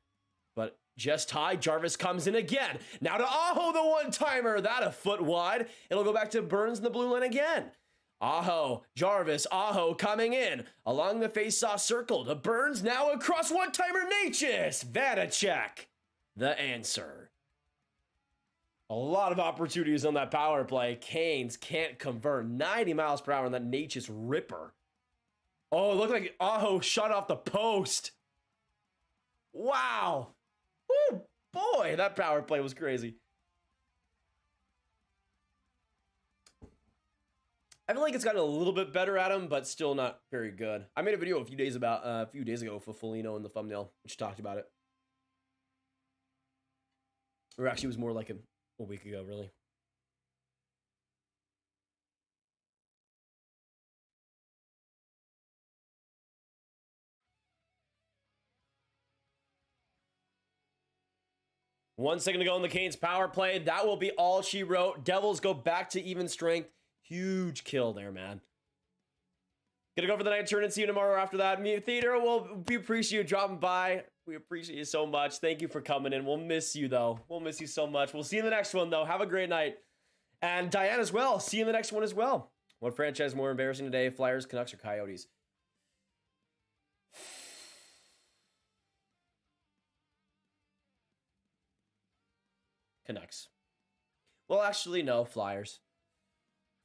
But just high, Jarvis comes in again. Now to Aho, the one-timer. That a foot wide. It'll go back to Burns in the blue line again. Aho, Jarvis, Aho coming in. Along the face-off circle to Burns. Now across one-timer, Natchez. Vanacek, the answer. A lot of opportunities on that power play. Canes can't convert. 90 miles per hour on that Natchez ripper. Oh, it looked like Aho shot off the post. Wow. Woo, boy, that power play was crazy. I feel like it's gotten a little bit better at him, but still not very good. I made a video a few days ago for Foligno in the thumbnail, which talked about it. Or actually, it was more like a week ago, really. One second to go in the Canes power play. That will be all she wrote. Devils go back to even strength. Huge kill there, man. Gonna go for the night turn and see you tomorrow after that. Me, Theater, we appreciate you dropping by. We appreciate you so much. Thank you for coming in. We'll miss you, though. We'll miss you so much. We'll see you in the next one, though. Have a great night. And Diane as well. See you in the next one as well. What franchise more embarrassing today? Flyers, Canucks, or Coyotes? Canucks. Well, actually, no. Flyers.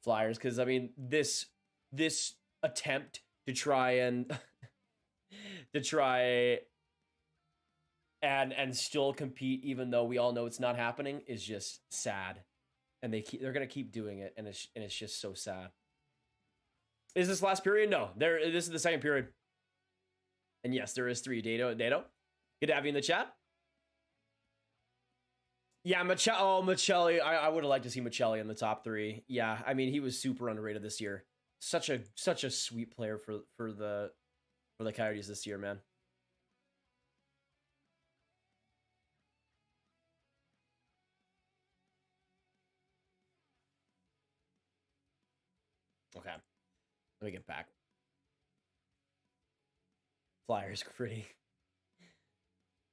Flyers, because, I mean, this attempt to try and and still compete, even though we all know it's not happening, is just sad. And they're gonna keep doing it, and it's just so sad. Is this last period? No, this is the second period. And yes, there is 3. Dado, good to have you in the chat. Yeah, Michelli. I would have liked to see Michelli in the top 3. Yeah, I mean, he was super underrated this year. Such a sweet player for the Coyotes this year, man. Okay, let me get back. Flyers gritty.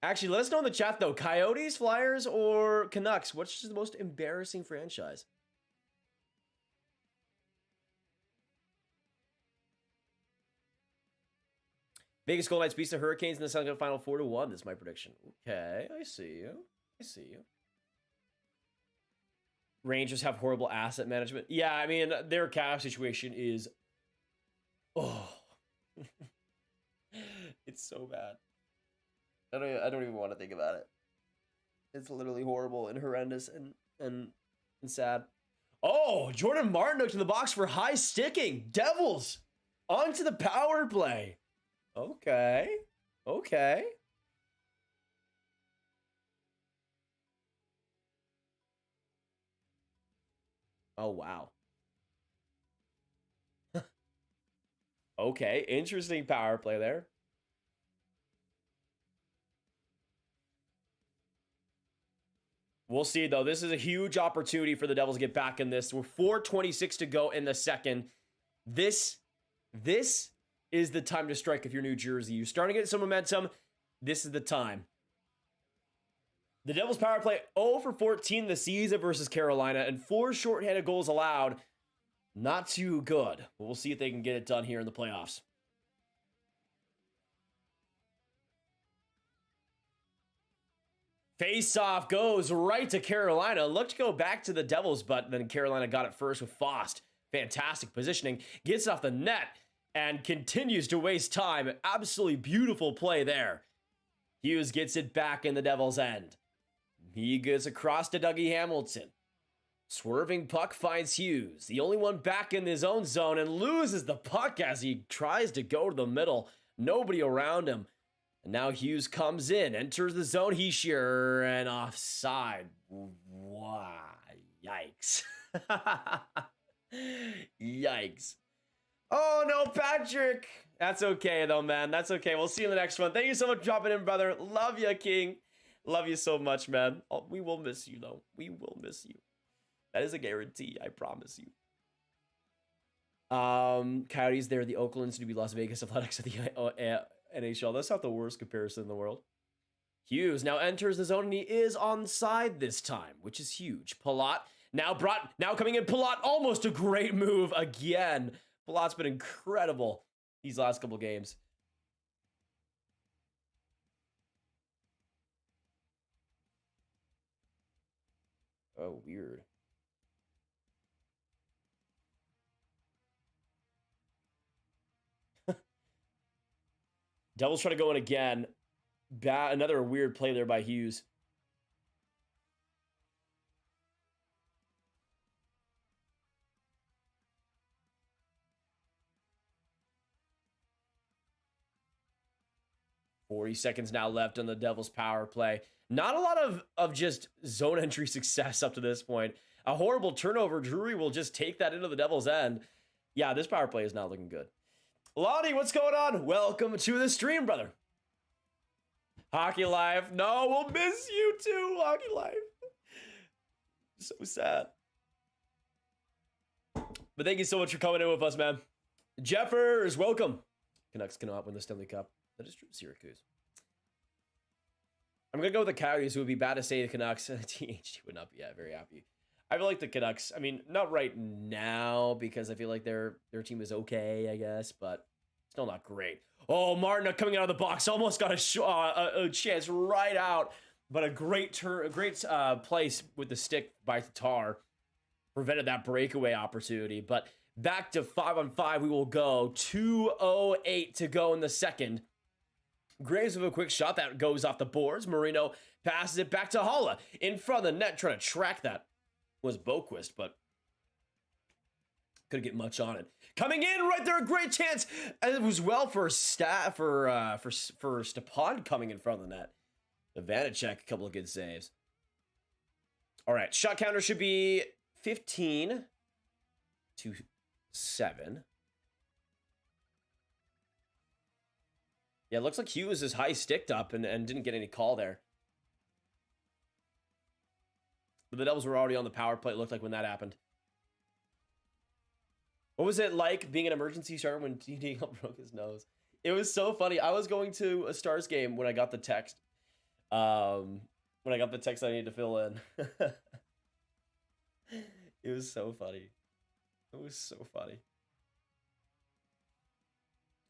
Actually, let us know in the chat, though. Coyotes, Flyers, or Canucks? What's the most embarrassing franchise? Vegas Golden Knights beats the Hurricanes in the Stanley Cup Final 4-1. That's my prediction. Okay, I see you. I see you. Rangers have horrible asset management. Yeah, I mean, their cap situation is... Oh. It's so bad. I don't even want to think about it. It's literally horrible and horrendous and sad. Oh, Jordan Martin hooked to the box for high sticking. Devils onto the power play. Okay. Okay. Oh, wow. Okay, interesting power play there. We'll see, though. This is a huge opportunity for the Devils to get back in this. We're 4:26 to go in the second. This is the time to strike if you're New Jersey. You're starting to get some momentum. This is the time. The Devils power play 0 for 14 this season versus Carolina, and 4 shorthanded goals allowed. Not too good. But we'll see if they can get it done here in the playoffs. Face-off goes right to Carolina. Looked to go back to the Devils, but then Carolina got it first with Fost. Fantastic positioning. Gets it off the net and continues to waste time. Absolutely beautiful play there. Hughes gets it back in the Devils' end. He gets across to Dougie Hamilton. Swerving puck finds Hughes. The only one back in his own zone and loses the puck as he tries to go to the middle. Nobody around him. And now Hughes comes in, enters the zone. He's sure and offside. Wow. Yikes. Yikes. Oh, no, Patrick. That's okay, though, man. That's okay. We'll see you in the next one. Thank you so much for dropping in, brother. Love you, King. Love you so much, man. Oh, we will miss you, though. We will miss you. That is a guarantee. I promise you. Coyotes, they're the Oaklands to be Las Vegas Athletics of the NHL. That's not the worst comparison in the world. Hughes now enters the zone, and he is onside this time, which is huge. Palat now coming in. Palat, almost a great move again. Palat's been incredible these last couple games. Oh, weird. Devils try to go in again. Another weird play there by Hughes. $40 now left on the Devils power play. Not a lot of just zone entry success up to this point. A horrible turnover. Drury will just take that into the Devils' end. Yeah, this power play is not looking good. Lottie, what's going on? Welcome to the stream, brother. Hockey Life. No, we'll miss you too, Hockey Life. So sad. But thank you so much for coming in with us, man. Jeffers, welcome. Canucks cannot win the Stanley Cup. That is true. Syracuse. I'm going to go with the Coyotes. It would be bad to say the Canucks. THT would not be very happy. I feel like the Canucks, I mean, not right now because I feel like their team is okay, I guess, but still not great. Oh, Martin coming out of the box. Almost got a chance right out, but a great place with the stick by Tatar prevented that breakaway opportunity. But back to 5-on-5 we will go. 2:08 to go in the second. Graves with a quick shot that goes off the boards. Marino passes it back to Holla in front of the net, trying to track that. Was Boquist, but couldn't get much on it. Coming in right there, a great chance. And it was well for Stepan coming in front of the net. The Vanacek, a couple of good saves. All right, shot counter should be 15-7. Yeah, it looks like Hughes is high sticked up and didn't get any call there. But the Devils were already on the power play, it looked like, when that happened. What was it like being an emergency starter when TD broke his nose? It was so funny. I was going to a Stars game when I got the text. when I got the text I needed to fill in. It was so funny. It was so funny.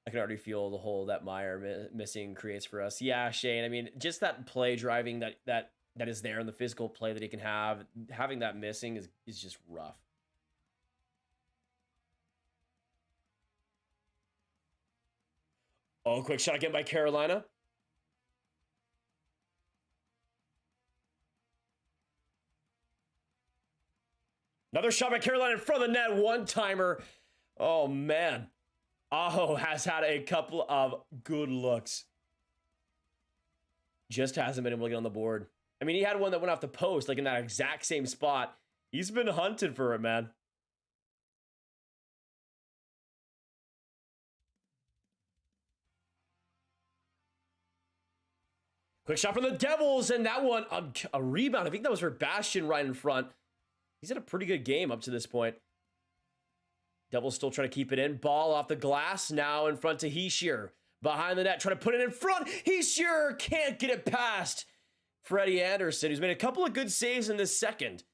I can already feel the hole that Meyer missing creates for us. Yeah, Shane. I mean, just that play driving that is there in the physical play that he can have. Having that missing is just rough. Oh, quick shot again by Carolina. Another shot by Carolina in front of the net. One-timer. Oh, man. Aho has had a couple of good looks. Just hasn't been able to get on the board. I mean, he had one that went off the post, like in that exact same spot. He's been hunted for it, man. Quick shot from the Devils, and that one, a rebound. I think that was for Bastian right in front. He's had a pretty good game up to this point. Devils still trying to keep it in. Ball off the glass, now in front to Hischier. Behind the net, trying to put it in front. Hischier can't get it past Freddie Anderson, who's made a couple of good saves in this second.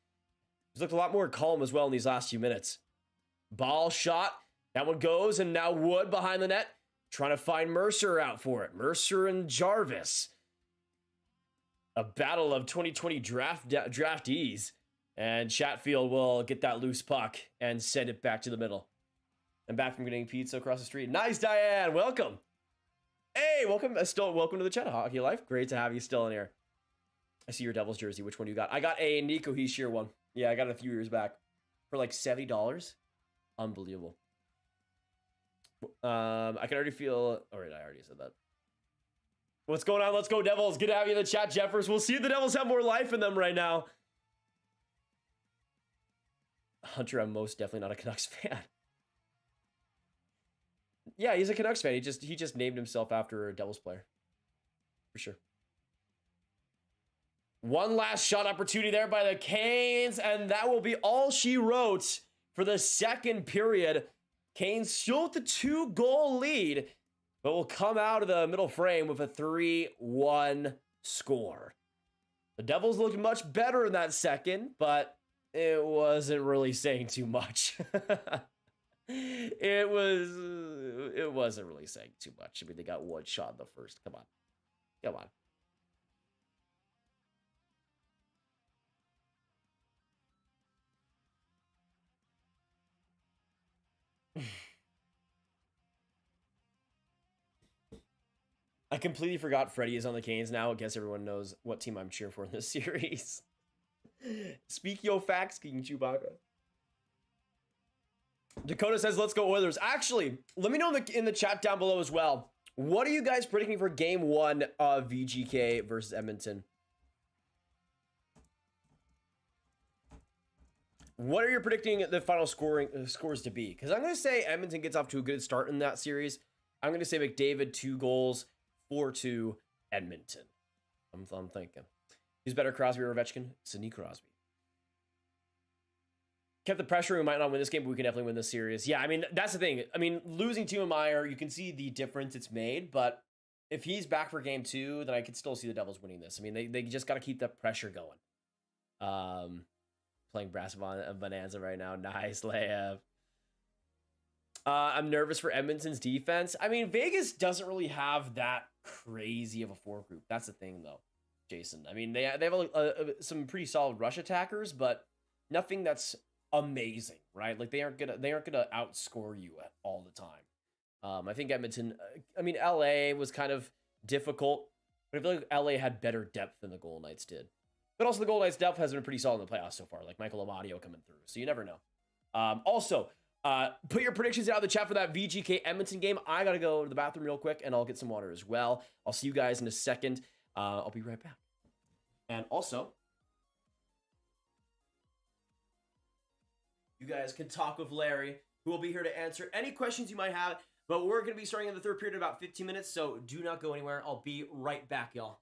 He's looked a lot more calm as well in these last few minutes. Ball shot. That one goes, and now Wood behind the net, trying to find Mercer out for it. Mercer and Jarvis. A battle of 2020 draftees. And Chatfield will get that loose puck and send it back to the middle. And back from getting pizza across the street. Nice, Diane. Welcome. Hey, welcome to the chat, Hockey Life. Great to have you still in here. I see your Devils jersey. Which one you got? I got a Nico Hischier one. Yeah, I got it a few years back for like $70. Unbelievable. I can already feel. All right, I already said that. What's going on? Let's go, Devils. Good to have you in the chat, Jeffers. We'll see if the Devils have more life in them right now. Hunter, I'm most definitely not a Canucks fan. Yeah, he's a Canucks fan. He just named himself after a Devils player. For sure. One last shot opportunity there by the Canes, and that will be all she wrote for the second period. Canes still with the 2-goal lead, but will come out of the middle frame with a 3-1 score. The Devils looked much better in that second, but it wasn't really saying too much. It wasn't really saying too much. I mean, they got one shot in the first. Come on. Come on. I completely forgot Freddie is on the Canes now. I guess everyone knows what team I'm cheering for in this series. Speak yo facts, King Chewbacca. Dakota says, let's go Oilers. Actually, let me know in the chat down below as well. What are you guys predicting for game 1 of VGK versus Edmonton? What are you predicting the final scores to be? Because I'm going to say Edmonton gets off to a good start in that series. I'm going to say McDavid 2 goals, 4-2 Edmonton. I'm thinking. Who's better, Crosby or Ovechkin? Sidney Crosby. Kept the pressure. We might not win this game, but we can definitely win this series. Yeah, I mean, that's the thing. I mean, losing Timo Meier, you can see the difference it's made, but if he's back for game 2, then I could still see the Devils winning this. I mean, they just got to keep that pressure going. Playing Brass Bonanza right now. Nice layup. I'm nervous for Edmonton's defense. I mean, Vegas doesn't really have that crazy of a forward group. That's the thing, though, Jason. I mean, they have some pretty solid rush attackers, but nothing that's amazing, right? Like they aren't gonna outscore you all the time. I think Edmonton. I mean, LA was kind of difficult, but I feel like LA had better depth than the Golden Knights did. But also, the Golden Knights' depth has been pretty solid in the playoffs so far, like Michael Amadio coming through. So you never know. Also, put your predictions out in the chat for that VGK Edmonton game. I got to go to the bathroom real quick, and I'll get some water as well. I'll see you guys in a second. I'll be right back. And also, you guys can talk with Larry, who will be here to answer any questions you might have. But we're going to be starting in the third period in about 15 minutes, so do not go anywhere. I'll be right back, y'all.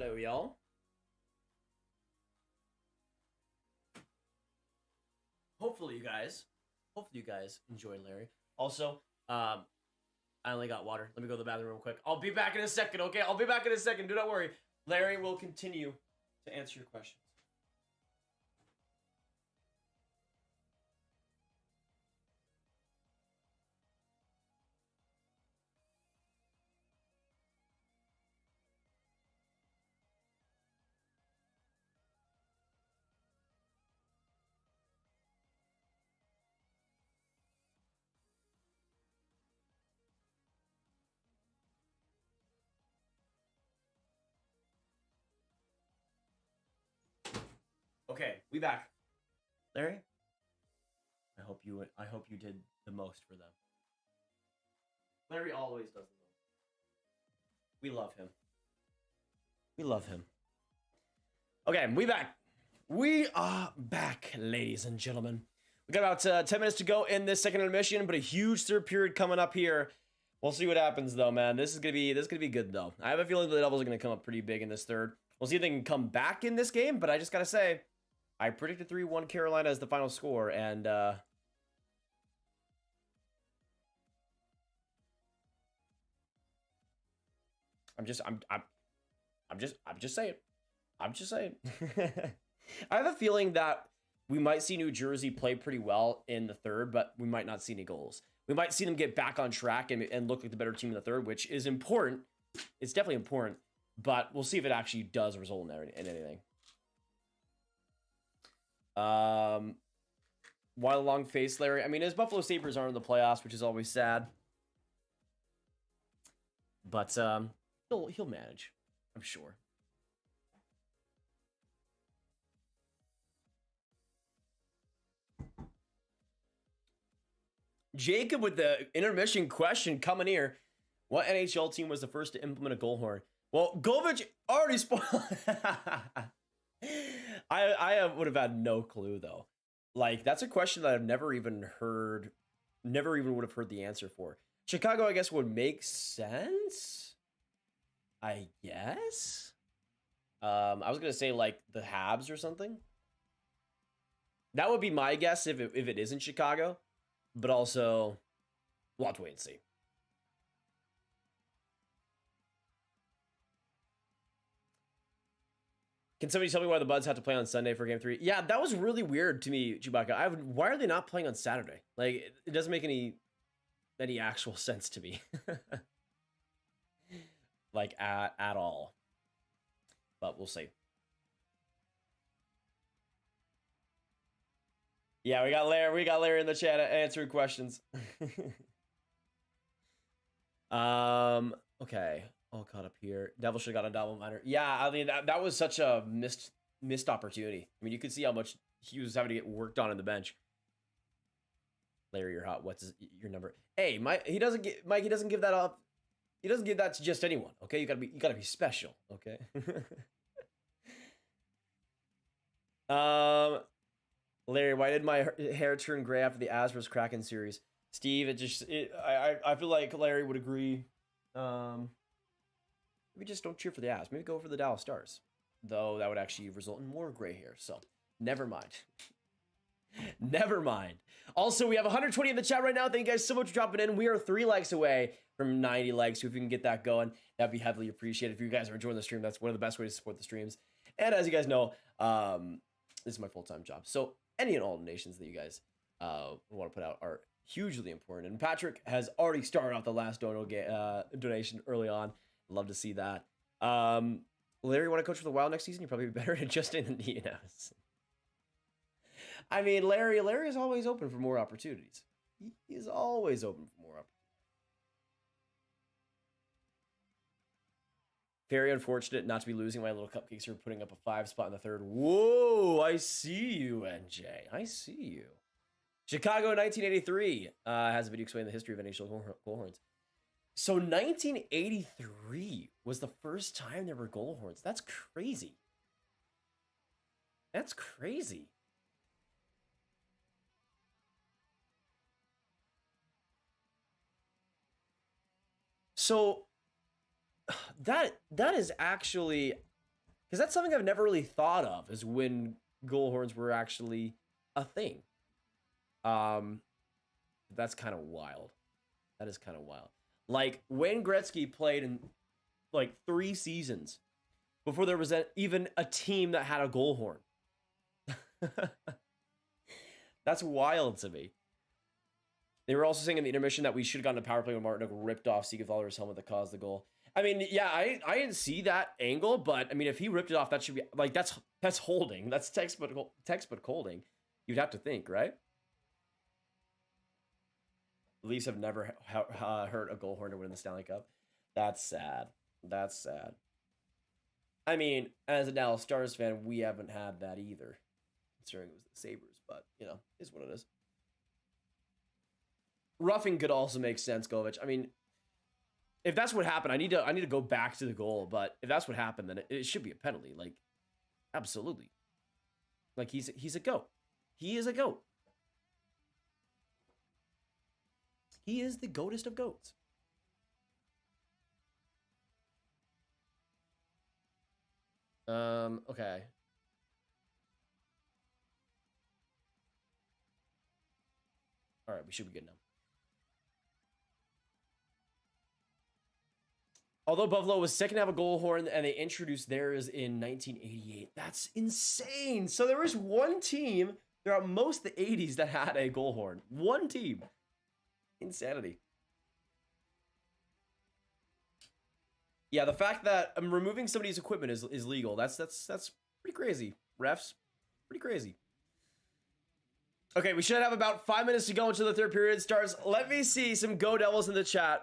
Hello, y'all. Hopefully you guys enjoyed Larry. Also, I only got water. Let me go to the bathroom real quick. I'll be back in a second, okay? I'll be back in a second. Do not worry. Larry will continue to answer your questions. Okay, we back. Larry, I hope you did the most for them. Larry always does the most. We love him. We love him. Okay, we back. We are back, ladies and gentlemen. We got about 10 minutes to go in this second intermission, but a huge third period coming up here. We'll see what happens though, man. This is gonna be good though. I have a feeling the Devils are gonna come up pretty big in this third. We'll see if they can come back in this game, but I just gotta say, I predicted 3-1 Carolina as the final score, and I'm just saying. I'm just saying. I have a feeling that we might see New Jersey play pretty well in the third, but we might not see any goals. We might see them get back on track and look like the better team in the third, which is important. It's definitely important, but we'll see if it actually does result in anything. Why the long face, Larry? I mean, his Buffalo Sabres aren't in the playoffs, which is always sad. But he'll manage, I'm sure. Jacob with the intermission question coming here. What NHL team was the first to implement a goal horn? Well, Graviteh already spoiled. I would have had no clue though. Like, that's a question that I've never even would have heard the answer for. Chicago, I guess, would make sense. I guess. I was gonna say like the Habs or something. That would be my guess if it isn't Chicago, but also we'll have to wait and see. Can somebody tell me why the Buds had to play on Sunday for Game 3? Yeah, that was really weird to me, Chewbacca. Why are they not playing on Saturday? Like, it doesn't make any actual sense to me. Like, at all. But we'll see. Yeah, we got Larry in the chat answering questions. Okay. All caught up here. Devil should have got a double minor. Yeah, I mean, that was such a missed opportunity. I mean, you could see how much he was having to get worked on in the bench. Larry, you're hot. What's your number? Hey, Mike, he doesn't give that up. He doesn't give that to just anyone. Okay, you gotta be special. Okay. Larry, why did my hair turn gray after the Asbros Kraken series? Steve, I feel like Larry would agree. Maybe just don't cheer for the Avs. Maybe go for the Dallas Stars. Though that would actually result in more gray hair. So, never mind. Never mind. Also, we have 120 in the chat right now. Thank you guys so much for dropping in. We are 3 likes away from 90 likes. So if you can get that going, that'd be heavily appreciated. If you guys are enjoying the stream, that's one of the best ways to support the streams. And as you guys know, this is my full-time job. So any and all donations that you guys want to put out are hugely important. And Patrick has already started off the last donation early on. Love to see that. Larry, want to coach for the Wild next season? You're probably better at adjusting than DNS. I mean, Larry is always open for more opportunities. He is always open for more opportunities. Very unfortunate not to be losing my little cupcakes for putting up a 5 spot in the third. Whoa, I see you, NJ. I see you. Chicago 1983 has a video explaining the history of NHL goal horns. So 1983 was the first time there were goal horns. That's crazy. That's crazy. So that is actually Because that's something I've never really thought of, is when goal horns were actually a thing. That's kind of wild. That is kind of wild. Like, Wayne Gretzky played in, like, 3 seasons before there was even a team that had a goal horn. That's wild to me. They were also saying in the intermission that we should have gotten a power play when Martinook ripped off Siegenthaler's helmet that caused the goal. I mean, yeah, I didn't see that angle, but I mean, if he ripped it off, that should be like that's holding. That's textbook holding. You'd have to think, right? The Leafs have never hurt a goal horn to win the Stanley Cup. That's sad. That's sad. I mean, as a Dallas Stars fan, we haven't had that either, considering it was the Sabres. But you know, is what it is. Roughing could also make sense, Govich. I mean, if that's what happened, I need to go back to the goal. But if that's what happened, then it should be a penalty. Like, absolutely. Like, he's a goat. He is a goat. He is the goatest of goats. Okay. All right, we should be good now. Although Buffalo was second to have a goal horn and they introduced theirs in 1988. That's insane. So there was one team throughout most of the 80s that had a goal horn. One team. Insanity. Yeah, the fact that removing somebody's equipment is legal. That's pretty crazy. Refs, pretty crazy. Okay, we should have about 5 minutes to go until the third period starts. Let me see some Go Devils in the chat.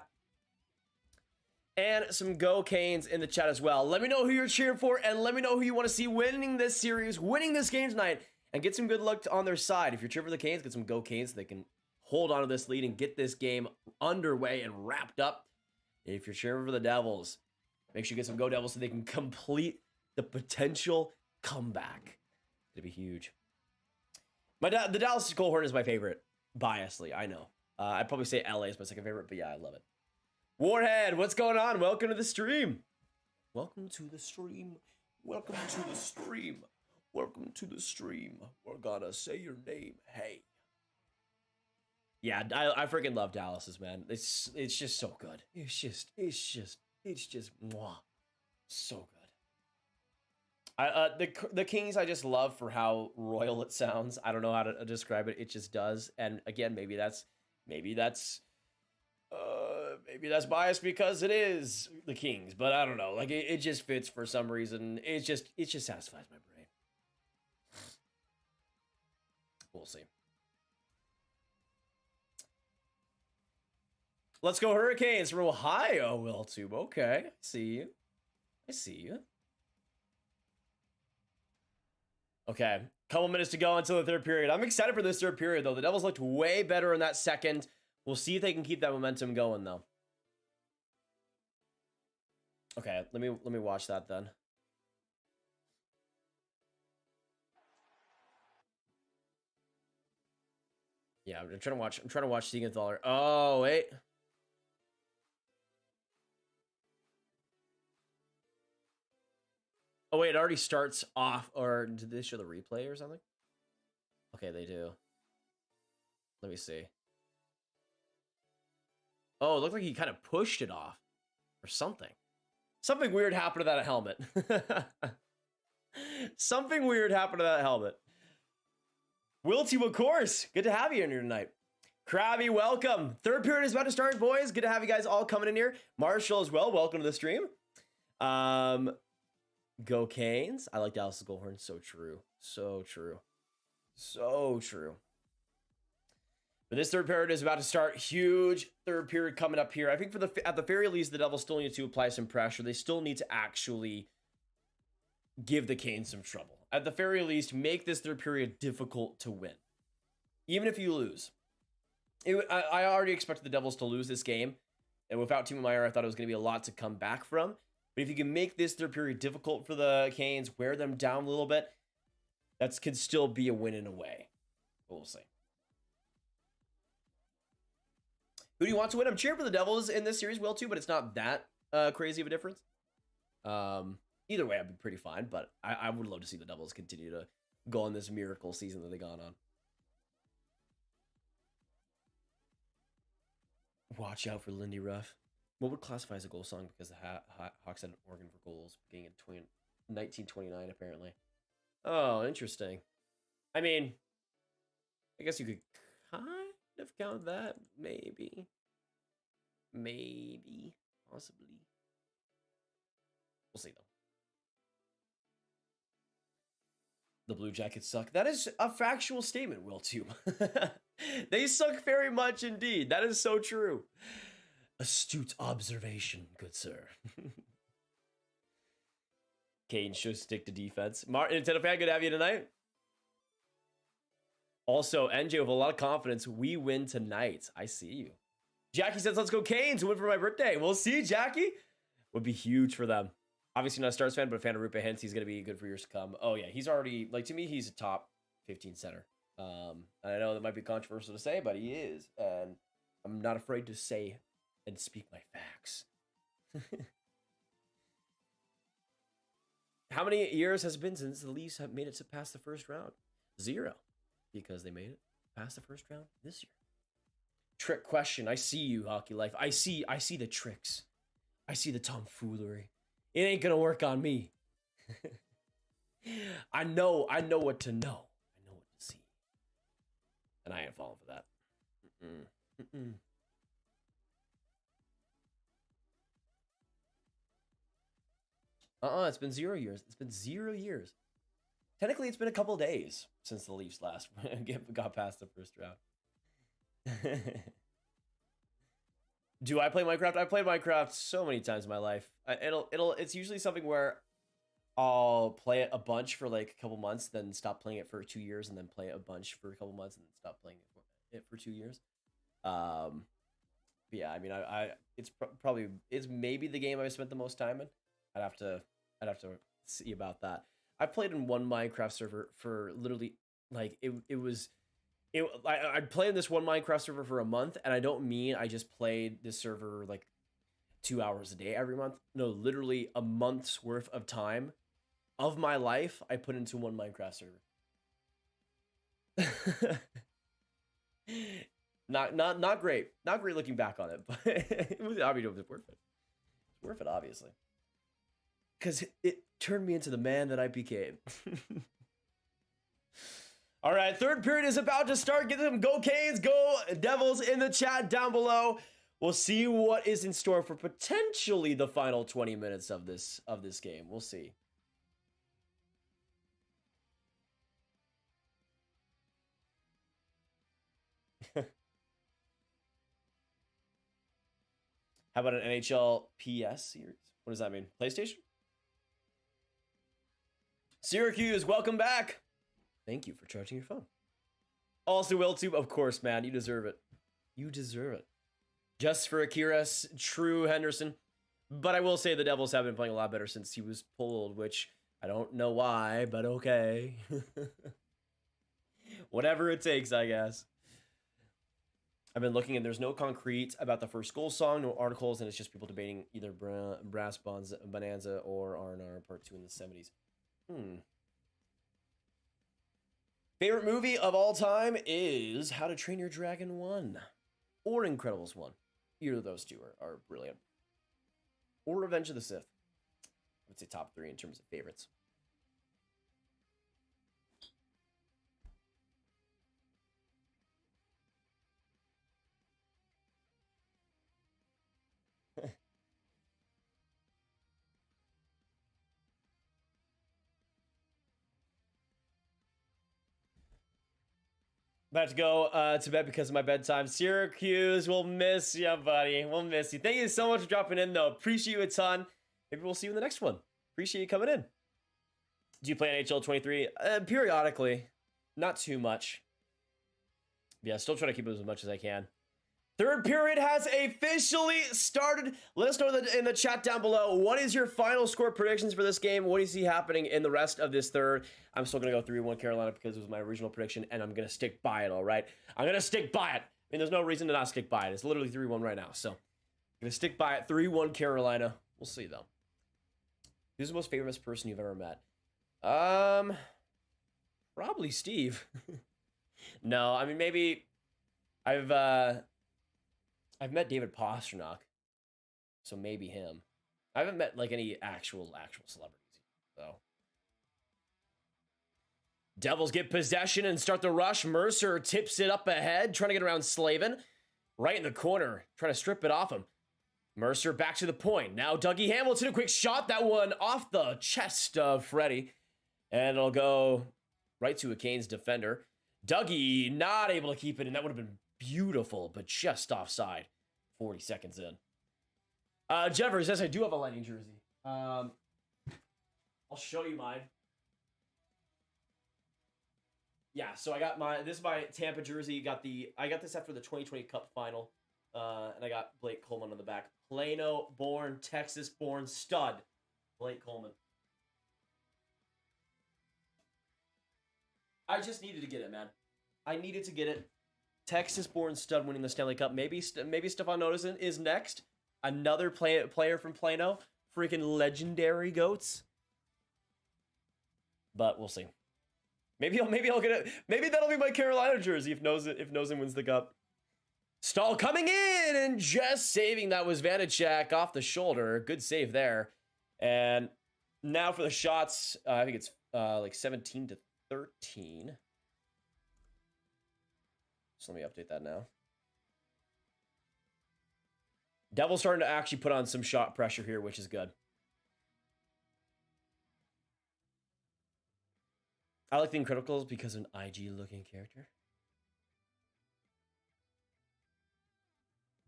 And some Go Canes in the chat as well. Let me know who you're cheering for, and let me know who you want to see winning this series, winning this game tonight, and get some good luck on their side. If you're cheering for the Canes, get some Go Canes so they can hold on to this lead and get this game underway and wrapped up. If you're cheering for the Devils, make sure you get some Go Devils so they can complete the potential comeback. It'll be huge. The Dallas goal horn is my favorite, biasly, I know. I'd probably say LA is my second favorite, but yeah, I love it. Warhead, what's going on? Welcome to the stream. Welcome to the stream. Welcome to the stream. Welcome to the stream. We're gonna say your name. Hey. Yeah, I freaking love Dallas's, man. It's just so good. It's just mwah. So good. The Kings I just love for how royal it sounds. I don't know how to describe it. It just does. And again, maybe that's biased because it is the Kings, but I don't know. Like it just fits for some reason. It just satisfies my brain. We'll see. Let's go Hurricanes from Ohio, Will-Tube. Okay, I see you. Okay, couple minutes to go until the third period. I'm excited for this third period, though. The Devils looked way better in that second. We'll see if they can keep that momentum going, though. Okay, let me watch that then. Yeah, I'm trying to watch Siegenthaler. Oh, wait. Oh, wait, it already starts off, or did they show the replay or something? Okay, they do. Let me see. Oh, it looked like he kind of pushed it off or something. Something weird happened to that helmet. Something weird happened to that helmet. Wilty, of course. Good to have you in here tonight. Krabby, welcome. Third period is about to start, boys. Good to have you guys all coming in here. Marshall as well. Welcome to the stream. Go Canes. I like Dallas' goal horn. So true. So true. So true. But this third period is about to start. Huge third period coming up here. I think at the very least, the Devils still need to apply some pressure. They still need to actually give the Canes some trouble. At the very least, make this third period difficult to win. Even if you lose. I already expected the Devils to lose this game. And without Timo Meier, I thought it was going to be a lot to come back from. But if you can make this third period difficult for the Canes, wear them down a little bit, that could still be a win in a way. But we'll see. Who do you want to win? I'm cheering for the Devils in this series, Will, too, but it's not that crazy of a difference. Even Either way, I'd be pretty fine, but I would love to see the Devils continue to go on this miracle season that they've gone on. Watch out for Lindy Ruff. What would classify as a goal song? Because the Hawks had an organ for goals beginning in 1929, apparently. Oh, interesting. I mean, I guess you could kind of count that. Maybe. Possibly. We'll see, though. The Blue Jackets suck. That is a factual statement, Will Tube. They suck very much indeed. That is so true. Astute observation, good sir. Kane should stick to defense. Nintendo fan, good to have you tonight. Also, NJ with a lot of confidence. We win tonight. I see you. Jackie says, let's go Canes. Win for my birthday. We'll see, Jackie. Would be huge for them. Obviously not a Stars fan, but a fan of Rupe Hintz. He's going to be good for years to come. Oh, yeah. He's already, like, to me, he's a top 15 center. I know that might be controversial to say, but he is. And I'm not afraid to say and speak my facts. How many years has it been since the Leafs have made it to past the first round? 0. Because they made it past the first round this year. Trick question. I see you, Hockey Life. I see the tricks. I see the tomfoolery. It ain't gonna work on me. I know what to know. I know what to see. And I ain't falling for that. It's been 0 years. It's been 0 years. Technically, it's been a couple days since the Leafs last got past the first round. Do I play Minecraft? I've played Minecraft so many times in my life. It's usually something where I'll play it a bunch for like a couple months, then stop playing it for 2 years, and then play it a bunch for a couple months, and then stop playing it for 2 years. Yeah, I mean, it's maybe the game I've spent the most time in. I'd have to see about that. I played in one Minecraft server for literally like I'd play in this one Minecraft server for a month, and I don't mean I just played this server like 2 hours a day every month. No, literally a month's worth of time of my life I put into one Minecraft server. Not great. Not great looking back on it, but it was worth it. It's worth it, obviously. Because it turned me into the man that I became. All right, third period is about to start. Get them, go Canes, go Devils in the chat down below. We'll see what is in store for potentially the final 20 minutes of this game. We'll see. How about an NHL PS series? What does that mean? PlayStation? Syracuse, welcome back. Thank you for charging your phone. Also, WillTube, of course, man. You deserve it. You deserve it. Just for Akira's true Henderson. But I will say the Devils have been playing a lot better since he was pulled, which I don't know why, but okay. Whatever it takes, I guess. I've been looking and there's no concrete about the first goal song, no articles, and it's just people debating either Brass Bonanza or R&R Part 2 in the 70s. Favorite movie of all time is How to Train Your Dragon 1 or Incredibles 1. Either of those two are brilliant. Or Revenge of the Sith. I would say top 3 in terms of favorites. About to go to bed because of my bedtime. Syracuse, we'll miss you, buddy. We'll miss you. Thank you so much for dropping in, though. Appreciate you a ton. Maybe we'll see you in the next one. Appreciate you coming in. Do you play NHL 23? Periodically. Not too much. Yeah, still trying to keep it as much as I can. Third period has officially started. Let us know in the chat down below. What is your final score predictions for this game? What do you see happening in the rest of this third? I'm still going to go 3-1 Carolina because it was my original prediction, and I'm going to stick by it, all right? I'm going to stick by it. I mean, there's no reason to not stick by it. It's literally 3-1 right now, so I'm going to stick by it. 3-1 Carolina. We'll see, though. Who's the most famous person you've ever met? Probably Steve. No, I mean, maybe I've met David Pastrnak, so maybe him. I haven't met like any actual celebrities, though. Devils get possession and start the rush. Mercer tips it up ahead, trying to get around Slavin. Right in the corner, trying to strip it off him. Mercer back to the point. Now Dougie Hamilton, a quick shot. That one off the chest of Freddie. And it'll go right to a Canes defender. Dougie not able to keep it, and that would have been beautiful, but just offside. 40 seconds in. Jeffers, yes, I do have a Lightning jersey. I'll show you mine. Yeah, so I got this is my Tampa jersey. I got this after the 2020 Cup final. And I got Blake Coleman on the back. Plano born, Texas born stud. Blake Coleman. I just needed to get it, man. I needed to get it. Texas born stud winning the Stanley Cup. Maybe Stefan Noesen is next. Another player from Plano. Freaking legendary goats. But we'll see. Maybe I'll get it. Maybe that'll be my Carolina jersey if Noesen wins the cup. Stahl coming in and just saving. That was Vanacek off the shoulder. Good save there. And now for the shots. I think it's like 17-13. So let me update that now. Devils starting to actually put on some shot pressure here, which is good. I like the Incredibles because of an IG-looking character.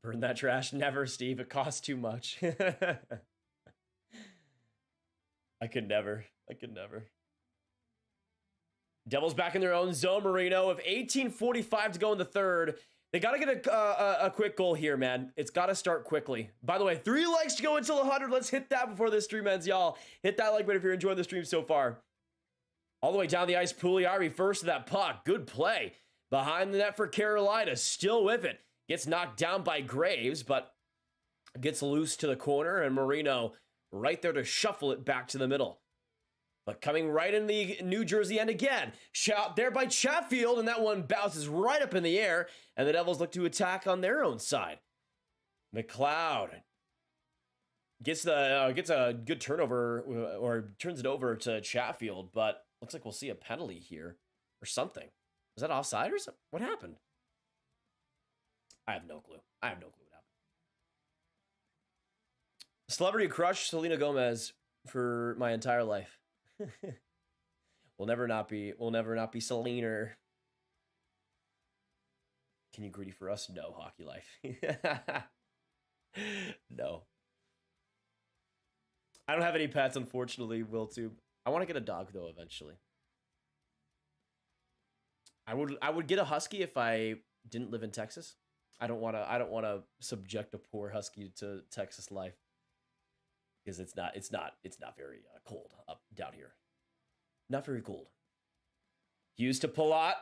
Burn that trash. Never, Steve. It costs too much. I could never. Devils back in their own zone, Marino. With 18:45 to go in the third. They got to get a quick goal here, man. It's got to start quickly. By the way, 3 likes to go until 100. Let's hit that before this stream ends, y'all. Hit that like button if you're enjoying the stream so far. All the way down the ice, Pugliari first to that puck. Good play. Behind the net for Carolina. Still with it. Gets knocked down by Graves, but gets loose to the corner, and Marino right there to shuffle it back to the middle. But coming right in the New Jersey end again. Shot there by Chatfield, and that one bounces right up in the air, and the Devils look to attack on their own side. McLeod gets a good turnover, or turns it over to Chatfield, but looks like we'll see a penalty here or something. Was that offside or something? What happened? I have no clue. What happened. Celebrity crush Selena Gomez for my entire life. We'll never not be Selena. Can you greedy for us? No, hockey life. No. I don't have any pets, unfortunately, Will too. I want to get a dog though eventually. I would get a husky if I didn't live in Texas. I don't want to subject a poor husky to Texas life because it's not very cold up down here. Not very cold. Hughes to Palat,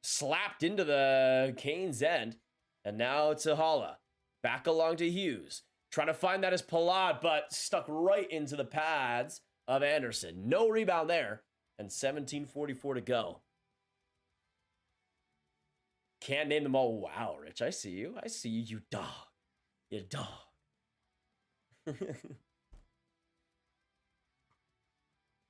slapped into the Canes end, and now to Halla. Back along to Hughes, trying to find that as Palat, but stuck right into the pads of Anderson. No rebound there, and 17:44 to go. Can't name them all. Wow, Rich, I see you. You dog. You dog.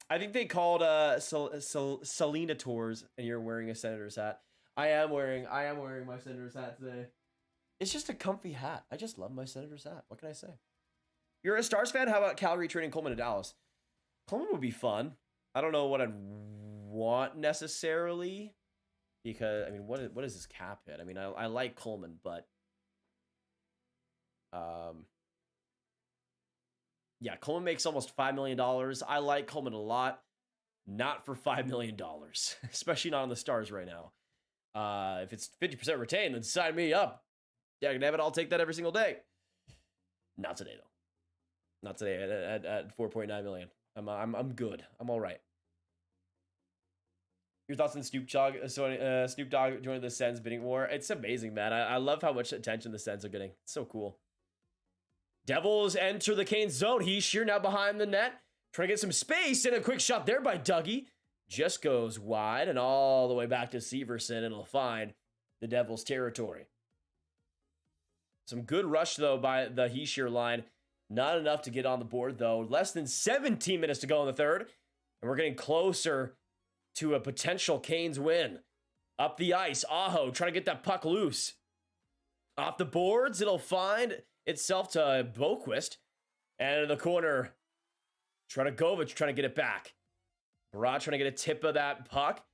I think they called Selena Tours, and you're wearing a Senator's hat. I am wearing my Senator's hat today. It's just a comfy hat. I just love my Senator's hat. What can I say? You're a Stars fan? How about Calgary trading Coleman to Dallas? Coleman would be fun. I don't know what I'd want necessarily. Because, I mean, what is his cap hit? I mean, I like Coleman, but yeah, Coleman makes almost $5 million. I like Coleman a lot. Not for $5 million, especially not on the Stars right now. If it's 50% retained, then sign me up. Yeah, damn it, I'll take that every single day. Not today, though. Not today at 4.9 million. I'm good. I'm all right. Your thoughts on Snoop Dogg joining the Sens bidding war? It's amazing, man. I love how much attention the Sens are getting. It's so cool. Devils enter the Canes zone. He's sheer now behind the net. Trying to get some space, and a quick shot there by Dougie. Just goes wide and all the way back to Severson, and it'll find the Devils' territory. Some good rush, though, by the Heischer line. Not enough to get on the board, though. Less than 17 minutes to go in the third, and we're getting closer to a potential Canes win. Up the ice, Aho trying to get that puck loose. Off the boards, it'll find itself to Boquist. And in the corner, Graviteh trying to get it back. Barat trying to get a tip of that puck.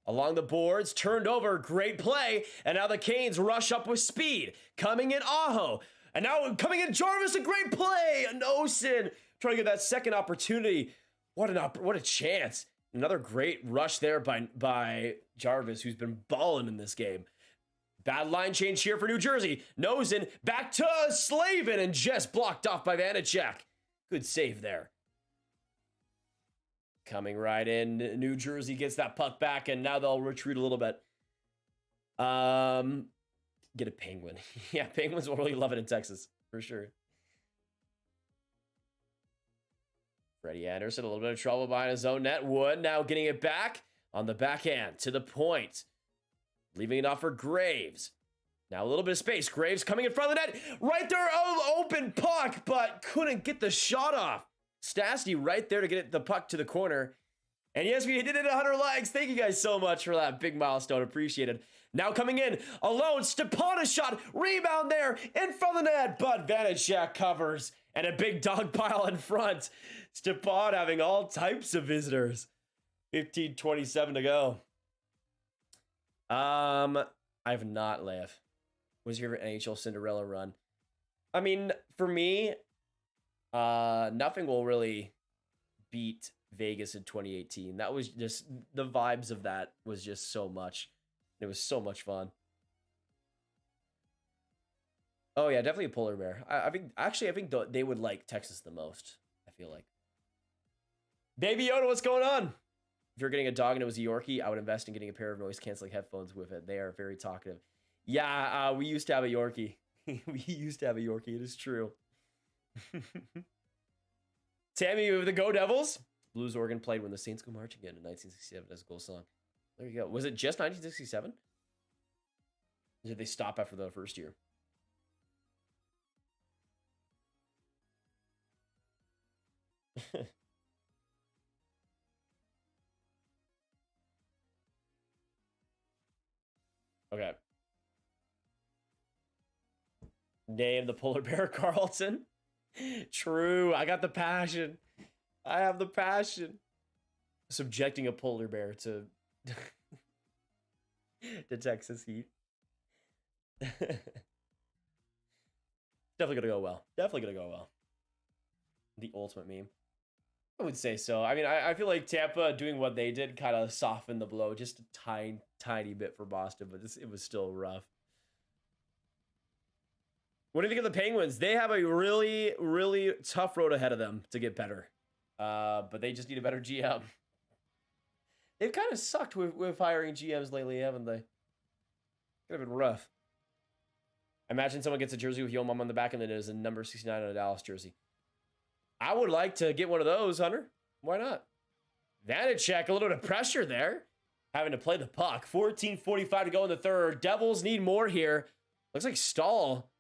Along the boards, turned over, great play. And now the Canes rush up with speed. Coming in Aho. And now coming in Jarvis, a great play. Nosen trying to get that second opportunity. What a chance. Another great rush there by Jarvis, who's been balling in this game. Bad line change here for New Jersey. Nosen back to Slavin and just blocked off by Vanacek. Good save there. Coming right in, New Jersey gets that puck back, and now they'll retreat a little bit. Get a penguin. Yeah, penguins will really love it in Texas, for sure. Freddie Anderson, a little bit of trouble behind his own net. Wood now getting it back on the backhand to the point. Leaving it off for Graves. Now a little bit of space. Graves coming in front of the net. Right there, open puck, but couldn't get the shot off. Stastny right there to get the puck to the corner. And yes, we did it 100 likes. Thank you guys so much for that big milestone. Appreciated. Now coming in alone, Stepan a shot. Rebound there in front of the net, but Vanacek covers. And a big dog pile in front. Stepan having all types of visitors. 15:27 to go. I have not, Lev. What's your favorite NHL Cinderella run? I mean, for me, nothing will really beat Vegas in 2018. That was just, the vibes of that was just so much. It was so much fun. Oh yeah, definitely a polar bear. I think they would like Texas the most, I feel like. Baby Yoda, what's going on? If you're getting a dog and it was a Yorkie, I would invest in getting a pair of noise-canceling headphones with it. They are very talkative. Yeah, we used to have a Yorkie. We used to have a Yorkie. It is true. Tammy with the Go Devils. Blues Oregon played when the Saints Go Marching in 1967 as a goal song. There you go. Was it just 1967? Or did they stop after the first year? Okay. Name the polar bear Carlton. True. I got the passion. I have the passion. Subjecting a polar bear to to Texas heat. Definitely gonna go well. Definitely gonna go well. The ultimate meme. I would say so. I mean, I feel like Tampa doing what they did kind of softened the blow just a tiny bit for Boston, but it was still rough. What do you think of the Penguins? They have a really, really tough road ahead of them to get better. But they just need a better GM. They've kind of sucked with hiring GMs lately, haven't they? Could have been rough. Imagine someone gets a jersey with Yo Mom on the back and then there's a number 69 on a Dallas jersey. I would like to get one of those, Hunter. Why not? Vanacek, a little bit of pressure there. Having to play the puck. 14:45 to go in the third. Devils need more here. Looks like Stahl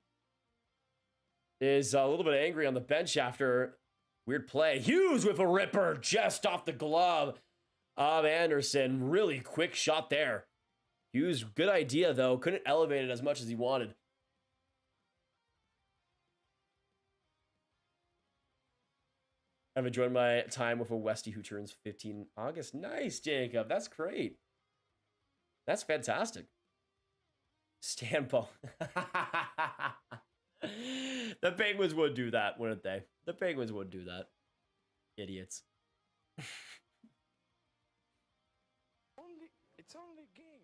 is a little bit angry on the bench after weird play. Hughes with a ripper just off the glove of Anderson. Really quick shot there. Hughes, good idea though. Couldn't elevate it as much as he wanted. I've enjoyed my time with a Westie who turns 15 August. Nice, Jacob. That's great. That's fantastic. Stampo. The Penguins would do that, wouldn't they? The Penguins would do that. Idiots. It's only a game.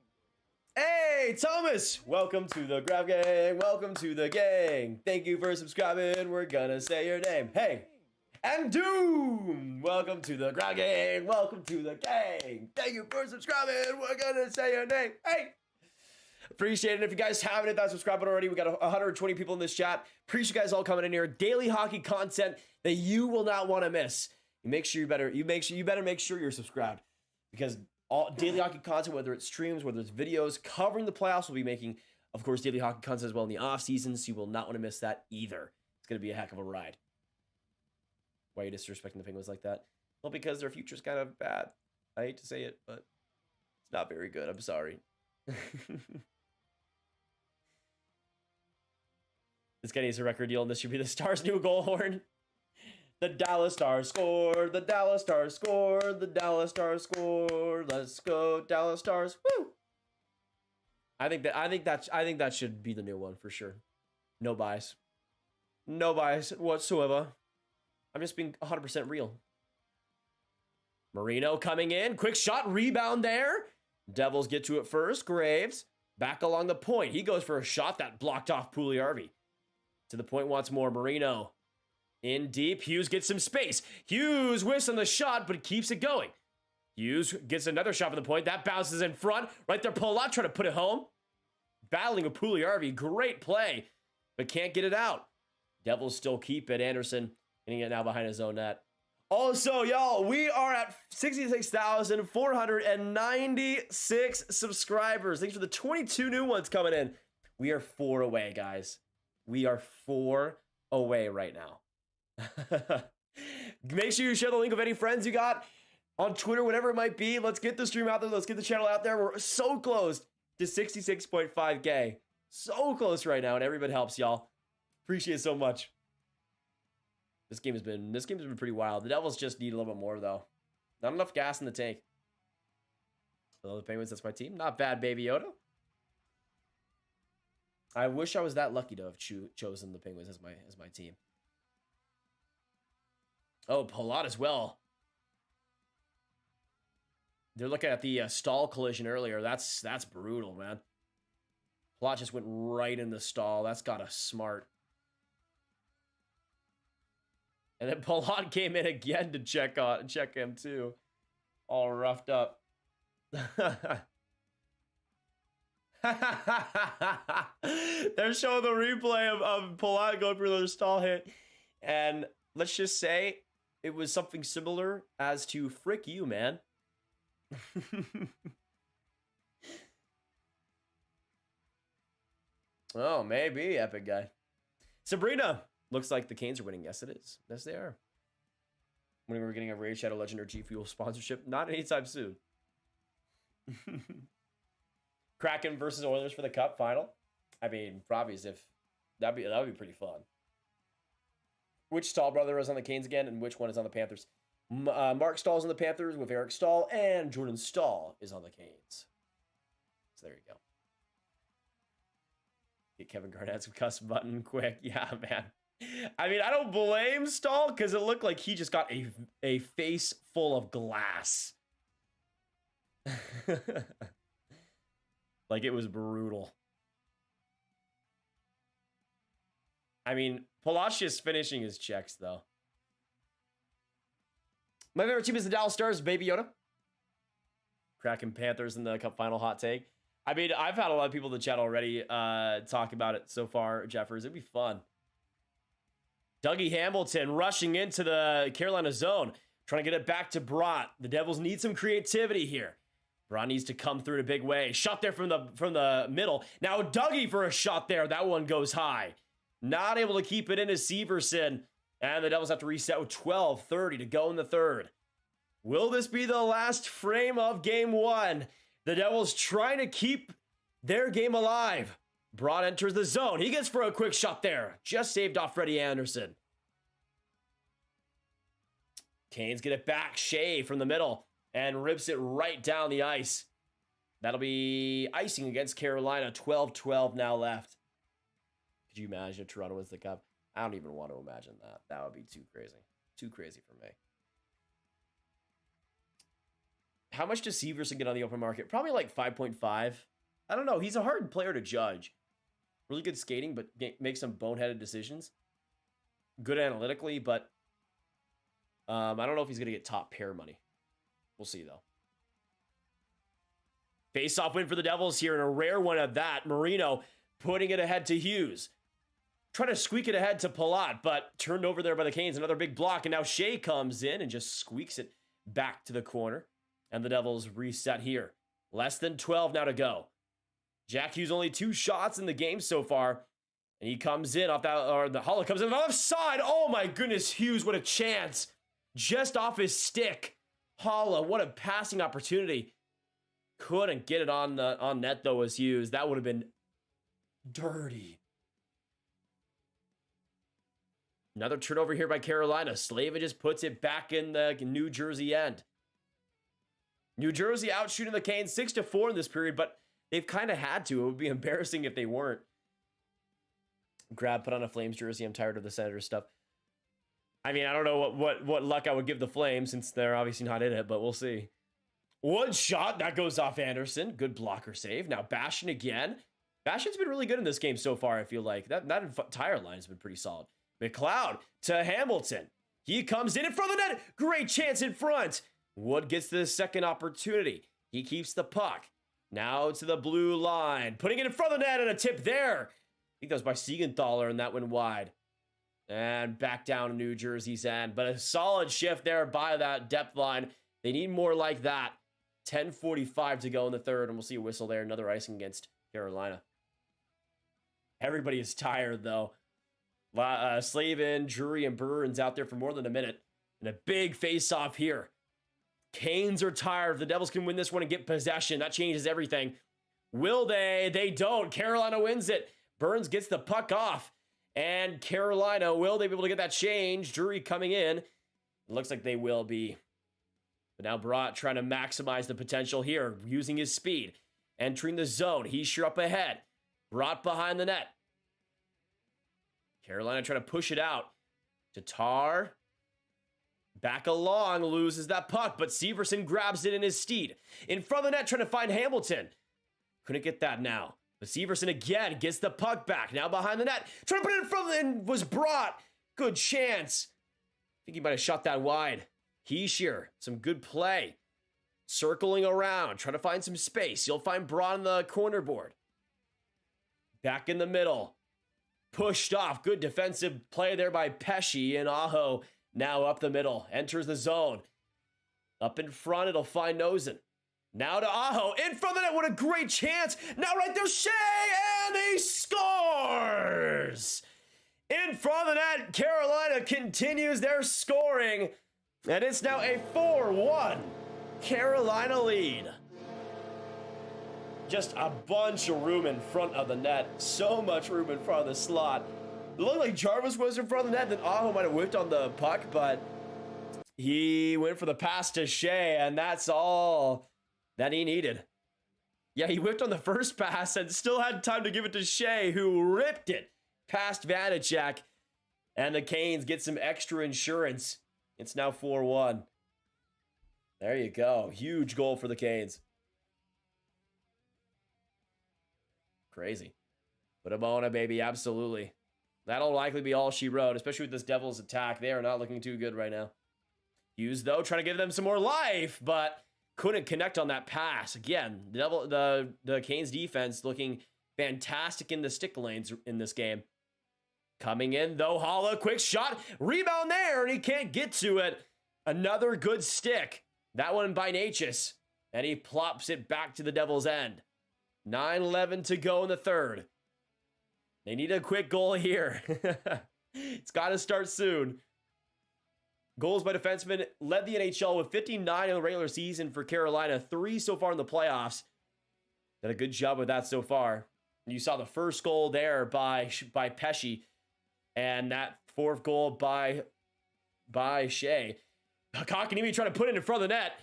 Hey, Thomas! Welcome to the Grav Gang. Welcome to the gang. Thank you for subscribing. We're gonna say your name. Hey. And Doom! Welcome to the Grav Gang. Welcome to the gang. Thank you for subscribing. We're gonna say your name. Hey! Appreciate it. If you guys haven't hit that subscribe button already, we got 120 people in this chat. Appreciate you guys all coming in here. Daily hockey content that you will not want to miss. you better make sure you're subscribed, because all daily hockey content, whether it's streams, whether it's videos covering the playoffs, we'll be making, of course, daily hockey content as well in the off season. So you will not want to miss that either. It's going to be a heck of a ride. Why are you disrespecting the Penguins like that? Well, because their future's kind of bad. I hate to say it, but it's not very good. I'm sorry. This guy needs a record deal, and this should be the Stars' new goal horn. The Dallas Stars scored. The Dallas Stars scored. The Dallas Stars scored. Let's go, Dallas Stars! Woo! I think that should be the new one for sure. No bias. No bias whatsoever. I'm just being 100% real. Marino coming in. Quick shot. Rebound there. Devils get to it first. Graves back along the point. He goes for a shot that blocked off Puljujarvi. To the point once more. Marino in deep. Hughes gets some space. Hughes whiffs on the shot, but keeps it going. Hughes gets another shot from the point. That bounces in front. Right there, Palat trying to put it home. Battling with Puljujarvi. Great play, but can't get it out. Devils still keep it. Anderson getting it now behind his own net. Also, y'all, we are at 66,496 subscribers. Thanks for the 22 new ones coming in. We are 4 away, guys. We are 4 away right now. Make sure you share the link with any friends you got on Twitter, whatever it might be. Let's get the stream out there. Let's get the channel out there. We're so close to 66.5K. So close right now, and everybody helps, y'all. Appreciate it so much. This game has been pretty wild. The Devils just need a little bit more, though. Not enough gas in the tank. Hello, the Penguins. That's my team. Not bad, Baby Yoda. I wish I was that lucky to have chosen the Penguins as my team. Oh, Palat as well. They're looking at the stall collision earlier. That's brutal, man. Palat just went right in the stall. That's got us smart. And then Palat came in again to check him too. All roughed up. They're showing the replay of Palat going for another stall hit. And let's just say it was something similar as to frick you, man. Oh, maybe, epic guy. Sabrina. Looks like the Canes are winning. Yes, it is. Yes, they are. When we're getting a Raid Shadow Legend or G Fuel sponsorship, not anytime soon. Kraken versus Oilers for the Cup final. I mean, probably as if that'd be pretty fun. Which Stahl brother is on the Canes again, and which one is on the Panthers? Mark Stahl's on the Panthers with Eric Stahl, and Jordan Stahl is on the Canes. So there you go. Get Kevin Garnett's custom button quick. Yeah, man. I mean, I don't blame Stahl because it looked like he just got a face full of glass. Like, it was brutal. I mean, Palacios finishing his checks, though. My favorite team is the Dallas Stars, Baby Yoda. Kraken Panthers in the Cup final hot take. I mean, I've had a lot of people in the chat already talk about it so far, Jeffers. It'd be fun. Dougie Hamilton rushing into the Carolina zone, trying to get it back to Brott. The Devils need some creativity here. Brott needs to come through in a big way. Shot there from the middle. Now Dougie for a shot there. That one goes high. Not able to keep it in as Severson. And the Devils have to reset with 12:30 to go in the third. Will this be the last frame of game one? The Devils trying to keep their game alive. Brott enters the zone. He gets for a quick shot there. Just saved off Freddie Anderson. Canes get it back. Shea from the middle and rips it right down the ice. That'll be icing against Carolina. 12-12 now left. Could you imagine if Toronto wins the Cup? I don't even want to imagine that. That would be too crazy. Too crazy for me. How much does Severson get on the open market? Probably like 5.5. I don't know. He's a hard player to judge. Really good skating, but makes some boneheaded decisions. Good analytically, but I don't know if he's going to get top pair money. We'll see, though. Face-off win for the Devils here, and a rare one of that. Marino putting it ahead to Hughes. trying to squeak it ahead to Palat, but turned over there by the Canes. Another big block, and now Shea comes in and just squeaks it back to the corner. And the Devils reset here. Less than 12 now to go. Jack Hughes only 2 shots in the game so far. And he comes in off that, or the Holla comes in on the left side. Oh my goodness, Hughes, what a chance. Just off his stick. Holla, what a passing opportunity. Couldn't get it on net though as Hughes. That would have been dirty. Another turnover here by Carolina. Slavin just puts it back in the New Jersey end. New Jersey out shooting the Canes 6-4 in this period, but they've kind of had to. It would be embarrassing if they weren't. Grab, put on a Flames jersey. I'm tired of the Senators stuff. I mean, I don't know what luck I would give the Flames since they're obviously not in it, but we'll see. One shot, that goes off Anderson. Good blocker save. Now Bastian again. Bastian's been really good in this game so far, I feel like. That entire line has been pretty solid. McLeod to Hamilton. He comes in front of the net. Great chance in front. Wood gets the second opportunity. He keeps the puck. Now to the blue line. Putting it in front of the net and a tip there. I think that was by Siegenthaler and that went wide. And back down to New Jersey's end. But a solid shift there by that depth line. They need more like that. 10:45 to go in the third. And we'll see a whistle there. Another icing against Carolina. Everybody is tired though. Slavin, Drury, and Burns out there for more than a minute. And a big face-off here. Canes are tired. If the Devils can win this one and get possession, that changes everything. Will they? They don't. Carolina wins it. Burns gets the puck off. And Carolina, will they be able to get that change? Drury coming in. It looks like they will be. But now Bratt trying to maximize the potential here, using his speed. Entering the zone. He's sure up ahead. Bratt behind the net. Carolina trying to push it out. Tatar. Back along, loses that puck, but Severson grabs it in his steed. In front of the net, trying to find Hamilton. Couldn't get that now. But Severson again gets the puck back. Now behind the net. Trying to put it in front of it and was brought. Good chance. I think he might have shot that wide. Heischer, some good play. Circling around, trying to find some space. You'll find Braun on the corner board. Back in the middle. Pushed off. Good defensive play there by Pesce, and Aho now up the middle. Enters the zone. Up in front, it'll find Nosen. Now to Aho. In front of the net. What a great chance. Now right there, Shea, and he scores! In front of the net, Carolina continues their scoring. And it's now a 4-1 Carolina lead. Just a bunch of room in front of the net. So much room in front of the slot. It looked like Jarvis was in front of the net, then Aho might have whipped on the puck, but he went for the pass to Shea, and that's all that he needed. Yeah, he whipped on the first pass and still had time to give it to Shea, who ripped it past Vanacek. And the Canes get some extra insurance. It's now 4-1. There you go. Huge goal for the Canes. Crazy. Put him on it, baby. Absolutely. That'll likely be all she wrote, especially with this Devils attack. They are not looking too good right now. Hughes, though, trying to give them some more life, but couldn't connect on that pass. Again, the Canes defense looking fantastic in the stick lanes in this game. Coming in, though, Holla, quick shot. Rebound there, and he can't get to it. Another good stick. That one by Natchez. And he plops it back to the Devils' end. 9:11 to go in the third. They need a quick goal here. It's got to start soon. Goals by defensemen led the NHL with 59 in the regular season for Carolina. 3 so far in the playoffs. Did a good job with that so far. And you saw the first goal there by Pesce. And that fourth goal by Shea. Kotkaniemi trying to put it in front of the net.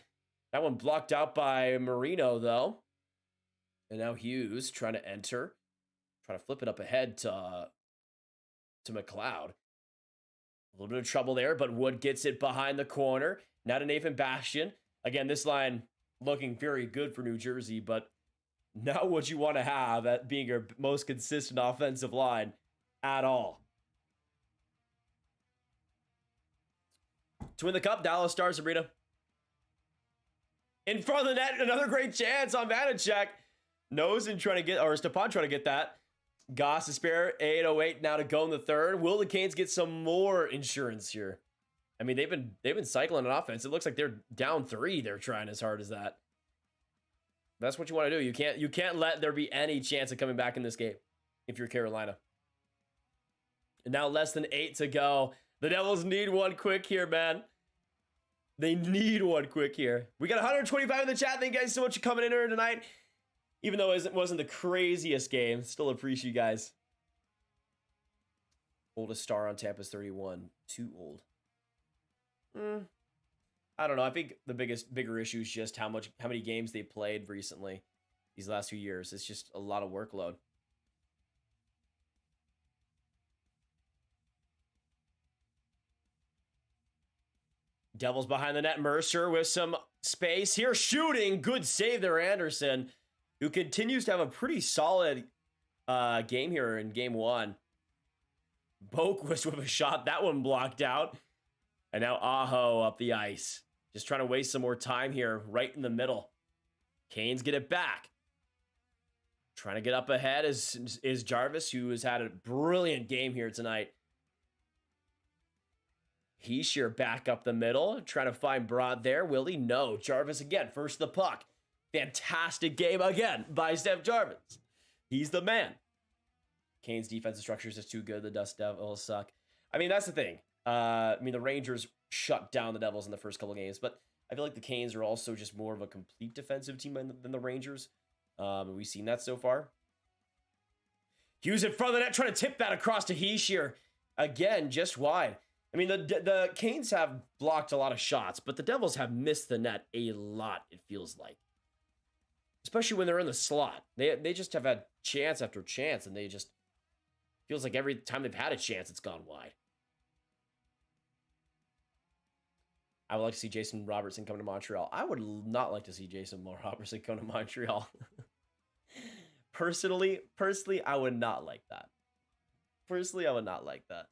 That one blocked out by Marino, though. And now Hughes trying to enter. Trying to flip it up ahead to McLeod. A little bit of trouble there, but Wood gets it behind the corner. Now to Nathan Bastian. Again, this line looking very good for New Jersey, but not what you want to have at being your most consistent offensive line at all. To win the cup, Dallas Stars Arena. In front of the net, another great chance on Vanacek. Nose and trying to get, or Stepan trying to get that. Goss to spare, 8:08 now to go in the third. Will the Canes get some more insurance here? I mean, they've been cycling on offense. It looks like they're down 3. They're trying as hard as that. That's what you want to do. You can't let there be any chance of coming back in this game if you're Carolina. And now less than 8 to go. The Devils need one quick here, man. They need one quick here. We got 125 in the chat. Thank you guys so much for coming in here tonight. Even though it wasn't the craziest game, still appreciate you guys. Oldest star on Tampa's 31. Too old. I don't know. I think the bigger issue is just how many games they played recently these last few years. It's just a lot of workload. Devils behind the net. Mercer with some space here, shooting. Good save there, Anderson, who continues to have a pretty solid game here in game 1. Boquist with a shot. That one blocked out. And now Aho up the ice. Just trying to waste some more time here, right in the middle. Canes get it back. Trying to get up ahead is Jarvis, who has had a brilliant game here tonight. Heischer back up the middle, trying to find Broad there. Will he? No. Jarvis again, first the puck. Fantastic game again by Steph Jarvis. He's the man. Canes' defensive structure is just too good. The Dust Devils suck. I mean, that's the thing. The Rangers shut down the Devils in the first couple of games, but I feel like the Canes are also just more of a complete defensive team than the Rangers. We've seen that so far. Hughes in front of the net, trying to tip that across to Heischer. Again, just wide. I mean, the Canes have blocked a lot of shots, but the Devils have missed the net a lot, it feels like. Especially when they're in the slot. They just have had chance after chance, and they just... feels like every time they've had a chance, it's gone wide. I would like to see Jason Robertson come to Montreal. I would not like to see Jason Robertson come to Montreal. Personally, I would not like that. I would not like that.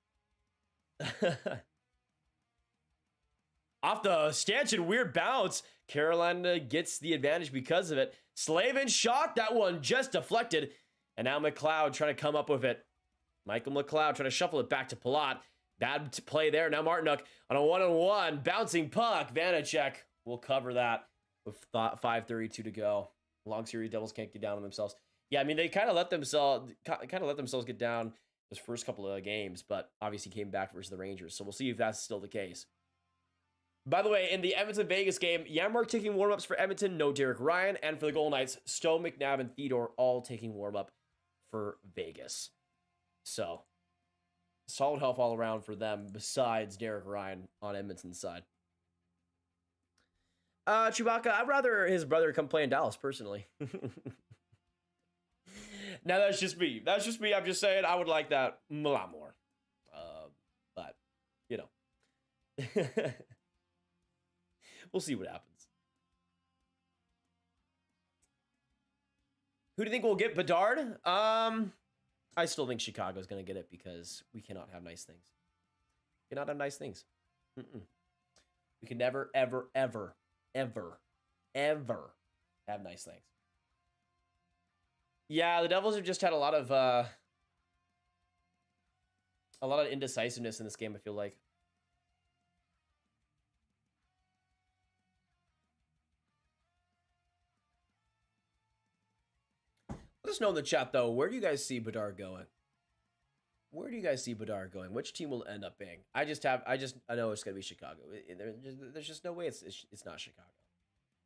Off the stanchion, weird bounce. Carolina gets the advantage because of it. Slavin shot, that one just deflected. And now McLeod trying to come up with it. Michael McLeod trying to shuffle it back to Palat. Bad play there. Now Martinuk on a 1-on-1. Bouncing puck. Vanacek will cover that with 5:32 to go. Long series, Devils can't get down on themselves. Yeah, I mean, they kind of let themselves get down those first couple of games, but obviously came back versus the Rangers. So we'll see if that's still the case. By the way, in the Edmonton-Vegas game, Janmark taking warm-ups for Edmonton, no Derek Ryan. And for the Golden Knights, Stowe, McNabb, and Theodore all taking warm-up for Vegas. So, solid health all around for them, besides Derek Ryan on Edmonton's side. Chewbacca, I'd rather his brother come play in Dallas, personally. Now, that's just me. I'm just saying I would like that a lot more. But, you know. We'll see what happens. Who do you think will get Bedard? I still think Chicago's going to get it because we cannot have nice things. We cannot have nice things. We can never, ever, ever, ever, ever have nice things. Yeah, the Devils have just had a lot of indecisiveness in this game, I feel like. Let us know in the chat, though, where do you guys see Bedard going? Where do you guys see Bedard going? Which team will end up being? I know it's going to be Chicago. There's just no way it's not Chicago.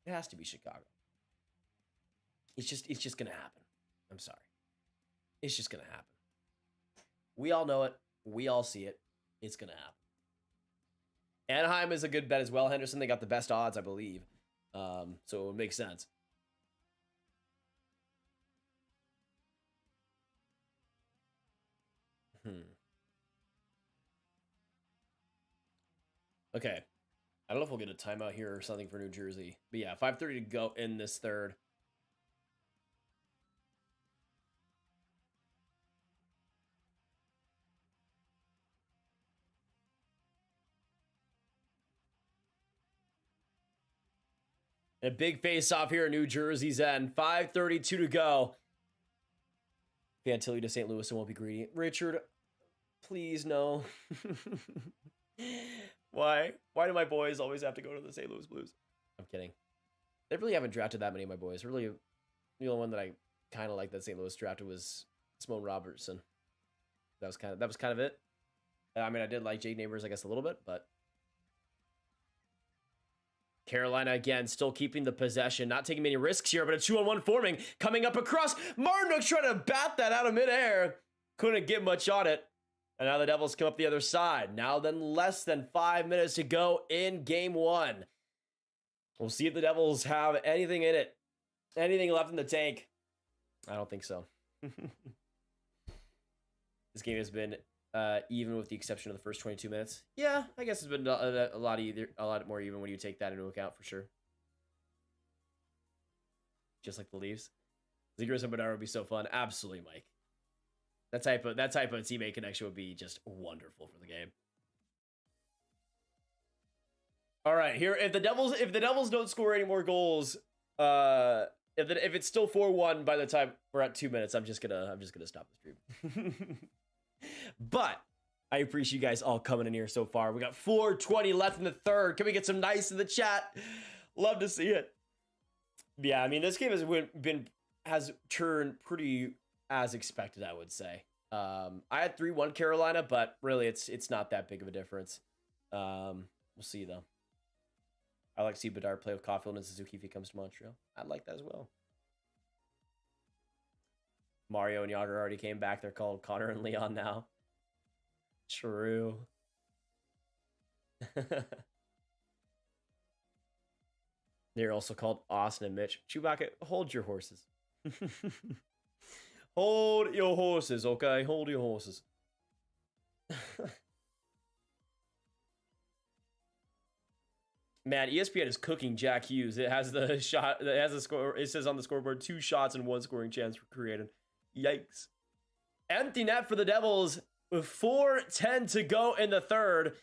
It has to be Chicago. It's just going to happen. I'm sorry. It's just going to happen. We all know it. We all see it. It's going to happen. Anaheim is a good bet as well, Henderson. They got the best odds, I believe. So it would make sense. Okay. I don't know if we'll get a timeout here or something for New Jersey. But yeah, 5:30 to go in this third. A big face-off here in New Jersey's end. 5:32 to go. Fantilli to St. Louis and won't be greedy. Richard, please no. Why? Why do my boys always have to go to the St. Louis Blues? I'm kidding. They really haven't drafted that many of my boys. Really, the only one that I kind of like that St. Louis drafted was Simone Robertson. That was kind of it. I mean, I did like Jake Neighbors, I guess, a little bit, but Carolina again, still keeping the possession, not taking many risks here, but a 2-on-1 forming coming up across. Martinook's trying to bat that out of midair. Couldn't get much on it. And now the Devils come up the other side. Now then, less than 5 minutes to go in game one. We'll see if the Devils have anything in it. Anything left in the tank. I don't think so. This game has been even with the exception of the first 22 minutes. Yeah, I guess it's been a lot more even when you take that into account for sure. Just like the Leafs. Zegras and Bedard would be so fun. Absolutely, Mike. That type of teammate connection would be just wonderful for the game. All right, here if the Devils don't score any more goals, if it's still 4-1 by the time we're at 2 minutes, I'm just gonna stop the stream. But I appreciate you guys all coming in here so far. We got 4:20 left in the third. Can we get some nice in the chat? Love to see it. Yeah, I mean this game has turned pretty as expected, I would say. I had 3-1 Carolina, but really it's not that big of a difference. We'll see though. I like to see Bedard play with Caulfield and Suzuki if he comes to Montreal. I'd like that as well. Mario and Yager already came back. They're called Connor and Leon now. True. They're also called Austin and Mitch. Chewbacca, hold your horses. Hold your horses, okay? Hold your horses. Man, ESPN is cooking Jack Hughes. It has the shot. It has a score. It says on the scoreboard 2 shots and 1 scoring chance created. Yikes. Empty net for the Devils with 4:10 to go in the third.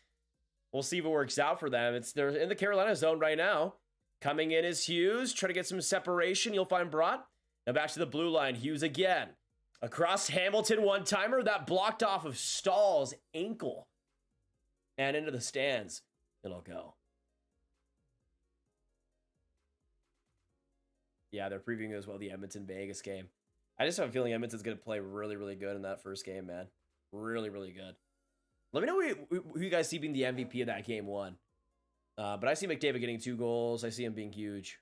We'll see if it works out for them. They're in the Carolina zone right now. Coming in is Hughes. Trying to get some separation. You'll find Brought. Now back to the blue line. Hughes again. Across Hamilton, one-timer. That blocked off of Stahl's ankle. And into the stands. It'll go. Yeah, they're previewing as well the Edmonton-Vegas game. I just have a feeling Edmonton's going to play really, really good in that first game, man. Really, really good. Let me know who you guys see being the MVP of that game one. But I see McDavid getting 2 goals. I see him being huge.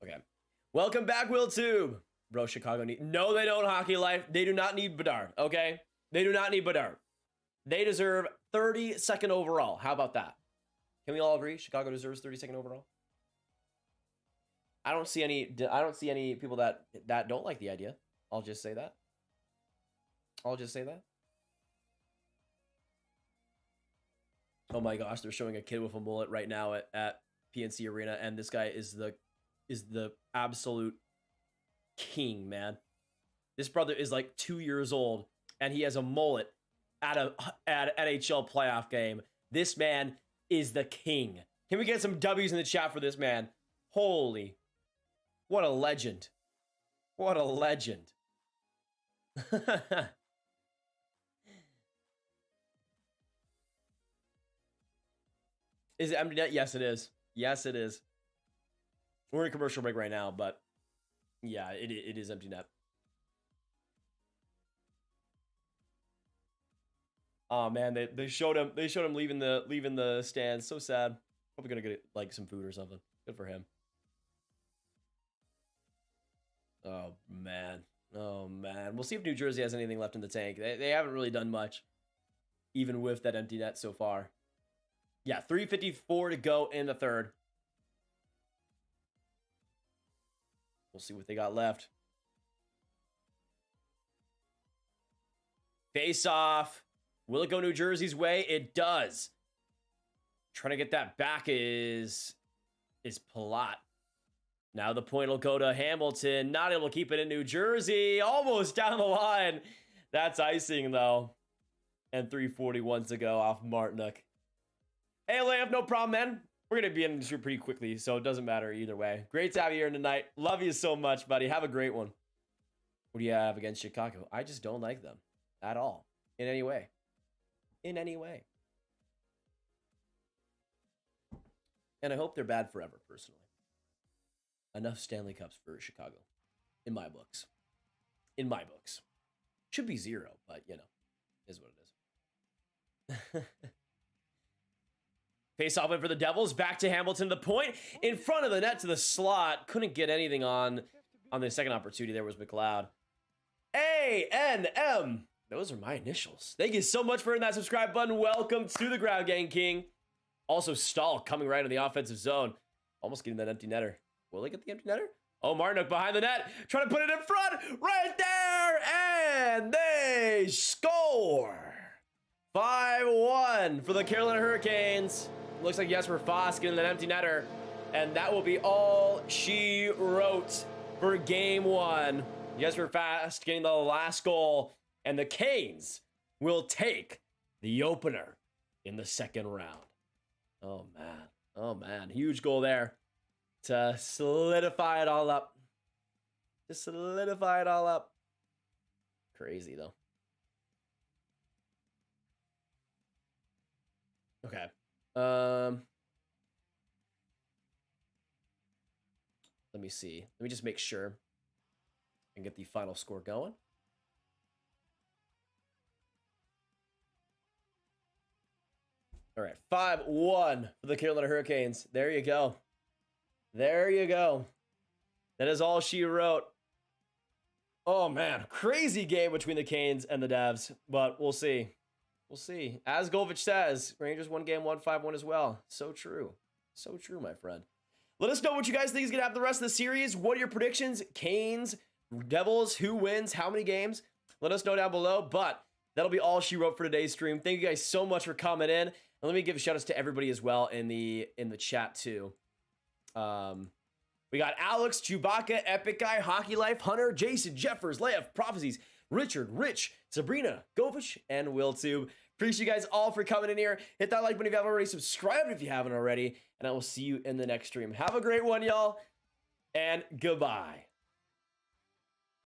Okay. Welcome back, Will Tube. Bro, Chicago need... No, they don't, Hockey Life. They do not need Bedard, okay? They do not need Bedard. They deserve 32nd overall. How about that? Can we all agree Chicago deserves 32nd overall? I don't see any people that don't like the idea. I'll just say that. Oh my gosh, they're showing a kid with a mullet right now at PNC Arena, and this guy is the absolute king, man. This brother is like 2 years old, and he has a mullet at an NHL playoff game. This man is the king. Can we get some W's in the chat for this man? Holy, what a legend. What a legend. Is it empty net? Yes, it is. Yes, it is. We're in a commercial break right now, but yeah, it is empty net. Oh man, they showed him leaving the stands. So sad. Probably gonna get like some food or something. Good for him. Oh man. We'll see if New Jersey has anything left in the tank. They haven't really done much, even with that empty net so far. Yeah, 3:54 to go in the third. We'll see what they got left. Face off. Will it go New Jersey's way? It does. Trying to get that back is Palat. Now the point will go to Hamilton. Not able to keep it in New Jersey. Almost down the line. That's icing, though. And 3:41 to go off Martinook. Hey, Layup, no problem, man. We're going to be in this pretty quickly, so it doesn't matter either way. Great to have you here tonight. Love you so much, buddy. Have a great one. What do you have against Chicago? I just don't like them at all. In any way. In any way. And I hope they're bad forever, personally. Enough Stanley Cups for Chicago. In my books. In my books. Should be 0, but, you know, is what it is. Face off win for the Devils. Back to Hamilton. The point in front of the net to the slot. Couldn't get anything on the second opportunity. There was McLeod. A-N-M. Those are my initials. Thank you so much for hitting that subscribe button. Welcome to the Ground Gang King. Also, Stahl coming right in the offensive zone. Almost getting that empty netter. Will they get the empty netter? Oh, Martinook behind the net. Trying to put it in front. Right there. And they score. 5-1 for the Carolina Hurricanes. Looks like Jesper Fast getting that empty netter. And that will be all she wrote for game 1. Jesper Fast getting the last goal. And the Canes will take the opener in the second round. Oh, man. Oh, man. Huge goal there to solidify it all up. To solidify it all up. Crazy, though. Okay. Let me see. Let me just make sure and get the final score going. All right, 5-1 for the Carolina Hurricanes. There you go. There you go. That is all she wrote. Oh, man. Crazy game between the Canes and the Devs, but we'll see. We'll see. As Graviteh says, Rangers won game 1, 5-1 as well. So true. So true, my friend. Let us know what you guys think is going to happen the rest of the series. What are your predictions? Canes, Devils, who wins, how many games? Let us know down below, but that'll be all she wrote for today's stream. Thank you guys so much for coming in. And let me give a shout outs to everybody as well in the chat too. We got Alex, Chewbacca, Epic Guy, Hockey Life, Hunter, Jason, Jeffers, Leif, Prophecies, Richard, Rich, Sabrina, Govich, and WillTube. Appreciate you guys all for coming in here. Hit that like button if you haven't already. Subscribe if you haven't already. And I will see you in the next stream. Have a great one, y'all. And goodbye.